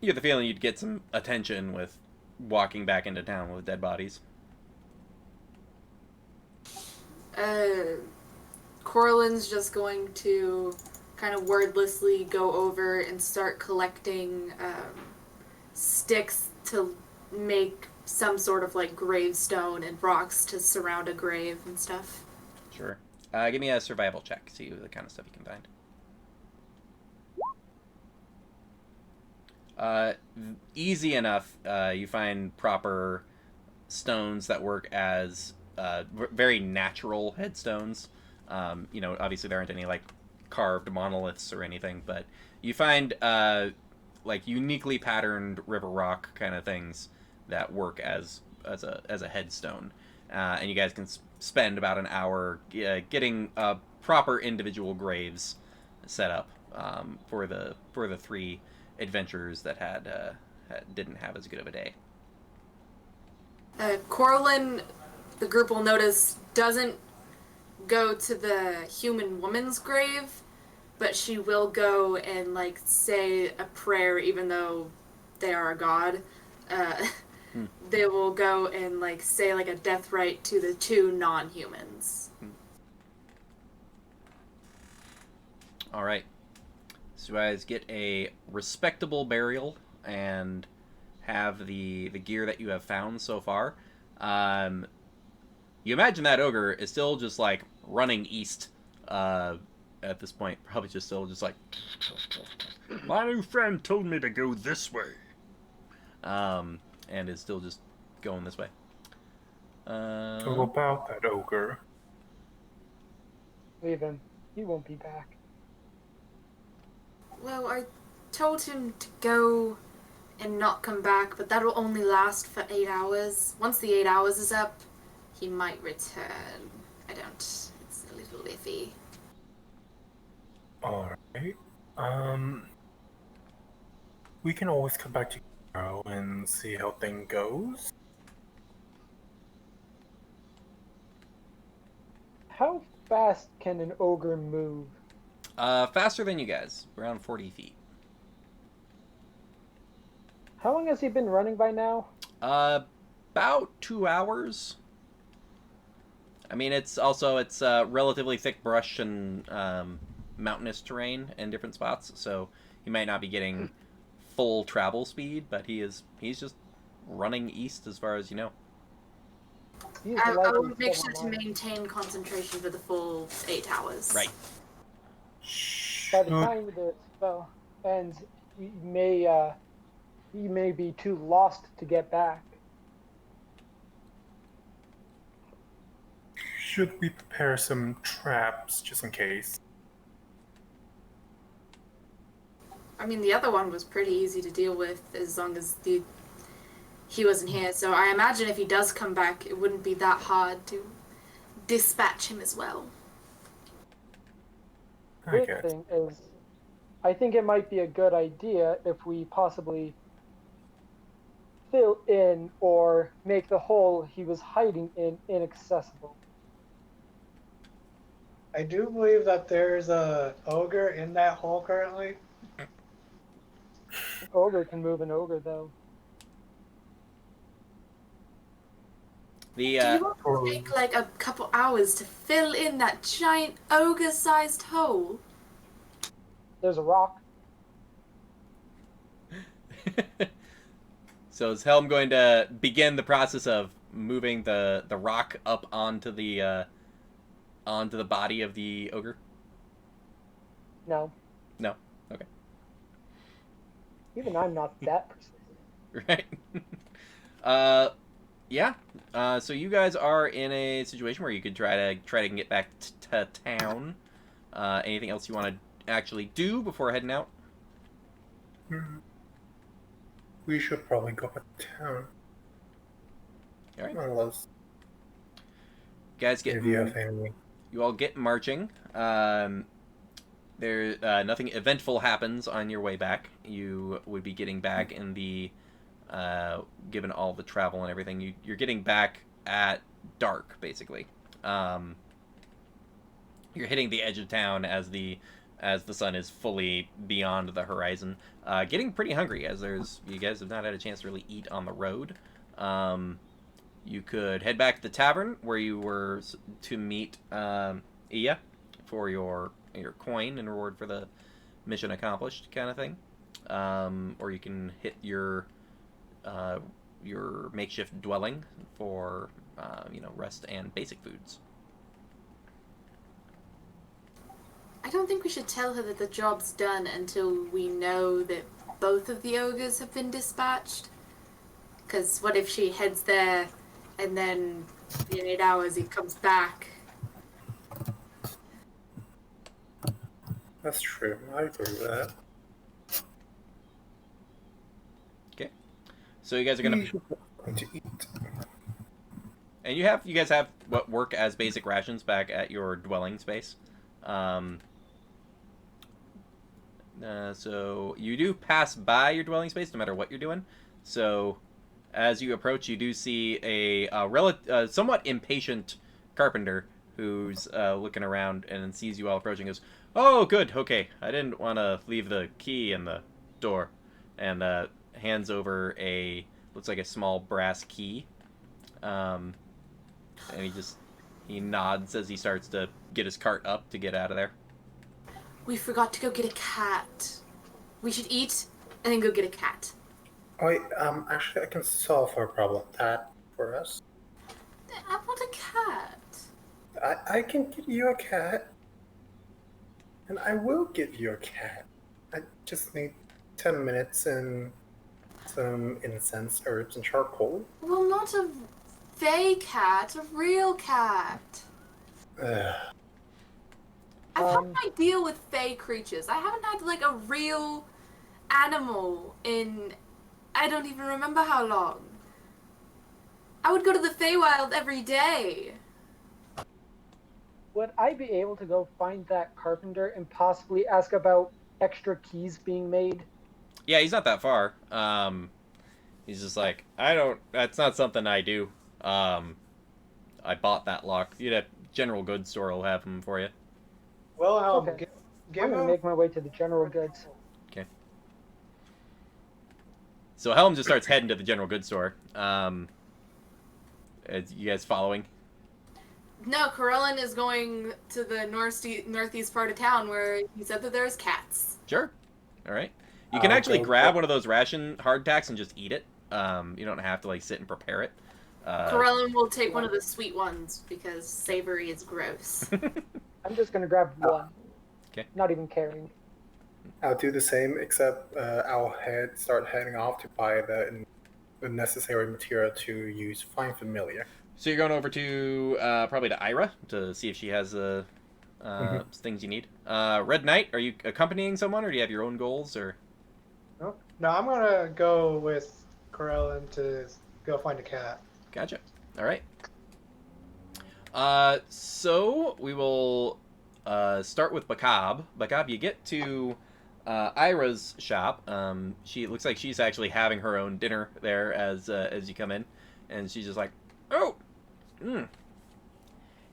Speaker 1: You get the feeling you'd get some attention with walking back into town with dead bodies.
Speaker 4: Corlin's just going to kind of wordlessly go over and start collecting sticks to make some sort of like gravestone and rocks to surround a grave and stuff.
Speaker 1: Sure. Give me a survival check. See the kind of stuff you can find. Easy enough. You find proper stones that work as very natural headstones. Obviously there aren't any like carved monoliths or anything, but you find like uniquely patterned river rock kind of things that work as a headstone, and you guys can spend about an hour getting proper individual graves set up for the 3 adventurers that didn't have as good of a day.
Speaker 4: Corlin, the group will notice, doesn't go to the human woman's grave, but she will go and like say a prayer, even though they are a god. They will go and like say like a death rite to the 2 non-humans.
Speaker 1: All right. So you guys get a respectable burial and have the gear that you have found so far. You imagine that ogre is still just like running east at this point. Probably just still just like, my new friend told me to go this way. And is still just going this way.
Speaker 3: So about that ogre.
Speaker 5: Leave him. He won't be back.
Speaker 4: Well, I told him to go and not come back, but that'll only last for 8 hours. Once the 8 hours is up, he might return. I don't. It's a little iffy.
Speaker 3: Alright. We can always come back tomorrow and see how things goes.
Speaker 5: How fast can an ogre move?
Speaker 1: Faster than you guys, around 40 feet.
Speaker 5: How long has he been running by now?
Speaker 1: About 2 hours. I mean, it's relatively thick brush and mountainous terrain in different spots, so he might not be getting full travel speed, but he's just running east as far as you know.
Speaker 5: He's
Speaker 4: I
Speaker 5: likely
Speaker 4: will make sure
Speaker 5: several
Speaker 4: to
Speaker 5: miles.
Speaker 4: maintain concentration for the full 8 hours.
Speaker 1: Right.
Speaker 5: By the time the spell ends, he may be too lost to get back.
Speaker 3: Should we prepare some traps just in case?
Speaker 4: I mean, the other one was pretty easy to deal with as long as he wasn't here. So I imagine if he does come back, it wouldn't be that hard to dispatch him as well.
Speaker 3: I
Speaker 5: Good
Speaker 3: guess.
Speaker 5: thing is, I think it might be a good idea if we possibly fill in or make the hole he was hiding in inaccessible.
Speaker 2: I do believe that there's a ogre in that hole currently.
Speaker 5: An ogre can move an ogre, though.
Speaker 4: Do you want to take like a couple hours to fill in that giant ogre-sized hole?
Speaker 5: There's a rock.
Speaker 1: So is Helm going to begin the process of moving the rock up onto the body of the ogre?
Speaker 5: No.
Speaker 1: No. Okay.
Speaker 5: Even I'm not that persistent.
Speaker 1: Right. Yeah. So you guys are in a situation where you could try to get back to town. Anything else you want to actually do before heading out?
Speaker 3: We should probably go to town.
Speaker 1: All right.
Speaker 3: Unless
Speaker 1: Guys get
Speaker 3: if you have any.
Speaker 1: You all get marching. There nothing eventful happens on your way back. You would be getting back in the given all the travel and everything. You're getting back at dark, basically. You're hitting the edge of town as the sun is fully beyond the horizon. Getting pretty hungry as you guys have not had a chance to really eat on the road. You could head back to the tavern where you were to meet Iya for your coin in reward for the mission accomplished kind of thing. Or you can hit your makeshift dwelling for rest and basic foods.
Speaker 4: I don't think we should tell her that the job's done until we know that both of the ogres have been dispatched. Because what if she heads there and then in 8 hours he comes back?
Speaker 3: That's true. I agree with that.
Speaker 1: Okay. So you guys are gonna
Speaker 3: To eat.
Speaker 1: and you guys have what work as basic rations back at your dwelling space. So you do pass by your dwelling space no matter what you're doing. So as you approach, you do see a somewhat impatient carpenter who's looking around and sees you all approaching. Goes, "Oh, good, okay. I didn't want to leave the key in the door," and hands over looks like a small brass key. And he nods as he starts to get his cart up to get out of there.
Speaker 4: We forgot to go get a cat. We should eat and then go get a cat.
Speaker 3: Actually, I can solve our problem. That for us.
Speaker 4: I want a cat.
Speaker 3: I can give you a cat. And I will give you a cat. I just need 10 minutes and some incense, herbs, and charcoal.
Speaker 4: Well, not a fey cat, a real cat. I've had my deal with fey creatures. I haven't had, like, a real animal in... I don't even remember how long. I would go to the Feywild every day.
Speaker 5: Would I be able to go find that carpenter and possibly ask about extra keys being made?
Speaker 1: Yeah, he's not that far. He's just like, that's not something I do. I bought that lock. General goods store will have them for you.
Speaker 2: Well,
Speaker 5: Okay.
Speaker 2: give
Speaker 5: I'm gonna
Speaker 2: him.
Speaker 5: make my way to the general goods.
Speaker 1: Okay. So Helm just starts heading to the general goods store. You guys following?
Speaker 4: No, Corellin is going to the northeast part of town where he said that there's cats.
Speaker 1: Sure. All right. You can actually grab one of those ration hardtacks and just eat it. You don't have to like sit and prepare it.
Speaker 4: Corellin will take one of the sweet ones because savory is gross.
Speaker 5: I'm just gonna grab one.
Speaker 1: Okay.
Speaker 5: Not even caring.
Speaker 3: I'll do the same, except I'll start heading off to buy the necessary material to use Find Familiar.
Speaker 1: So you're going over to probably to Ira to see if she has things you need. Red Knight, are you accompanying someone, or do you have your own goals, or?
Speaker 2: No, I'm gonna go with Corellin to go find a cat.
Speaker 1: Gotcha. All right. So we will start with Bakab. Bakab, you get to Ira's shop. She looks like she's actually having her own dinner there as you come in, and she's just like, "Oh,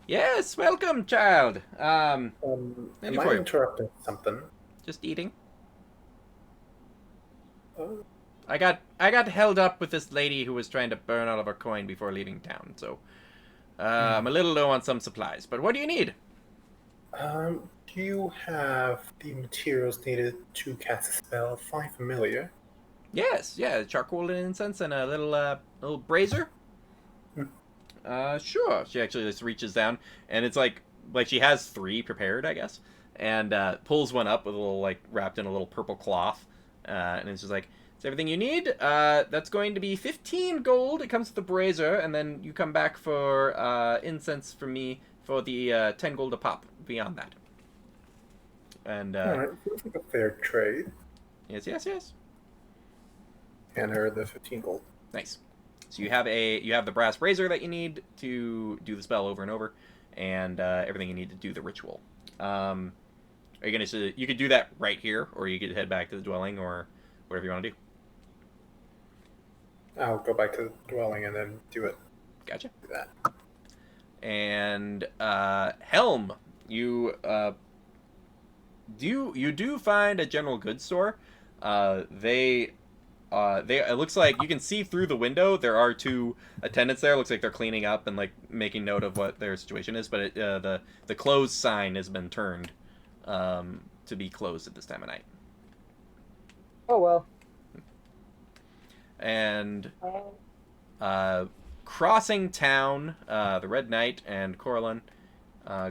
Speaker 1: yes, welcome, child.
Speaker 3: Am I interrupting something?
Speaker 1: Just eating.
Speaker 3: Oh.
Speaker 1: I got held up with this lady who was trying to burn all of her coin before leaving town, so I'm a little low on some supplies. But what do you need?
Speaker 3: Do you have the materials needed to cast a spell Find Familiar?
Speaker 1: Yes, yeah, charcoal and incense and a little brazier. Sure. She actually just reaches down, and it's like she has 3 prepared, I guess, and pulls one up with a little like wrapped in a little purple cloth, and it's just like, it's everything you need. That's going to be 15 gold. It comes with the brazier, and then you come back for incense from me for the 10 gold a pop. Beyond that, and
Speaker 3: All right, feels like a fair trade.
Speaker 1: yes.
Speaker 3: And her the 15 gold.
Speaker 1: Nice. So you have the brass brazier that you need to do the spell over and over, and everything you need to do the ritual. Are you gonna? You could do that right here, or you could head back to the dwelling, or whatever you want to do.
Speaker 3: I'll go back to the dwelling and then do it.
Speaker 1: Gotcha.
Speaker 3: Do that.
Speaker 1: And Helm, you do find a general goods store. It looks like you can see through the window. There are 2 attendants there. It looks like they're cleaning up and like making note of what their situation is. But the closed sign has been turned to be closed at this time of night.
Speaker 5: Oh well.
Speaker 1: And crossing town, the Red Knight and Corellin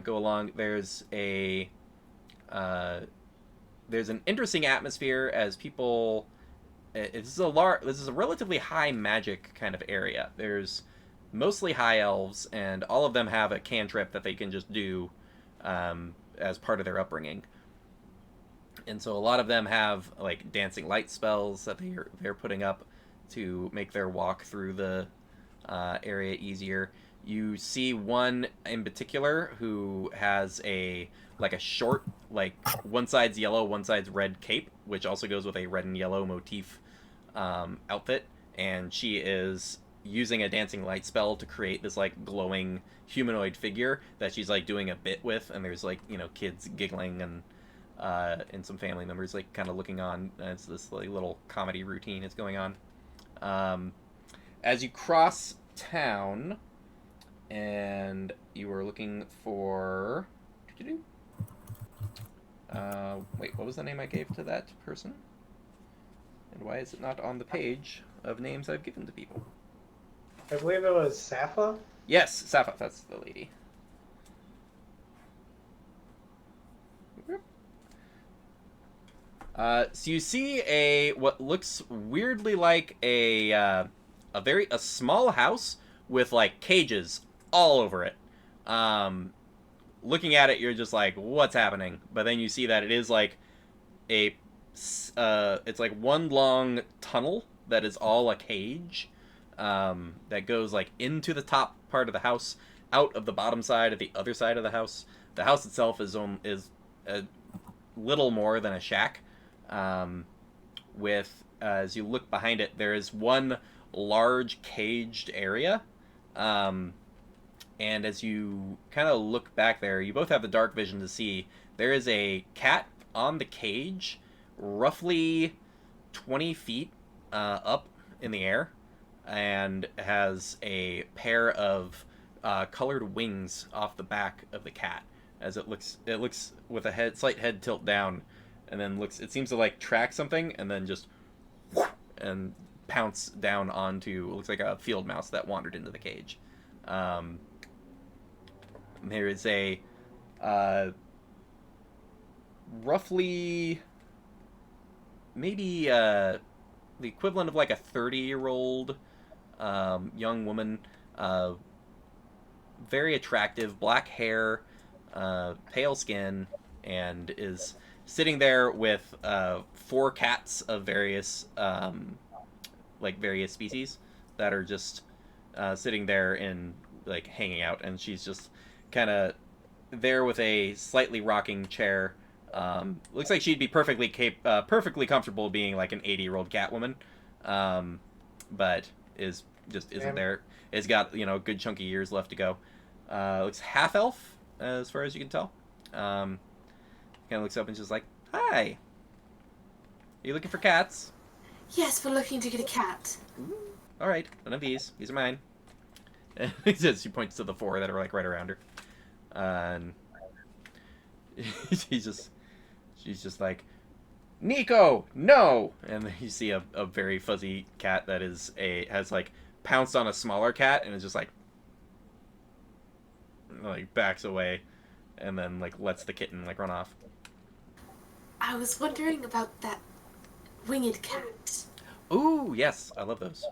Speaker 1: go along. There's an interesting atmosphere as people. This is a relatively high magic kind of area. There's mostly high elves, and all of them have a cantrip that they can just do as part of their upbringing. And so a lot of them have like dancing light spells that they're putting up to make their walk through the area easier. You see one in particular who has a short, like one side's yellow, one side's red cape, which also goes with a red and yellow motif outfit, and she is using a dancing light spell to create this like glowing humanoid figure that she's like doing a bit with, and there's like, you know, kids giggling and some family members like kind of looking on as this like little comedy routine is going on. As you cross town, and you are looking for wait, what was the name I gave to that person? And why is it not on the page of names I've given to people?
Speaker 2: I believe it was Sappha.
Speaker 1: Yes, Sappha, that's the lady. So you see what looks weirdly like a small house with like cages all over it. Looking at it, you're just like, what's happening? But then you see that it is like it's like one long tunnel that is all a cage, that goes like into the top part of the house, out of the bottom side of the other side of the house. The house itself is a little more than a shack. With as you look behind it, there is one large caged area. And as you kind of look back there, you both have the dark vision to see there is a cat on the cage, roughly 20 feet up in the air, and has a pair of colored wings off the back of the cat. As it looks with a slight head tilt down, and then it seems to like track something, and then just and pounce down onto looks like a field mouse that wandered into the cage. There is a roughly maybe the equivalent of like a 30-year-old young woman, very attractive, black hair, pale skin, and is sitting there with 4 cats of various various species that are just sitting there and like hanging out, and she's just kind of there with a slightly rocking chair. Looks like she'd be perfectly comfortable being like an 80-year-old Catwoman, but isn't there. It's got good chunky years left to go. Looks half elf as far as you can tell. Kind of looks up and just like, "Hi, are you looking for cats?"
Speaker 4: Yes, we're looking to get a cat.
Speaker 1: Ooh. All right, one of these. These are mine. And she points to the 4 that are like right around her, and she's just like, "Nico, no!" And then you see a very fuzzy cat that has like pounced on a smaller cat and is just like backs away, and then like lets the kitten like run off.
Speaker 4: I was wondering about that winged cat.
Speaker 1: Ooh, yes, I love those.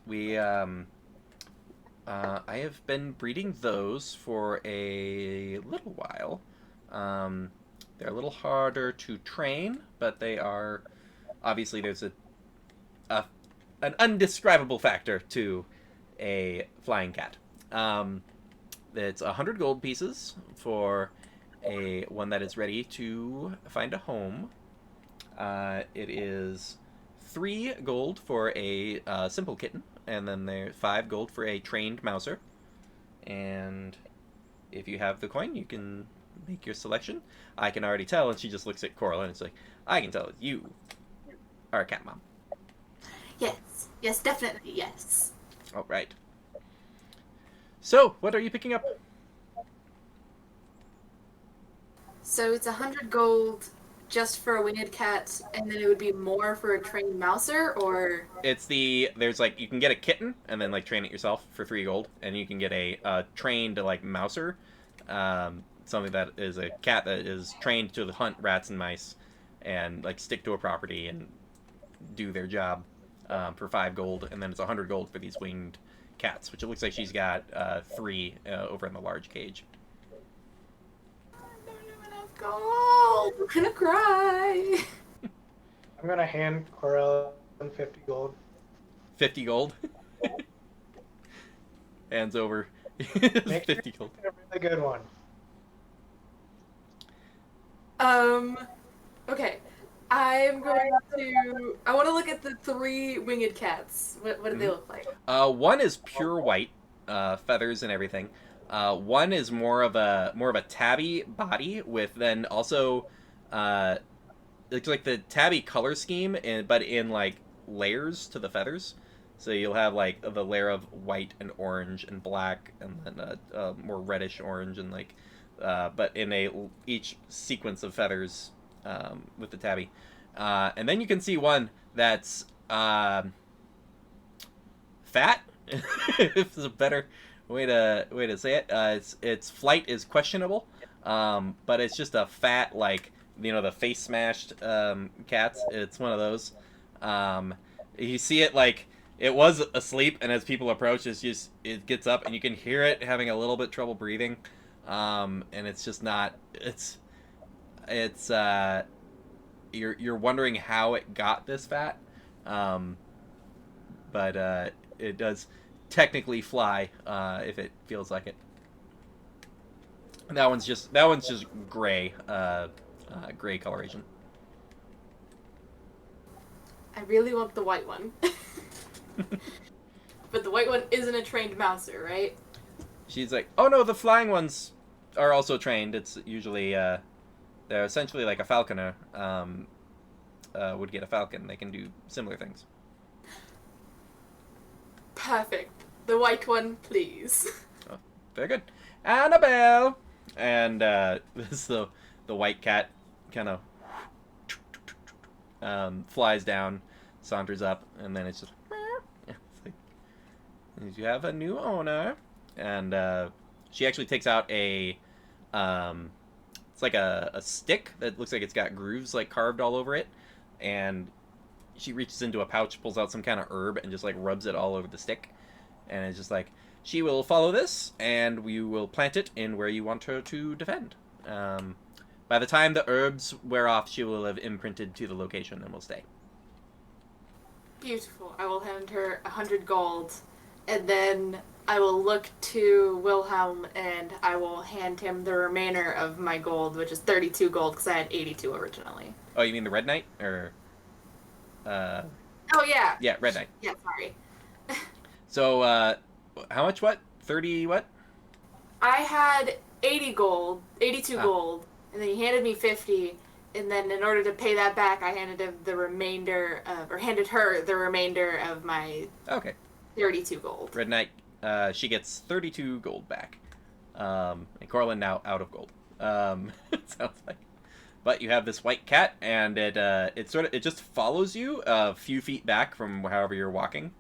Speaker 1: I have been breeding those for a little while. They're a little harder to train, but they are obviously there's an undescribable factor to a flying cat. It's 100 gold pieces for one that is ready to find a home. It is 3 gold for a simple kitten, and then there's 5 gold for a trained mouser. And if you have the coin, you can make your selection. I can already tell, and she just looks at Coral, and it's like, I can tell you are a cat mom.
Speaker 4: Yes, definitely, yes.
Speaker 1: All right. So, what are you picking up?
Speaker 4: So it's 100 gold just for a winged cat, and then it would be more for a trained mouser, or?
Speaker 1: There's like, you can get a kitten, and then like train it yourself for 3 gold, and you can get a trained like mouser, something that is a cat that is trained to hunt rats and mice, and like stick to a property and do their job, for 5 gold, and then it's 100 gold for these winged cats, which it looks like she's got 3 over in the large cage.
Speaker 4: Gold. I'm gonna cry.
Speaker 2: I'm gonna hand Coral 50 gold.
Speaker 1: 50 gold. Hands over.
Speaker 2: Make
Speaker 1: 50 gold.
Speaker 2: a really good one.
Speaker 4: Okay. I want to look at the 3 winged cats. What do they look like?
Speaker 1: One is pure white, feathers and everything. One is more of a tabby body with then also, it's like the tabby color scheme, but in like layers to the feathers. So you'll have like the layer of white and orange and black, and then a more reddish orange, and like, but in each sequence of feathers, with the tabby. And then you can see one that's fat. If there's a better way to say it. Its flight is questionable, but it's just a fat, like, the face smashed cats. It's one of those. You see it like it was asleep, and as people approach, it gets up, and you can hear it having a little bit trouble breathing, and it's just not. It's you're wondering how it got this fat, but it does technically fly if it feels like it. That one's just gray, gray coloration.
Speaker 4: I really want the white one. But the white one isn't a trained mouser, right?
Speaker 1: She's like, oh no, the flying ones are also trained. It's usually they're essentially like a falconer would get a falcon. They can do similar things.
Speaker 4: Perfect. The white one, please.
Speaker 1: Oh, very good. Annabelle! And this the white cat kind of flies down, saunters up, and then it's just it's like, you have a new owner. And she actually takes out a it's like a stick that looks like it's got grooves like carved all over it, and she reaches into a pouch, pulls out some kind of herb, and just like rubs it all over the stick, and it's just like, she will follow this, and we will plant it in where you want her to defend. By the time the herbs wear off, she will have imprinted to the location and will stay.
Speaker 4: Beautiful. I will hand her 100 gold, and then I will look to Wilhelm, and I will hand him the remainder of my gold, which is 32 gold, because I had 82 originally.
Speaker 1: Oh, you mean the Red Knight? Or,
Speaker 4: Oh, yeah.
Speaker 1: yeah, Red Knight.
Speaker 4: Yeah, sorry.
Speaker 1: So, how much what? 30 what?
Speaker 4: I had 82
Speaker 1: Ah.
Speaker 4: gold, and then he handed me 50, and then in order to pay that back, I handed him the remainder of, or handed her the remainder of my
Speaker 1: Okay.
Speaker 4: 32 gold.
Speaker 1: Red Knight, she gets 32 gold back. And Corlin now out of gold. It sounds like. But you have this white cat, and it just follows you a few feet back from however you're walking.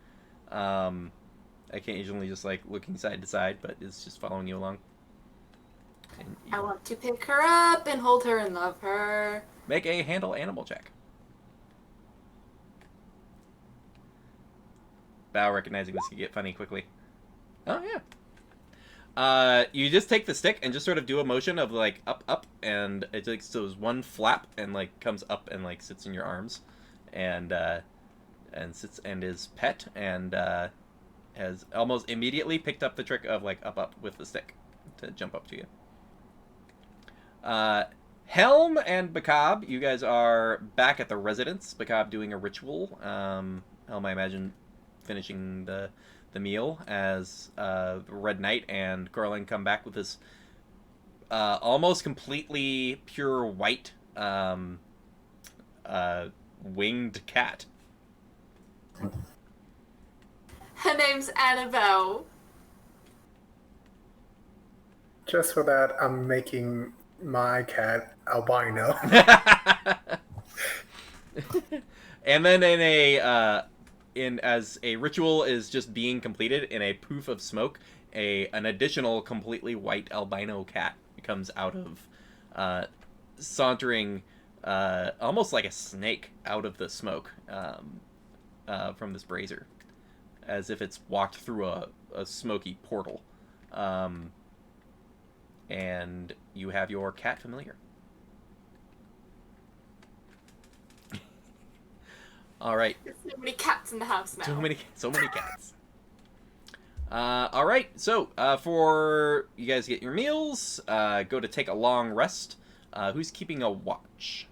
Speaker 1: Occasionally just like looking side to side, but it's just following you along. And you
Speaker 4: I want to pick her up and hold her and love her.
Speaker 1: make a handle animal check. Bao, recognizing this could get funny quickly. Oh yeah. You just take the stick and just sort of do a motion of like up, and it just does one flap and like comes up and like sits in your arms, and sits and is pet, and has almost immediately picked up the trick of like up with the stick to jump up to you. Helm and Bakab, you guys are back at the residence. Bakab doing a ritual. Helm, I imagine, finishing the meal as Red Knight and Corlin come back with this almost completely pure white winged cat.
Speaker 4: Her name's Annabelle.
Speaker 3: Just for that, I'm making my cat albino.
Speaker 1: And then as a ritual is just being completed, in a poof of smoke, an additional completely white albino cat comes out of sauntering almost like a snake out of the smoke from this brazier, as if it's walked through a smoky portal. And you have your cat familiar. All right.
Speaker 4: There's so many cats in the house now.
Speaker 1: So many cats. All right. So for you guys get your meals, go to take a long rest. Who's keeping a watch?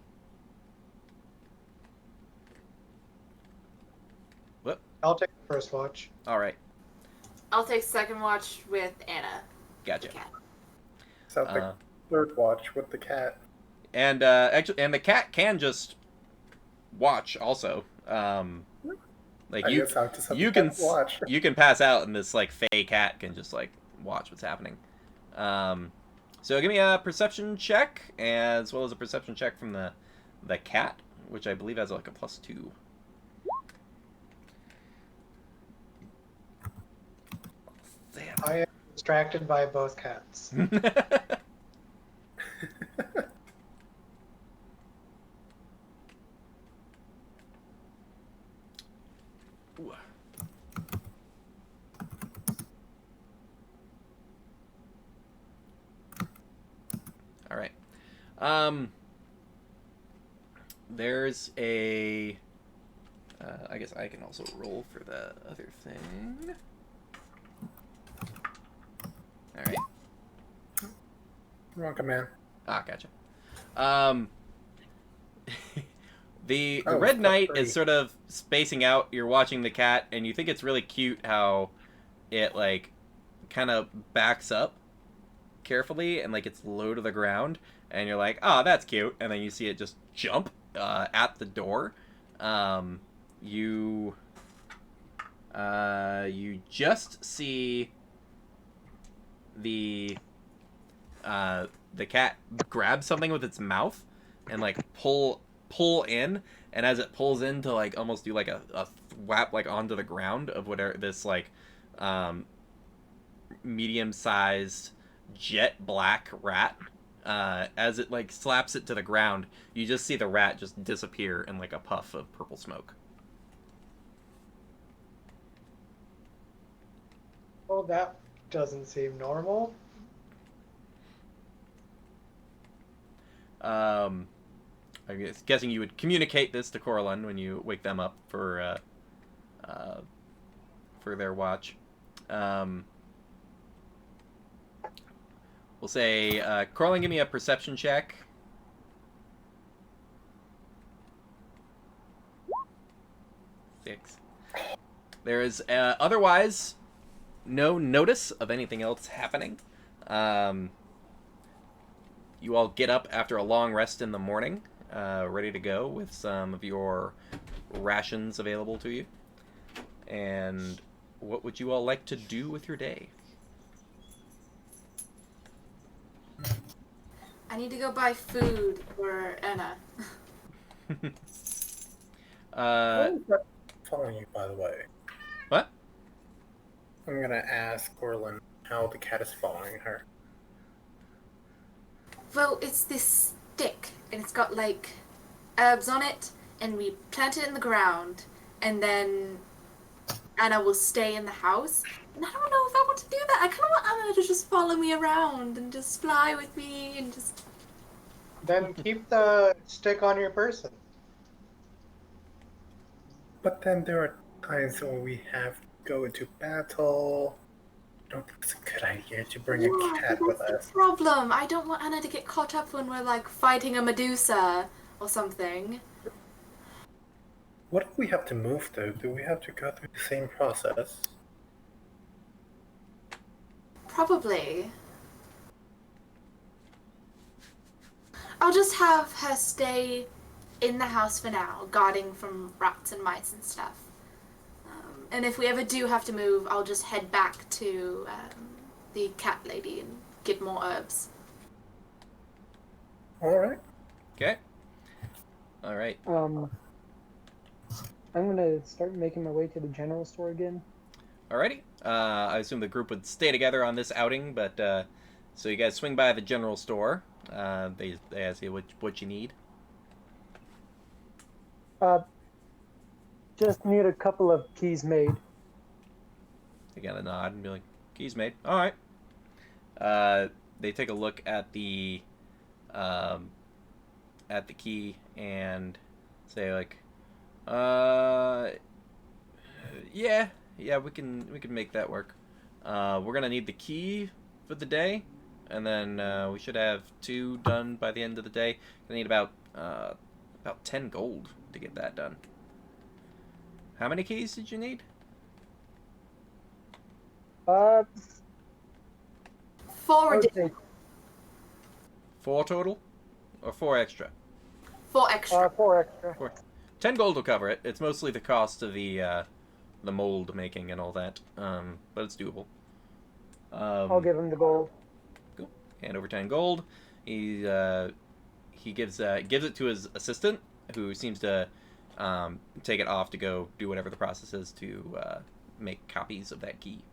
Speaker 1: What?
Speaker 2: I'll take the first watch.
Speaker 1: All right.
Speaker 4: I'll take second watch with Anna.
Speaker 1: Gotcha.
Speaker 4: The cat.
Speaker 3: So the third watch with the cat.
Speaker 1: And the cat can just watch also. Like
Speaker 3: I
Speaker 1: you
Speaker 3: guess I'll just have
Speaker 1: you
Speaker 3: the
Speaker 1: can
Speaker 3: cat watch.
Speaker 1: you can pass out, and this like fey cat can just like watch what's happening. So give me a perception check, as well as a perception check from the cat, which I believe has like a +2. Damn.
Speaker 2: I am distracted by both cats.
Speaker 1: There's a. I guess I can also roll for the other thing. All right.
Speaker 3: Wrong command.
Speaker 1: Ah, gotcha. Um, the
Speaker 3: Oh,
Speaker 1: Red Knight
Speaker 3: +3.
Speaker 1: is sort of spacing out. You're watching the cat, and you think it's really cute how it like kind of backs up carefully and like it's low to the ground, and you're like, oh, that's cute, and then you see it just jump at the door. You you just see the cat grab something with its mouth and like pull in, and as it pulls in to like almost do like a thwap like onto the ground of whatever this like medium sized jet black rat, as it like slaps it to the ground, you just see the rat just disappear in like a puff of purple smoke.
Speaker 2: Well, that doesn't seem normal.
Speaker 1: I'm guessing you would communicate this to Coraline when you wake them up for their watch. We'll say, Coraline, give me a perception check. 6. There is otherwise no notice of anything else happening. You all get up after a long rest in the morning, ready to go with some of your rations available to you. And what would you all like to do with your day?
Speaker 4: I need to go buy food for Anna.
Speaker 3: How is that following you, by the way?
Speaker 1: What?
Speaker 3: I'm gonna ask Corlin how the cat is following her.
Speaker 4: Well, it's this stick, and it's got like herbs on it, and we plant it in the ground, and then Anna will stay in the house. And I don't know if I want to do that. I kind of want Anna to just follow me around and just fly with me and just.
Speaker 2: Then keep the stick on your person.
Speaker 3: But then there are times when we have to go into battle. I don't think it's a good idea to bring
Speaker 4: Yeah,
Speaker 3: a cat
Speaker 4: but
Speaker 3: with
Speaker 4: that's
Speaker 3: us.
Speaker 4: the problem. I don't want Anna to get caught up when we're like fighting a Medusa or something.
Speaker 3: What if we have to move though? Do we have to go through the same process?
Speaker 4: Probably. I'll just have her stay in the house for now, guarding from rats and mice and stuff. And if we ever do have to move, I'll just head back to the cat lady and get more herbs.
Speaker 3: Alright.
Speaker 1: Okay. All right.
Speaker 5: I'm gonna start making my way to the general store again.
Speaker 1: Alrighty. I assume the group would stay together on this outing, but so you guys swing by the general store. They ask you what you need.
Speaker 5: Just need a couple of keys made.
Speaker 1: They kind of nod and be like, "Keys made." All right. They take a look at the key and say like, yeah, we can make that work. We're gonna need the key for the day, and then we should have 2 done by the end of the day. I need about 10 gold to get that done. How many keys did you need?
Speaker 4: 4
Speaker 5: I would
Speaker 4: additional.
Speaker 5: say
Speaker 1: 4 total, or 4 extra?
Speaker 4: 4 extra.
Speaker 5: 4 extra.
Speaker 1: 10 gold will cover it. It's mostly the cost of the mold making and all that, but it's doable.
Speaker 5: I'll give him the gold.
Speaker 1: Cool. Hand over 10 gold. He gives it to his assistant, who seems to take it off to go do whatever the process is to make copies of that key.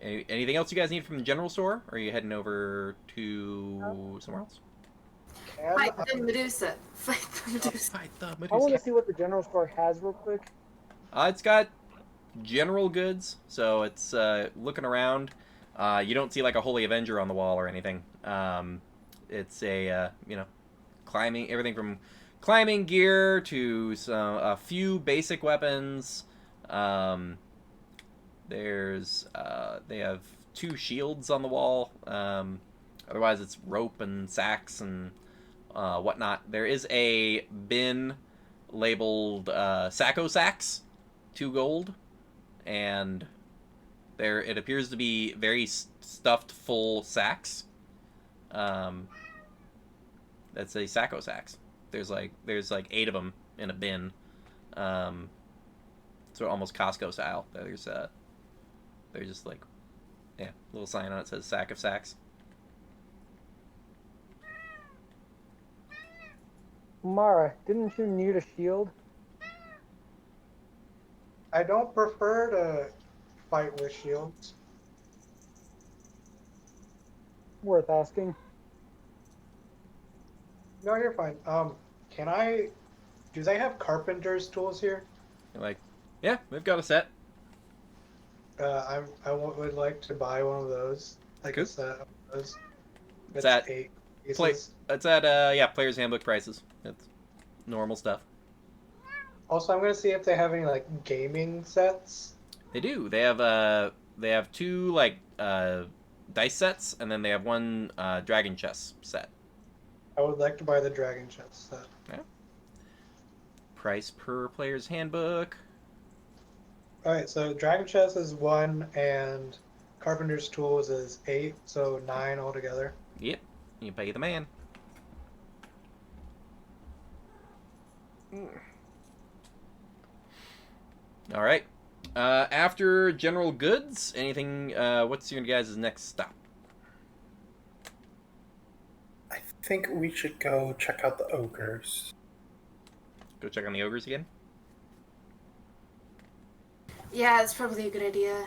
Speaker 1: Anything else you guys need from the general store? Or are you heading over to somewhere else?
Speaker 4: Fight the Medusa. Fight the Medusa.
Speaker 1: Fight the
Speaker 5: I want
Speaker 1: Medusa.
Speaker 5: to see what the general store has real quick.
Speaker 1: It's got general goods, so it's looking around. You don't see like a Holy Avenger on the wall or anything. It's a climbing, everything from climbing gear to a few basic weapons. There's they have 2 shields on the wall. Otherwise, it's rope and sacks and whatnot. There is a bin labeled Sacco Sacks, 2 gold, and there it appears to be very stuffed full sacks. That's a Sacco Sacks. There's like 8 of them in a bin. So almost Costco style. There's just like, yeah, little sign on it says sack of sacks.
Speaker 5: Mara, didn't you need a shield?
Speaker 2: I don't prefer to fight with shields.
Speaker 5: Worth asking.
Speaker 2: No, you're fine. Can I? Do they have carpenter's tools here?
Speaker 1: You're like, yeah, we've got a set.
Speaker 2: Would like to buy one of those. Like
Speaker 1: Cool.
Speaker 2: a set of those.
Speaker 1: It's at
Speaker 2: 8 pieces.
Speaker 1: It's at Player's Handbook prices. It's normal stuff.
Speaker 2: Also, I'm gonna see if they have any like gaming sets.
Speaker 1: They do. They have 2 like dice sets, and then they have 1 dragon chess set.
Speaker 2: I would like to buy the dragon chest set.
Speaker 1: Yeah. Price per Player's Handbook.
Speaker 2: All right, so dragon chest is 1, and carpenter's tools is 8, so 9 altogether.
Speaker 1: Yep. You pay the man. All right. After general goods, anything? What's your guys' next stop?
Speaker 3: I think we should go check out the ogres.
Speaker 1: Go check on the ogres again.
Speaker 4: Yeah, it's probably a good idea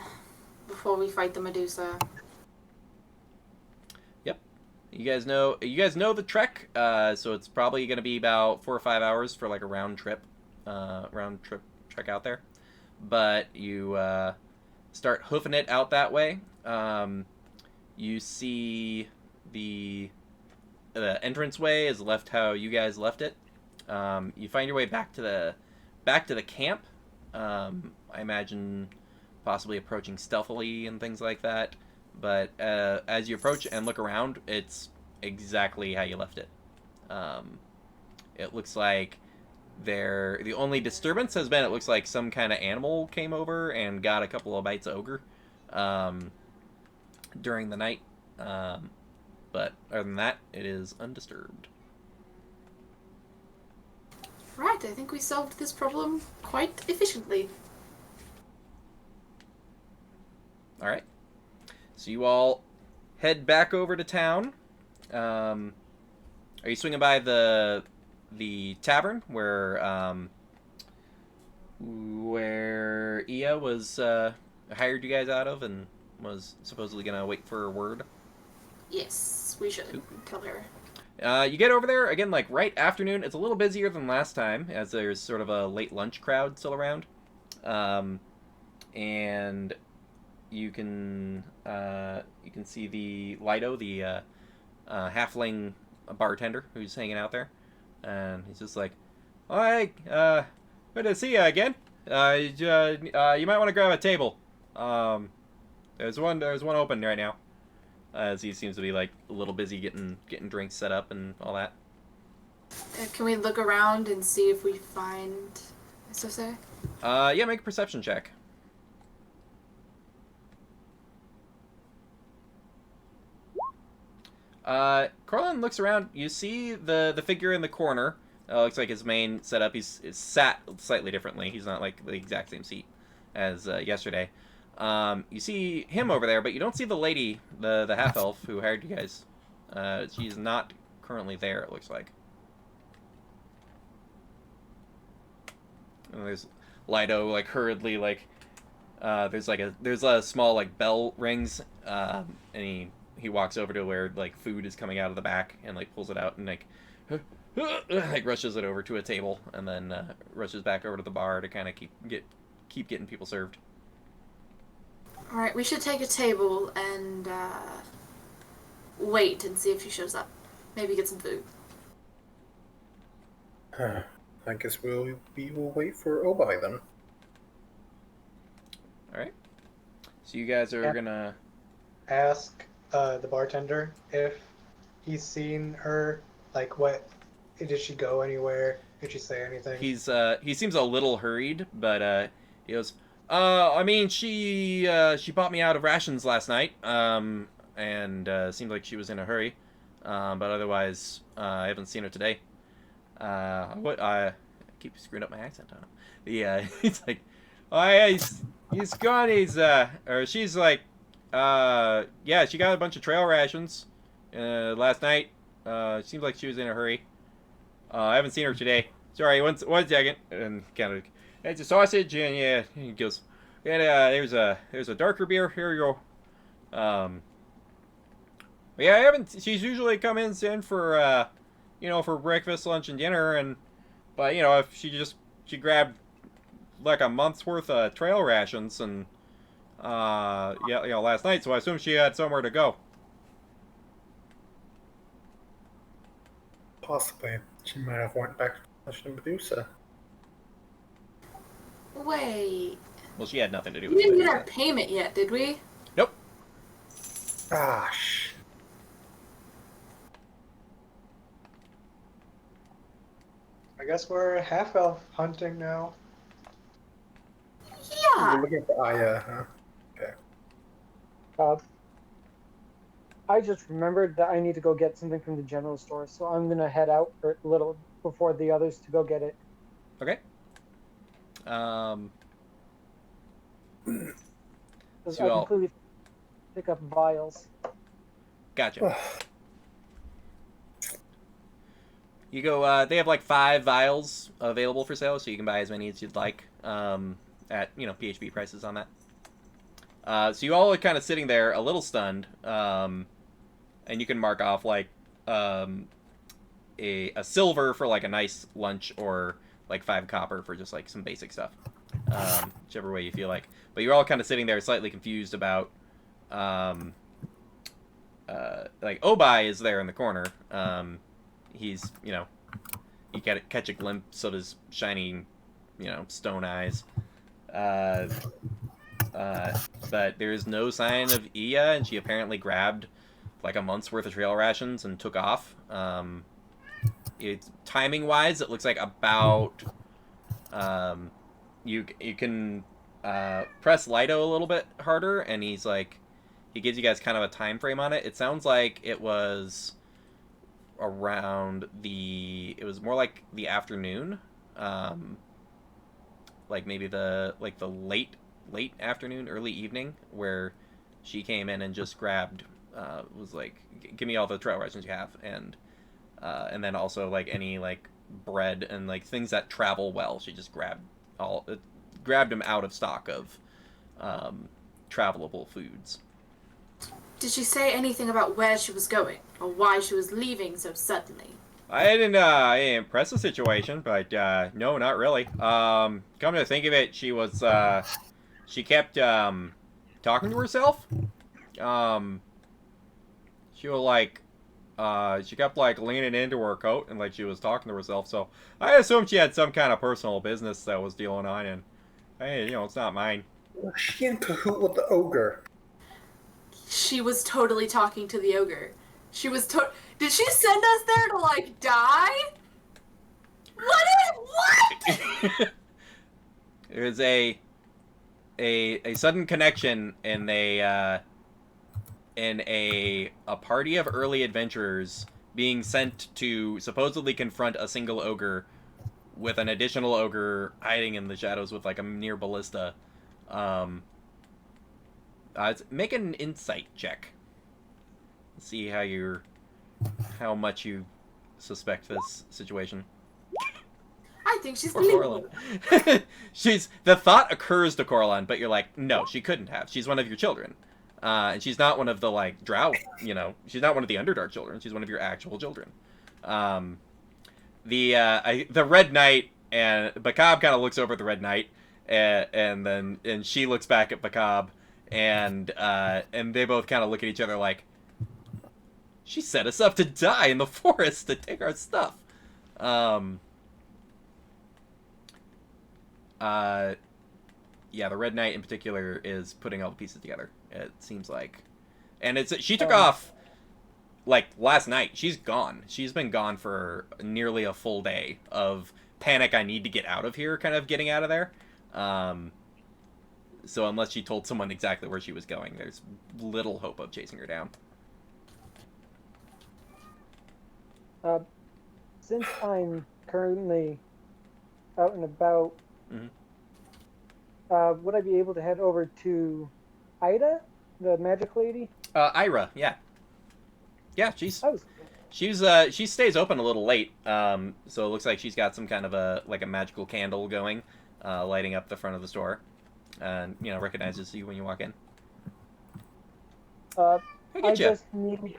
Speaker 4: before we fight the Medusa.
Speaker 1: Yep. You guys know the trek. So it's probably going to be about 4 or 5 hours for like a round trip trek out there. But you start hoofing it out that way. You see the entranceway is left how you guys left it. You find your way back to the camp. I imagine possibly approaching stealthily and things like that. But as you approach and look around, it's exactly how you left it. It looks like the only disturbance has been, it looks like some kind of animal came over and got a couple of bites of ogre during the night. But other than that, it is undisturbed.
Speaker 4: Right, I think we solved this problem quite efficiently.
Speaker 1: All right. So you all head back over to town. Are you swinging by the tavern where Ia was hired you guys out of and was supposedly gonna wait for a word?
Speaker 4: Yes, we should tell her.
Speaker 1: You get over there again, like right afternoon. It's a little busier than last time, as there's sort of a late lunch crowd still around, and you can see the Lido, the halfling bartender who's hanging out there, and he's just like, "All right, good to see you again. You might want to grab a table. There's one open right now." As he seems to be like a little busy getting drinks set up and all that.
Speaker 4: Can we look around and see if we find Sose?
Speaker 1: Yeah, make a perception check. Corlin looks around. You see the figure in the corner. Looks like his main setup. He's sat slightly differently. He's not like the exact same seat as yesterday. You see him over there, but you don't see the lady, the half-elf who hired you guys. She's not currently there, it looks like. And there's Lido, like, hurriedly, like, there's a small, like, bell rings, and he walks over to where, like, food is coming out of the back, and, like, pulls it out, and, like, like, rushes it over to a table, and then, rushes back over to the bar to kind of keep getting people served.
Speaker 4: Alright, we should take a table and wait and see if she shows up. Maybe get some food.
Speaker 3: I guess we will wait for Obi then.
Speaker 1: All right. So you guys are
Speaker 2: Yeah.
Speaker 1: gonna.
Speaker 2: Ask the bartender if he's seen her. Like, what? Did she go anywhere? Did she say anything?
Speaker 1: He seems a little hurried, but he goes. I mean, she bought me out of rations last night. And seemed like she was in a hurry. But otherwise, I haven't seen her today. What I keep screwing up my accent on him. He's like, oh yeah, he's gone. Or she's like, yeah, she got a bunch of trail rations, last night. Seems like she was in a hurry. I haven't seen her today. Sorry, one second. And kind of, it's a sausage, and yeah, he goes, yeah, there's a darker beer. Here you go. But yeah, I haven't. She's usually come in for for breakfast, lunch, and dinner, but if she grabbed like a month's worth of trail rations and last night, so I assume she had somewhere to go.
Speaker 3: Possibly. She might have went back to Medusa.
Speaker 4: Wait.
Speaker 1: Well, she had nothing to do
Speaker 4: We
Speaker 1: with
Speaker 4: didn't
Speaker 1: it.
Speaker 4: get our payment yet, did we?
Speaker 1: Nope.
Speaker 3: Gosh.
Speaker 2: I guess we're half-elf hunting now.
Speaker 4: Yeah.
Speaker 3: You're looking for Aya, huh?
Speaker 5: I just remembered that I need to go get something from the general store, so I'm gonna head out for a little before the others to go get it.
Speaker 1: Okay.
Speaker 5: 'Cause
Speaker 1: So
Speaker 5: I
Speaker 1: I'll-
Speaker 5: completely pick up vials.
Speaker 1: Gotcha. You go. They have like 5 vials available for sale, so you can buy as many as you'd like. At PHP prices on that. So you all are kind of sitting there, a little stunned. And you can mark off like a silver for like a nice lunch, or like 5 copper for just like some basic stuff. Whichever way you feel like. But you're all kind of sitting there, slightly confused about. Like Obi is there in the corner. He's you catch a glimpse of his shining, stone eyes. But there is no sign of Iya, and she apparently grabbed like a month's worth of trail rations and took off. It's timing wise, it looks like about you can press Lido a little bit harder, and he gives you guys kind of a time frame on it. It sounds like it was around it was more like the afternoon, like maybe the late afternoon, early evening, where she came in and just grabbed was like, give me all the trail rations you have, and then also like any like bread and like things that travel well. She just grabbed them out of stock of travelable foods.
Speaker 4: Did she say anything about where she was going or why she was leaving so suddenly?
Speaker 1: I didn't press the situation, but no, not really. Come to think of it, she kept talking to herself. She kept like leaning into her coat and like she was talking to herself. So I assumed she had some kind of personal business that was dealing on, and hey, it's not mine.
Speaker 3: Was she in cahoot with the ogre?
Speaker 4: She was totally talking to the ogre. Did she send us there to like die? What?
Speaker 1: There's a sudden connection in a party of early adventurers being sent to supposedly confront a single ogre, with an additional ogre hiding in the shadows with like a near ballista. Make an insight check. See how much you suspect this situation.
Speaker 4: I think she's
Speaker 1: For
Speaker 4: believable.
Speaker 1: Coraline. The thought occurs to Coraline, but you're like, no, she couldn't have. She's one of your children. And she's not one of the like drow, she's not one of the Underdark children. She's one of your actual children. The Red Knight, and Bakab kind of looks over at the Red Knight, and she looks back at Bakab, and they both kind of look at each other like, she set us up to die in the forest to take our stuff. Yeah, the Red Knight in particular is putting all the pieces together. It seems like, and she took off like last night. She's gone. She's been gone for nearly a full day of panic. I need to get out of here. Kind of getting out of there. So unless she told someone exactly where she was going, there's little hope of chasing her down.
Speaker 5: Since I'm currently out and about, would I be able to head over to Ida, the magic lady?
Speaker 1: Ira, yeah. Yeah, she stays open a little late. So it looks like she's got some kind of a magical candle going, lighting up the front of the store, and recognizes you when you walk in.
Speaker 5: I just need.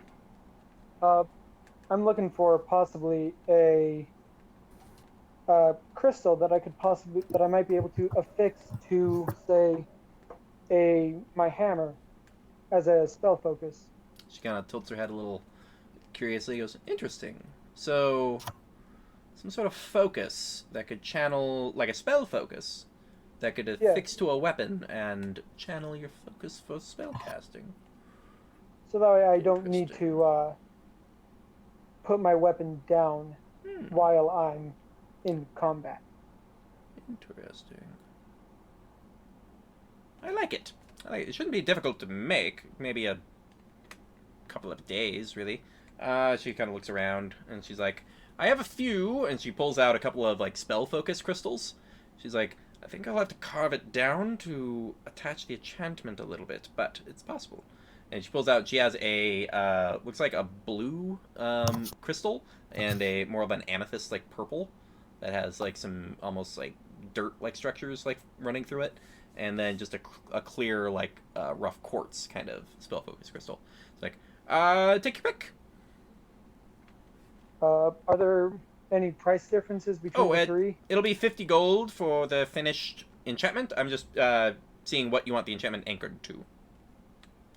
Speaker 5: I'm looking for possibly a crystal that I might be able to affix to, say, my hammer as a spell focus.
Speaker 1: She kind of tilts her head a little curiously. Goes, interesting. So, some sort of focus that could channel, like a spell focus, that could affix to a weapon and channel your focus for spell casting.
Speaker 5: So that way I don't need to put my weapon down while I'm in combat.
Speaker 1: Interesting. I like it. It shouldn't be difficult to make. Maybe a couple of days, really. She kind of looks around, and she's like, I have a few, and she pulls out a couple of, spell focus crystals. She's like, I think I'll have to carve it down to attach the enchantment a little bit, but it's possible. And she pulls out, she has a, looks like a blue crystal, and a more of an amethyst, purple, that has, some almost, dirt-like structures, running through it. And then just a clear, rough quartz kind of spell focus crystal. It's like, take your pick.
Speaker 5: Are there any price differences between the three?
Speaker 1: It'll be 50 gold for the finished enchantment. I'm just seeing what you want the enchantment anchored to.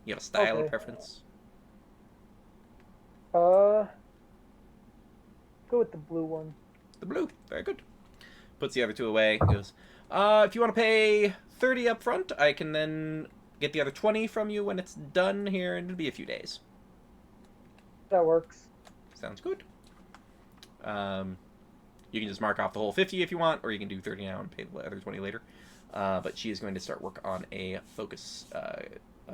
Speaker 1: You have a style or preference?
Speaker 5: Go with the blue one.
Speaker 1: The blue. Very good. Puts the other two away. Goes, if you want to pay 30 up front, I can then get the other 20 from you when it's done here, and it'll be a few days.
Speaker 5: That works.
Speaker 1: Sounds good. You can just mark off the whole 50 if you want, or you can do 30 now and pay the other 20 later. But she is going to start work on a focus,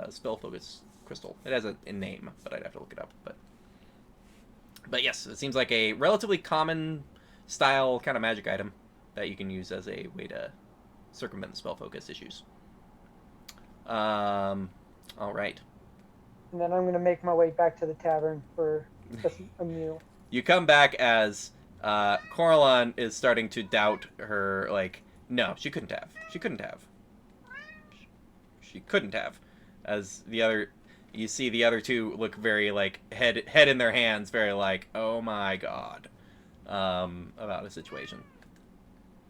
Speaker 1: spell focus crystal. It has a name, but I'd have to look it up. But yes, it seems like a relatively common style kind of magic item that you can use as a way to circumvent the spell focus issues. All right.
Speaker 5: And then I'm going to make my way back to the tavern for a meal.
Speaker 1: You come back as Coraline is starting to doubt her, no, she couldn't have. She couldn't have. She couldn't have. As you see the other two look very, head in their hands, very oh my god, about a situation.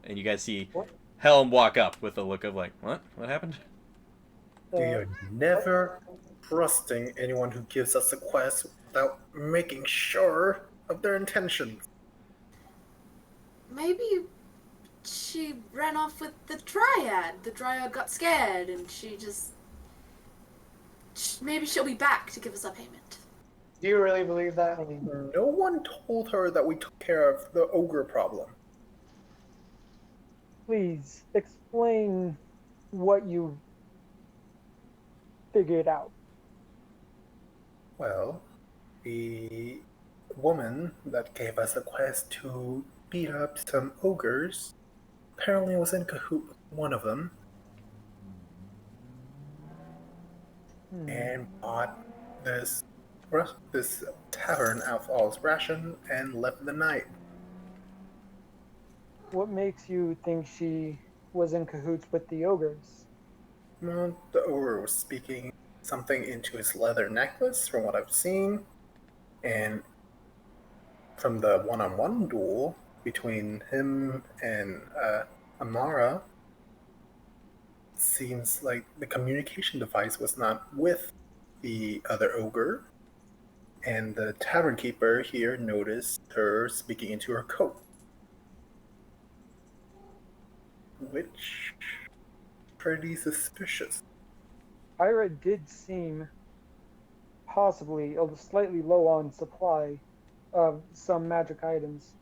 Speaker 1: And you guys see Helm walk up with a look of what? What happened?
Speaker 3: We are never trusting anyone who gives us a quest without making sure of their intentions.
Speaker 4: Maybe she ran off with the Dryad. The Dryad got scared, and she just... Maybe she'll be back to give us a payment.
Speaker 2: Do you really believe that?
Speaker 3: No one told her that we took care of the ogre problem.
Speaker 5: Please, explain what you figured out.
Speaker 3: Well, the woman that gave us a quest to beat up some ogres apparently was in cahoot with one of them and bought this tavern outfall's ration and left the night.
Speaker 5: What makes you think she was in cahoots with the ogres?
Speaker 3: Well, the ogre was speaking something into his leather necklace from what I've seen, and from the one-on-one duel between him and Amara, seems like the communication device was not with the other ogre, and the tavern keeper here noticed her speaking into her coat, which pretty suspicious.
Speaker 5: Ira did seem possibly slightly low on supply of some magic items.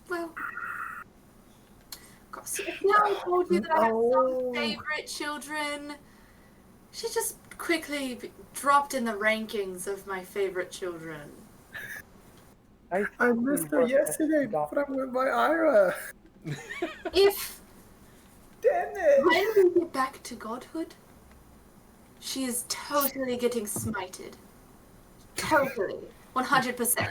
Speaker 4: Well, God, see, now I told you that I had some favorite children. She just quickly dropped in the rankings of my favorite children.
Speaker 3: I missed her yesterday, but I went by Ira.
Speaker 4: If
Speaker 3: Damn it!
Speaker 4: when we get back to godhood, she is totally getting smited. Totally. 100%.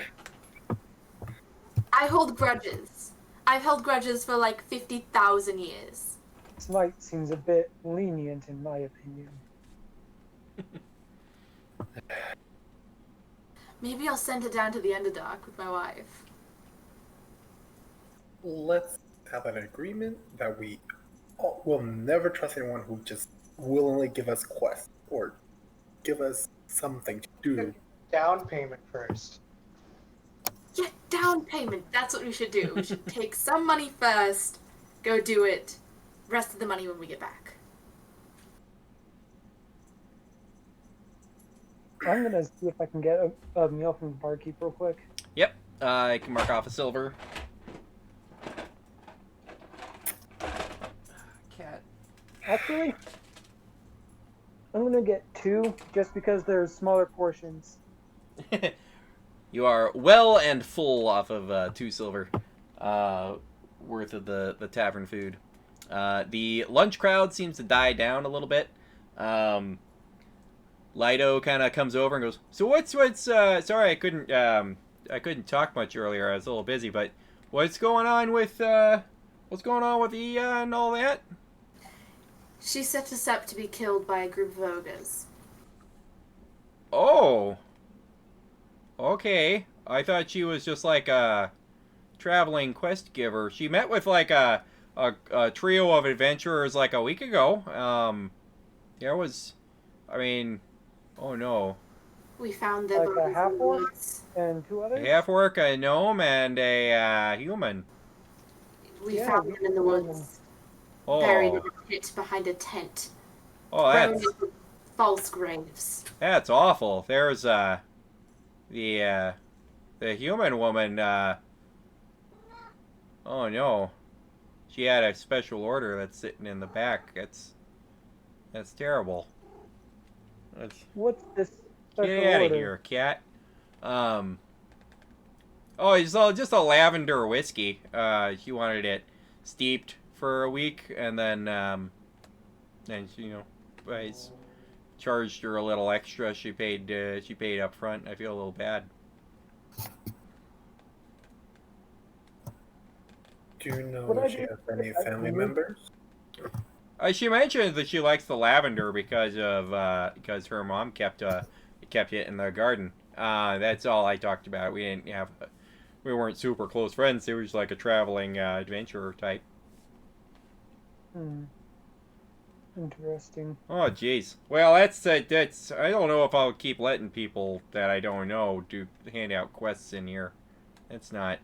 Speaker 4: I hold grudges. I've held grudges for like 50,000 years.
Speaker 5: Smite seems a bit lenient in my opinion.
Speaker 4: Maybe I'll send her down to the Underdark with my wife.
Speaker 3: Let's have an agreement that we will never trust anyone who just willingly give us quests or give us something to do.
Speaker 2: Down payment first.
Speaker 4: Yeah, down payment. That's what we should do. We should take some money first, go do it, rest of the money when we get back.
Speaker 5: I'm gonna see if I can get a meal from the barkeep real quick.
Speaker 1: Yep. I can mark off a silver. Cat.
Speaker 5: Actually, I'm gonna get 2 just because they're smaller portions.
Speaker 1: You are well and full off of 2 silver worth of the tavern food. The lunch crowd seems to die down a little bit. Lido kind of comes over and goes, "So what's sorry I couldn't talk much earlier. I was a little busy, but what's going on with Iya and all that?"
Speaker 4: She set us up to be killed by a group of ogres.
Speaker 1: Oh. Okay. I thought she was just like a traveling quest giver. She met with like a trio of adventurers like a week ago. There was, I mean, oh no.
Speaker 4: We found them
Speaker 5: Like a half-orc and 2 others?
Speaker 1: A half-orc, a gnome, and a human.
Speaker 4: We found them in the woods.
Speaker 1: Oh.
Speaker 4: Buried in a pit behind a tent.
Speaker 1: Oh, that's
Speaker 4: False graves.
Speaker 1: That's awful. There's the human woman. Oh no, she had a special order that's sitting in the back. That's terrible.
Speaker 5: What's this special
Speaker 1: Get out of
Speaker 5: order?
Speaker 1: here, cat. Oh, it's just a lavender whiskey. She wanted it steeped for a week, and then she, I charged her a little extra. She paid up front. I feel a little bad.
Speaker 3: Do you know if she has any family members?
Speaker 1: She mentioned that she likes the lavender because her mom kept it in the garden. That's all I talked about. We weren't super close friends. It was like a traveling adventurer type.
Speaker 5: Interesting.
Speaker 1: Oh, jeez. Well, that's. I don't know if I'll keep letting people that I don't know hand out quests in here. It's not.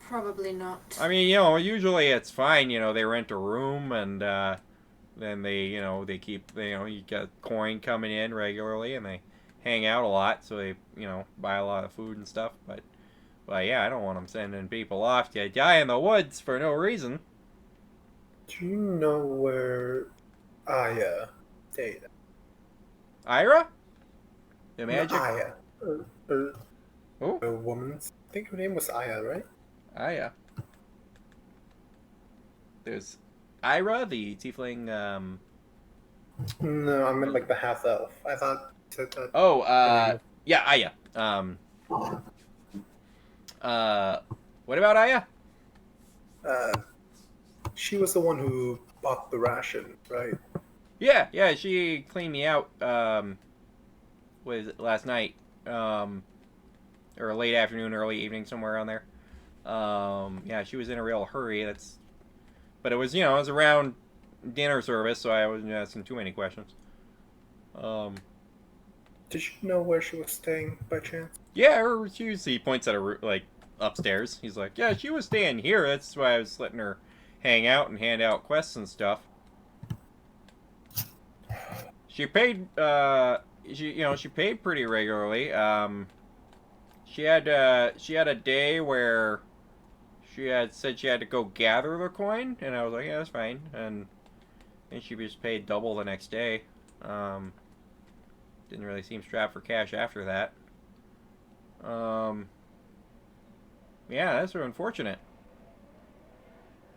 Speaker 4: Probably not.
Speaker 1: I mean, usually it's fine. They rent a room and then they keep. You get coin coming in regularly and they hang out a lot, so they buy a lot of food and stuff. But yeah, I don't want them sending people off to die in the woods for no reason.
Speaker 3: Do you know where Aya stayed?
Speaker 1: Ira? The magic?
Speaker 3: Aya.
Speaker 1: Oh,
Speaker 3: The woman's. I think her name was Aya, right?
Speaker 1: Aya. There's Ira, the tiefling.
Speaker 3: No, I meant like the half elf. I thought you said that.
Speaker 1: Oh, yeah, Aya. What about Aya?
Speaker 3: She was the one who bought the ration, right?
Speaker 1: Yeah, she cleaned me out, was it last night, or late afternoon, early evening, somewhere around there. Yeah, she was in a real hurry. But it was, you know, it was around dinner service, so I wasn't asking too many questions.
Speaker 3: Did you know where she was staying by chance?
Speaker 1: Yeah, he points at her, like, upstairs. He's like, yeah, she was staying here. That's why I was letting her hang out and hand out quests and stuff. She paid, she paid pretty regularly. She had a day where she had said she had to go gather the coin, and I was like, yeah, that's fine. And she just paid double the next day. Didn't really seem strapped for cash after that. Yeah, that's so unfortunate.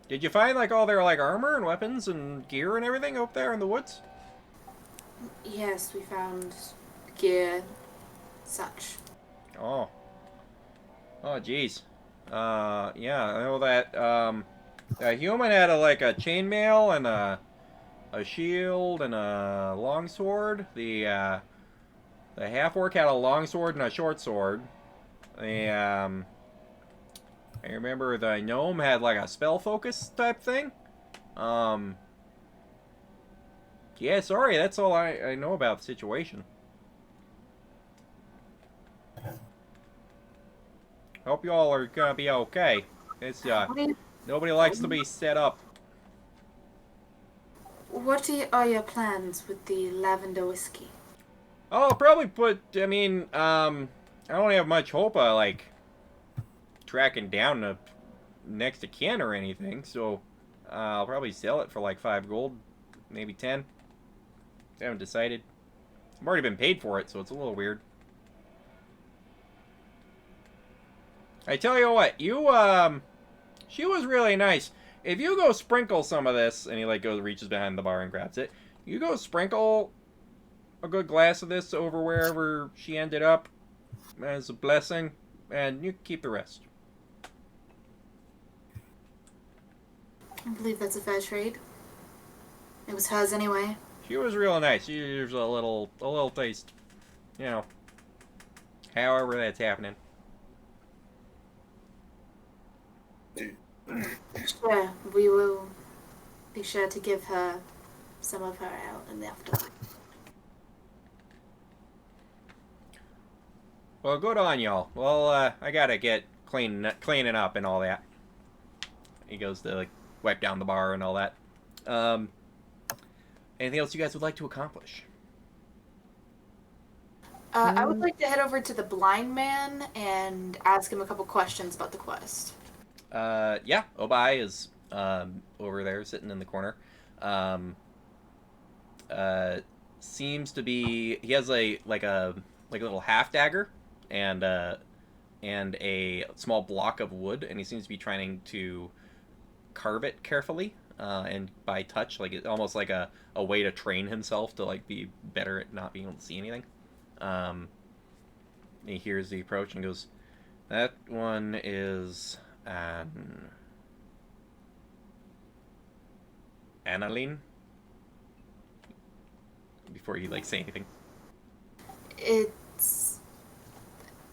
Speaker 1: Did you find, like, all their, like, armor and weapons and gear and everything up there in the woods?
Speaker 4: Yes, we found gear, such.
Speaker 1: Oh. Oh, jeez. Yeah, I know that, a human had, like, a chainmail and a shield and a longsword. The half-orc had a longsword and a short sword. I remember the gnome had, like, a spell focus type thing. Yeah, sorry, that's all I know about the situation. Hope you all are gonna be okay. It's, nobody likes to be set up.
Speaker 4: What are your plans with the lavender whiskey?
Speaker 1: I'll probably I mean, I don't have much hope of, like, tracking down the next of kin or anything, so I'll probably sell it for, like, 5 gold, maybe 10. I haven't decided. I've already been paid for it, so it's a little weird. I tell you what, she was really nice. If you go sprinkle some of this, and he, like, reaches behind the bar and grabs it, you go sprinkle a good glass of this over wherever she ended up as a blessing, and you keep the rest.
Speaker 4: I believe that's a fair trade. It was hers anyway.
Speaker 1: She was real nice. Here's a little taste. You know, however that's happening.
Speaker 4: Sure, we will be sure to give her some of her out in the afterlife.
Speaker 1: Well, good on y'all. Well, I gotta get cleaning up and all that. He goes to, like, wipe down the bar and all that. Anything else you guys would like to accomplish?
Speaker 4: I would like to head over to the blind man and ask him a couple questions about the quest.
Speaker 1: Yeah, Obai is over there sitting in the corner. Seems to be, he has a little half dagger and a small block of wood, and he seems to be trying to carve it carefully and by touch, like, it's almost like a way to train himself to, like, be better at not being able to see anything. He hears the approach and goes, that one is an aniline, before you, like, say anything.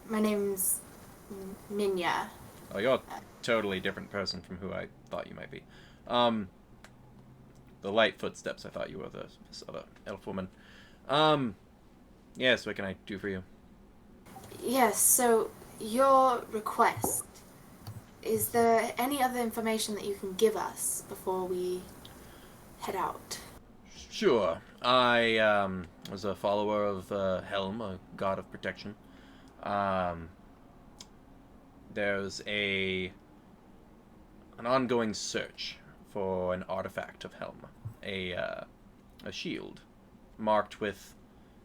Speaker 4: My name's Minya.
Speaker 1: Oh, you're a totally different person from who I thought you might be. The light footsteps, I thought you were this other elf woman. Yes, what can I do for you?
Speaker 4: Yes, so your request. Is there any other information that you can give us before we head out?
Speaker 1: Sure. I was a follower of Helm, a god of protection. There's an ongoing search for an artifact of Helm, a shield marked with,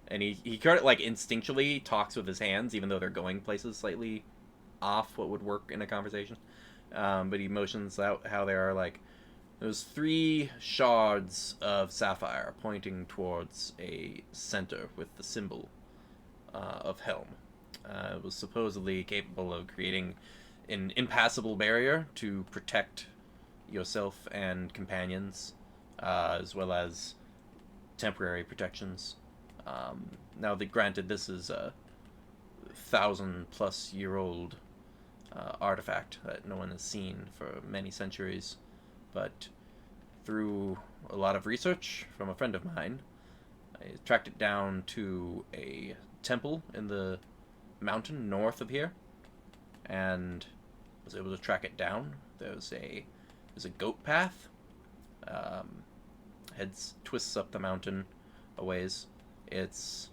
Speaker 1: and he kind of, like, instinctually talks with his hands, even though they're going places slightly off what would work in a conversation. But he motions out how there are, like, there's 3 shards of sapphire pointing towards a center with the symbol of Helm. It was supposedly capable of creating an impassable barrier to protect yourself and companions, as well as temporary protections. Now, granted, this is a 1,000-plus-year-old artifact that no one has seen for many centuries, but through a lot of research from a friend of mine, I tracked it down to a temple in the mountain north of here, and was able to track it down. There's a goat path. Heads twists up the mountain a ways. It's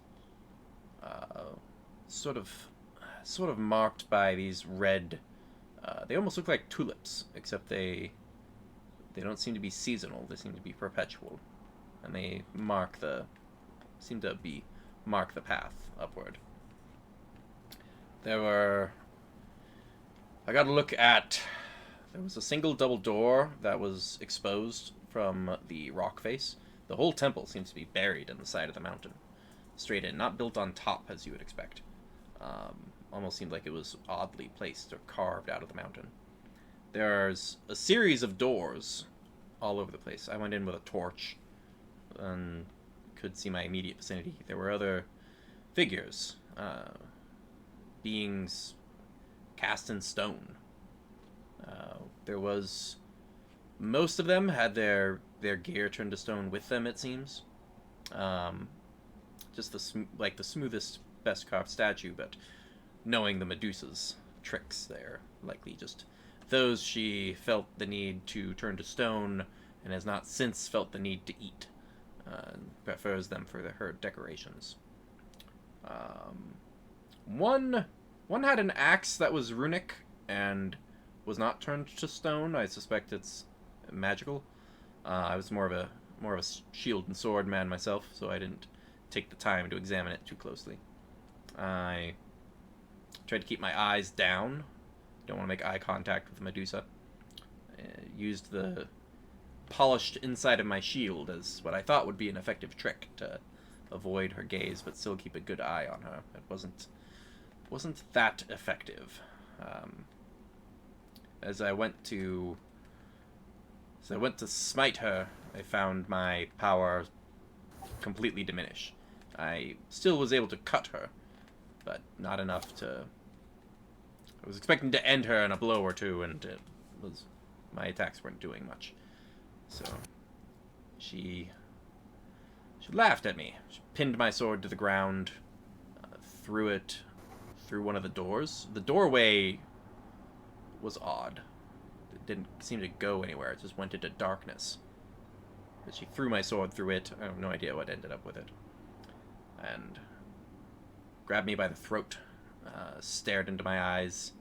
Speaker 1: sort of marked by these red. They almost look like tulips, except they don't seem to be seasonal. They seem to be perpetual, and they mark the path upward. I got to look at. There was a single double door that was exposed from the rock face. The whole temple seems to be buried in the side of the mountain, straight in, not built on top as you would expect. Almost seemed like it was oddly placed or carved out of the mountain. There's a series of doors all over the place. I went in with a torch and could see my immediate vicinity. There were other figures, beings cast in stone. There was... Most of them had their gear turned to stone with them, it seems. Just the smoothest, best carved statue, but knowing the Medusa's tricks, they're likely just those she felt the need to turn to stone and has not since felt the need to eat. Prefers them for her decorations. One had an axe that was runic and was not turned to stone. I suspect it's magical. I was more of a shield and sword man myself, so I didn't take the time to examine it too closely. I tried to keep my eyes down. Don't want to make eye contact with Medusa. Used the polished inside of my shield as what I thought would be an effective trick to avoid her gaze, but still keep a good eye on her. It wasn't that effective. As I went to smite her, I found my power completely diminish. I still was able to cut her, but not enough to... I was expecting to end her in a blow or two, and my attacks weren't doing much. So she laughed at me. She pinned my sword to the ground, threw it through one of the doors. The doorway was odd. It didn't seem to go anywhere. It just went into darkness. But she threw my sword through it. I have no idea what ended up with it. And grabbed me by the throat, stared into my eyes,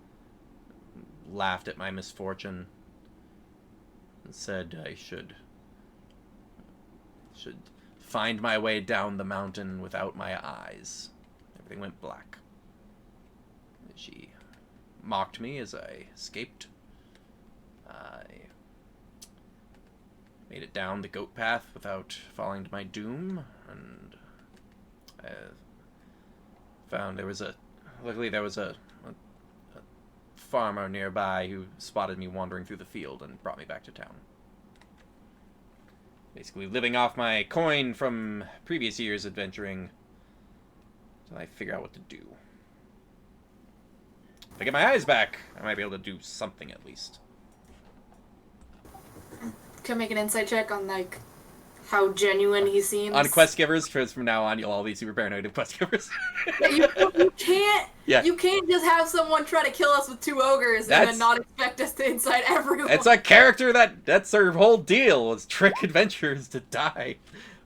Speaker 1: laughed at my misfortune, and said I should find my way down the mountain without my eyes. Everything went black. She mocked me as I escaped. I made it down the goat path without falling to my doom, and I found luckily there was a farmer nearby who spotted me wandering through the field and brought me back to town. Basically living off my coin from previous years adventuring until I figure out what to do. If I get my eyes back, I might be able to do something at least.
Speaker 4: Can I make an insight check on, like, how genuine he seems?
Speaker 1: On quest givers, because from now on you'll all be super paranoid of quest givers.
Speaker 4: you can't.
Speaker 1: Yeah.
Speaker 4: You can't just have someone try to kill us with 2 ogres and then not expect us to incite everyone.
Speaker 1: It's a character that's their whole deal, was trick adventurers to die.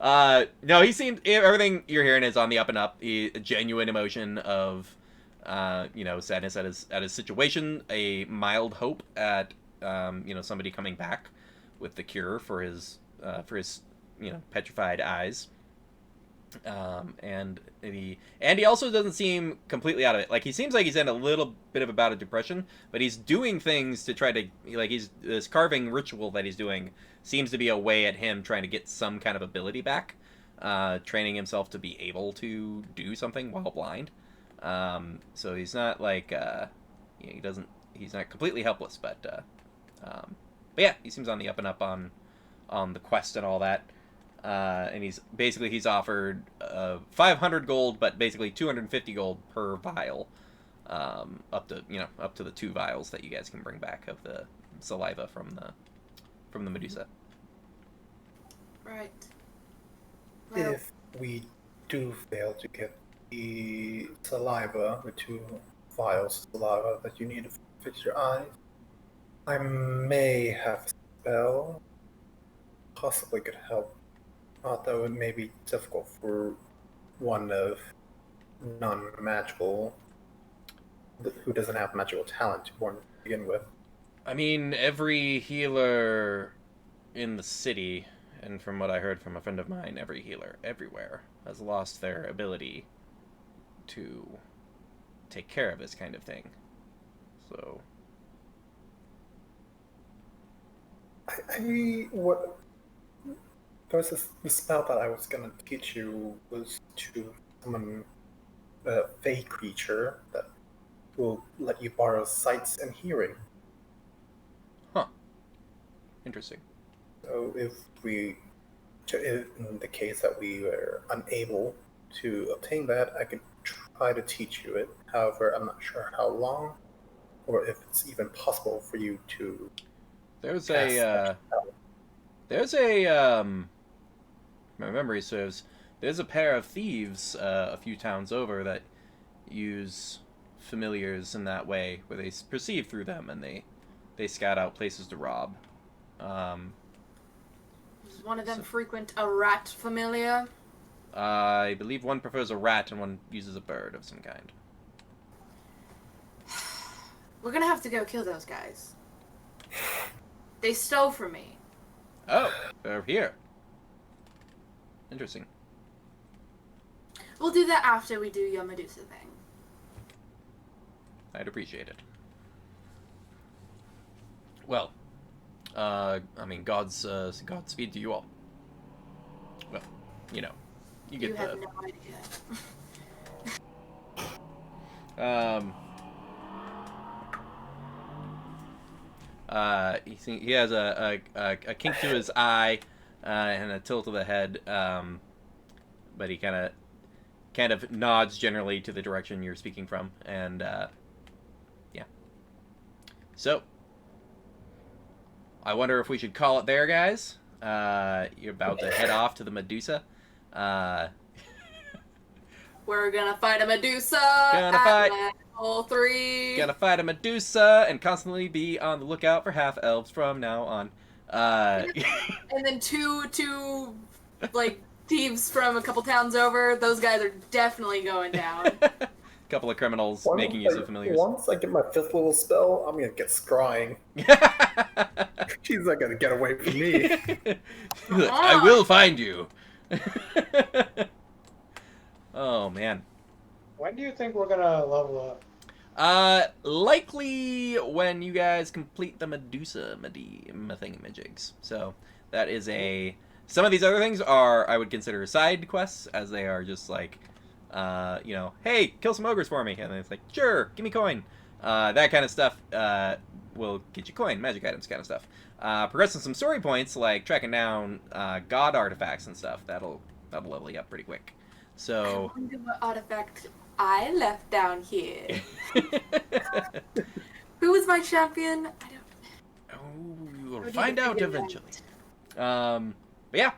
Speaker 1: No, he seemed... Everything you're hearing is on the up and up. A genuine emotion of, sadness at his situation, a mild hope at, somebody coming back with the cure for his petrified eyes. And he also doesn't seem completely out of it. Like, he seems like he's in a little bit of a bout of depression, but he's doing things to try to, this carving ritual that he's doing seems to be a way at him trying to get some kind of ability back, training himself to be able to do something while blind. So he's not like, he's not completely helpless, but yeah, he seems on the up and up on the quest and all that. And he's offered 500 gold, but basically 250 gold per vial, up to the 2 vials that you guys can bring back of the saliva from the Medusa.
Speaker 4: Right. Well,
Speaker 3: If we do fail to get the saliva, the 2 vials of saliva that you need to fix your eyes, I may have a spell. Possibly could help. Although it may be difficult for one of non-magical who doesn't have magical talent to begin with.
Speaker 1: I mean, every healer in the city, and from what I heard from a friend of mine, every healer everywhere has lost their ability to take care of this kind of thing. So,
Speaker 3: What there was the spell that I was gonna teach you was to summon a fey creature that will let you borrow sights and hearing.
Speaker 1: interesting.
Speaker 3: So in the case that we were unable to obtain that, I could try to teach you it. However, I'm not sure how long, or if it's even possible for you to.
Speaker 1: There's
Speaker 3: cast
Speaker 1: a,
Speaker 3: such
Speaker 1: my memory serves, there's a pair of thieves a few towns over that use familiars in that way, where they perceive through them and they scout out places to rob.
Speaker 4: does one of them frequent a rat familiar?
Speaker 1: I believe one prefers a rat and one uses a bird of some kind.
Speaker 4: We're gonna have to go kill those guys. They stole from me.
Speaker 1: Oh, they're here. Interesting.
Speaker 4: We'll do that after we do your Medusa thing.
Speaker 1: I'd appreciate it. Well, I mean, Godspeed to you all. Well, you know, you get
Speaker 4: You
Speaker 1: the.
Speaker 4: have no idea.
Speaker 1: He has a kink to his eye and a tilt of the head, but he kind of nods generally to the direction you're speaking from, and yeah. So, I wonder if we should call it there, guys. You're about to head off to the Medusa.
Speaker 4: We're gonna fight a Medusa
Speaker 1: Gonna
Speaker 4: at
Speaker 1: fight.
Speaker 4: level 3.
Speaker 1: Gonna fight a Medusa and constantly be on the lookout for half elves from now on.
Speaker 4: And then two like thieves from a couple towns over. Those guys are definitely going down.
Speaker 1: Couple of criminals making use of familiars.
Speaker 3: Once I get my 5th level spell, I'm gonna get scrying. She's not gonna get away from me.
Speaker 1: I will find you. Oh man.
Speaker 2: When do you think we're gonna level up?
Speaker 1: Likely when you guys complete the Medusa thingamajigs. So that is some of these other things are, I would consider side quests, as they are just like, hey, kill some ogres for me, and then it's like, sure, give me coin. That kind of stuff will get you coin, magic items kind of stuff. Progressing some story points, like tracking down god artifacts and stuff, that'll level you up pretty quick. So
Speaker 4: I wonder what artifact I left down here. Who was my champion? I don't.
Speaker 1: Oh, you will
Speaker 4: How do
Speaker 1: find
Speaker 4: you
Speaker 1: out
Speaker 4: figure
Speaker 1: eventually.
Speaker 4: that?
Speaker 1: But yeah,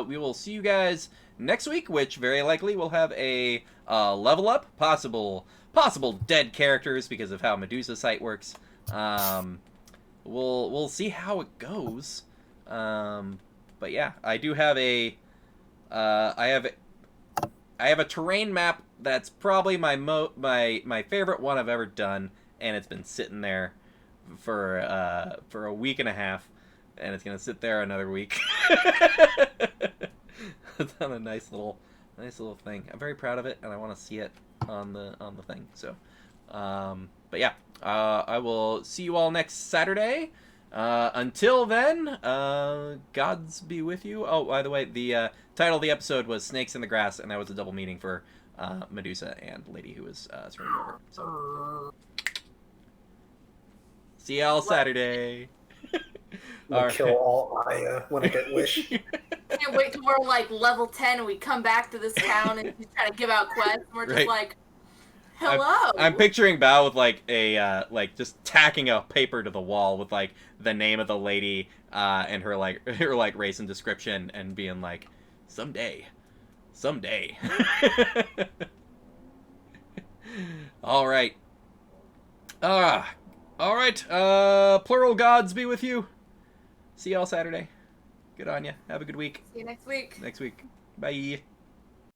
Speaker 1: we will see you guys next week, which very likely will have a level up, possible dead characters because of how Medusa site works. We'll see how it goes. But yeah, I do have I have a terrain map that's probably my favorite one I've ever done, and it's been sitting there for a week and a half, and it's gonna sit there another week. It's on a nice little thing. I'm very proud of it, and I want to see it on the thing. So, but yeah, I will see you all next Saturday. Until then, gods be with you. Oh, by the way, the title of the episode was Snakes in the Grass, and that was a double meaning for Medusa and Lady who was swimming over. So, see y'all Saturday.
Speaker 3: I'll kill all Aya when I get wish.
Speaker 4: Can't wait till we're like level 10 and we come back to this town and he's trying to give out quests. And we're just
Speaker 1: Right.
Speaker 4: like, Hello.
Speaker 1: I'm picturing Bao with like a like just tacking a paper to the wall with like the name of the lady and her race and description and being like, someday. All right. All right. Plural gods be with you. See y'all Saturday. Good on ya. Have a good week.
Speaker 4: See you next week.
Speaker 1: Bye.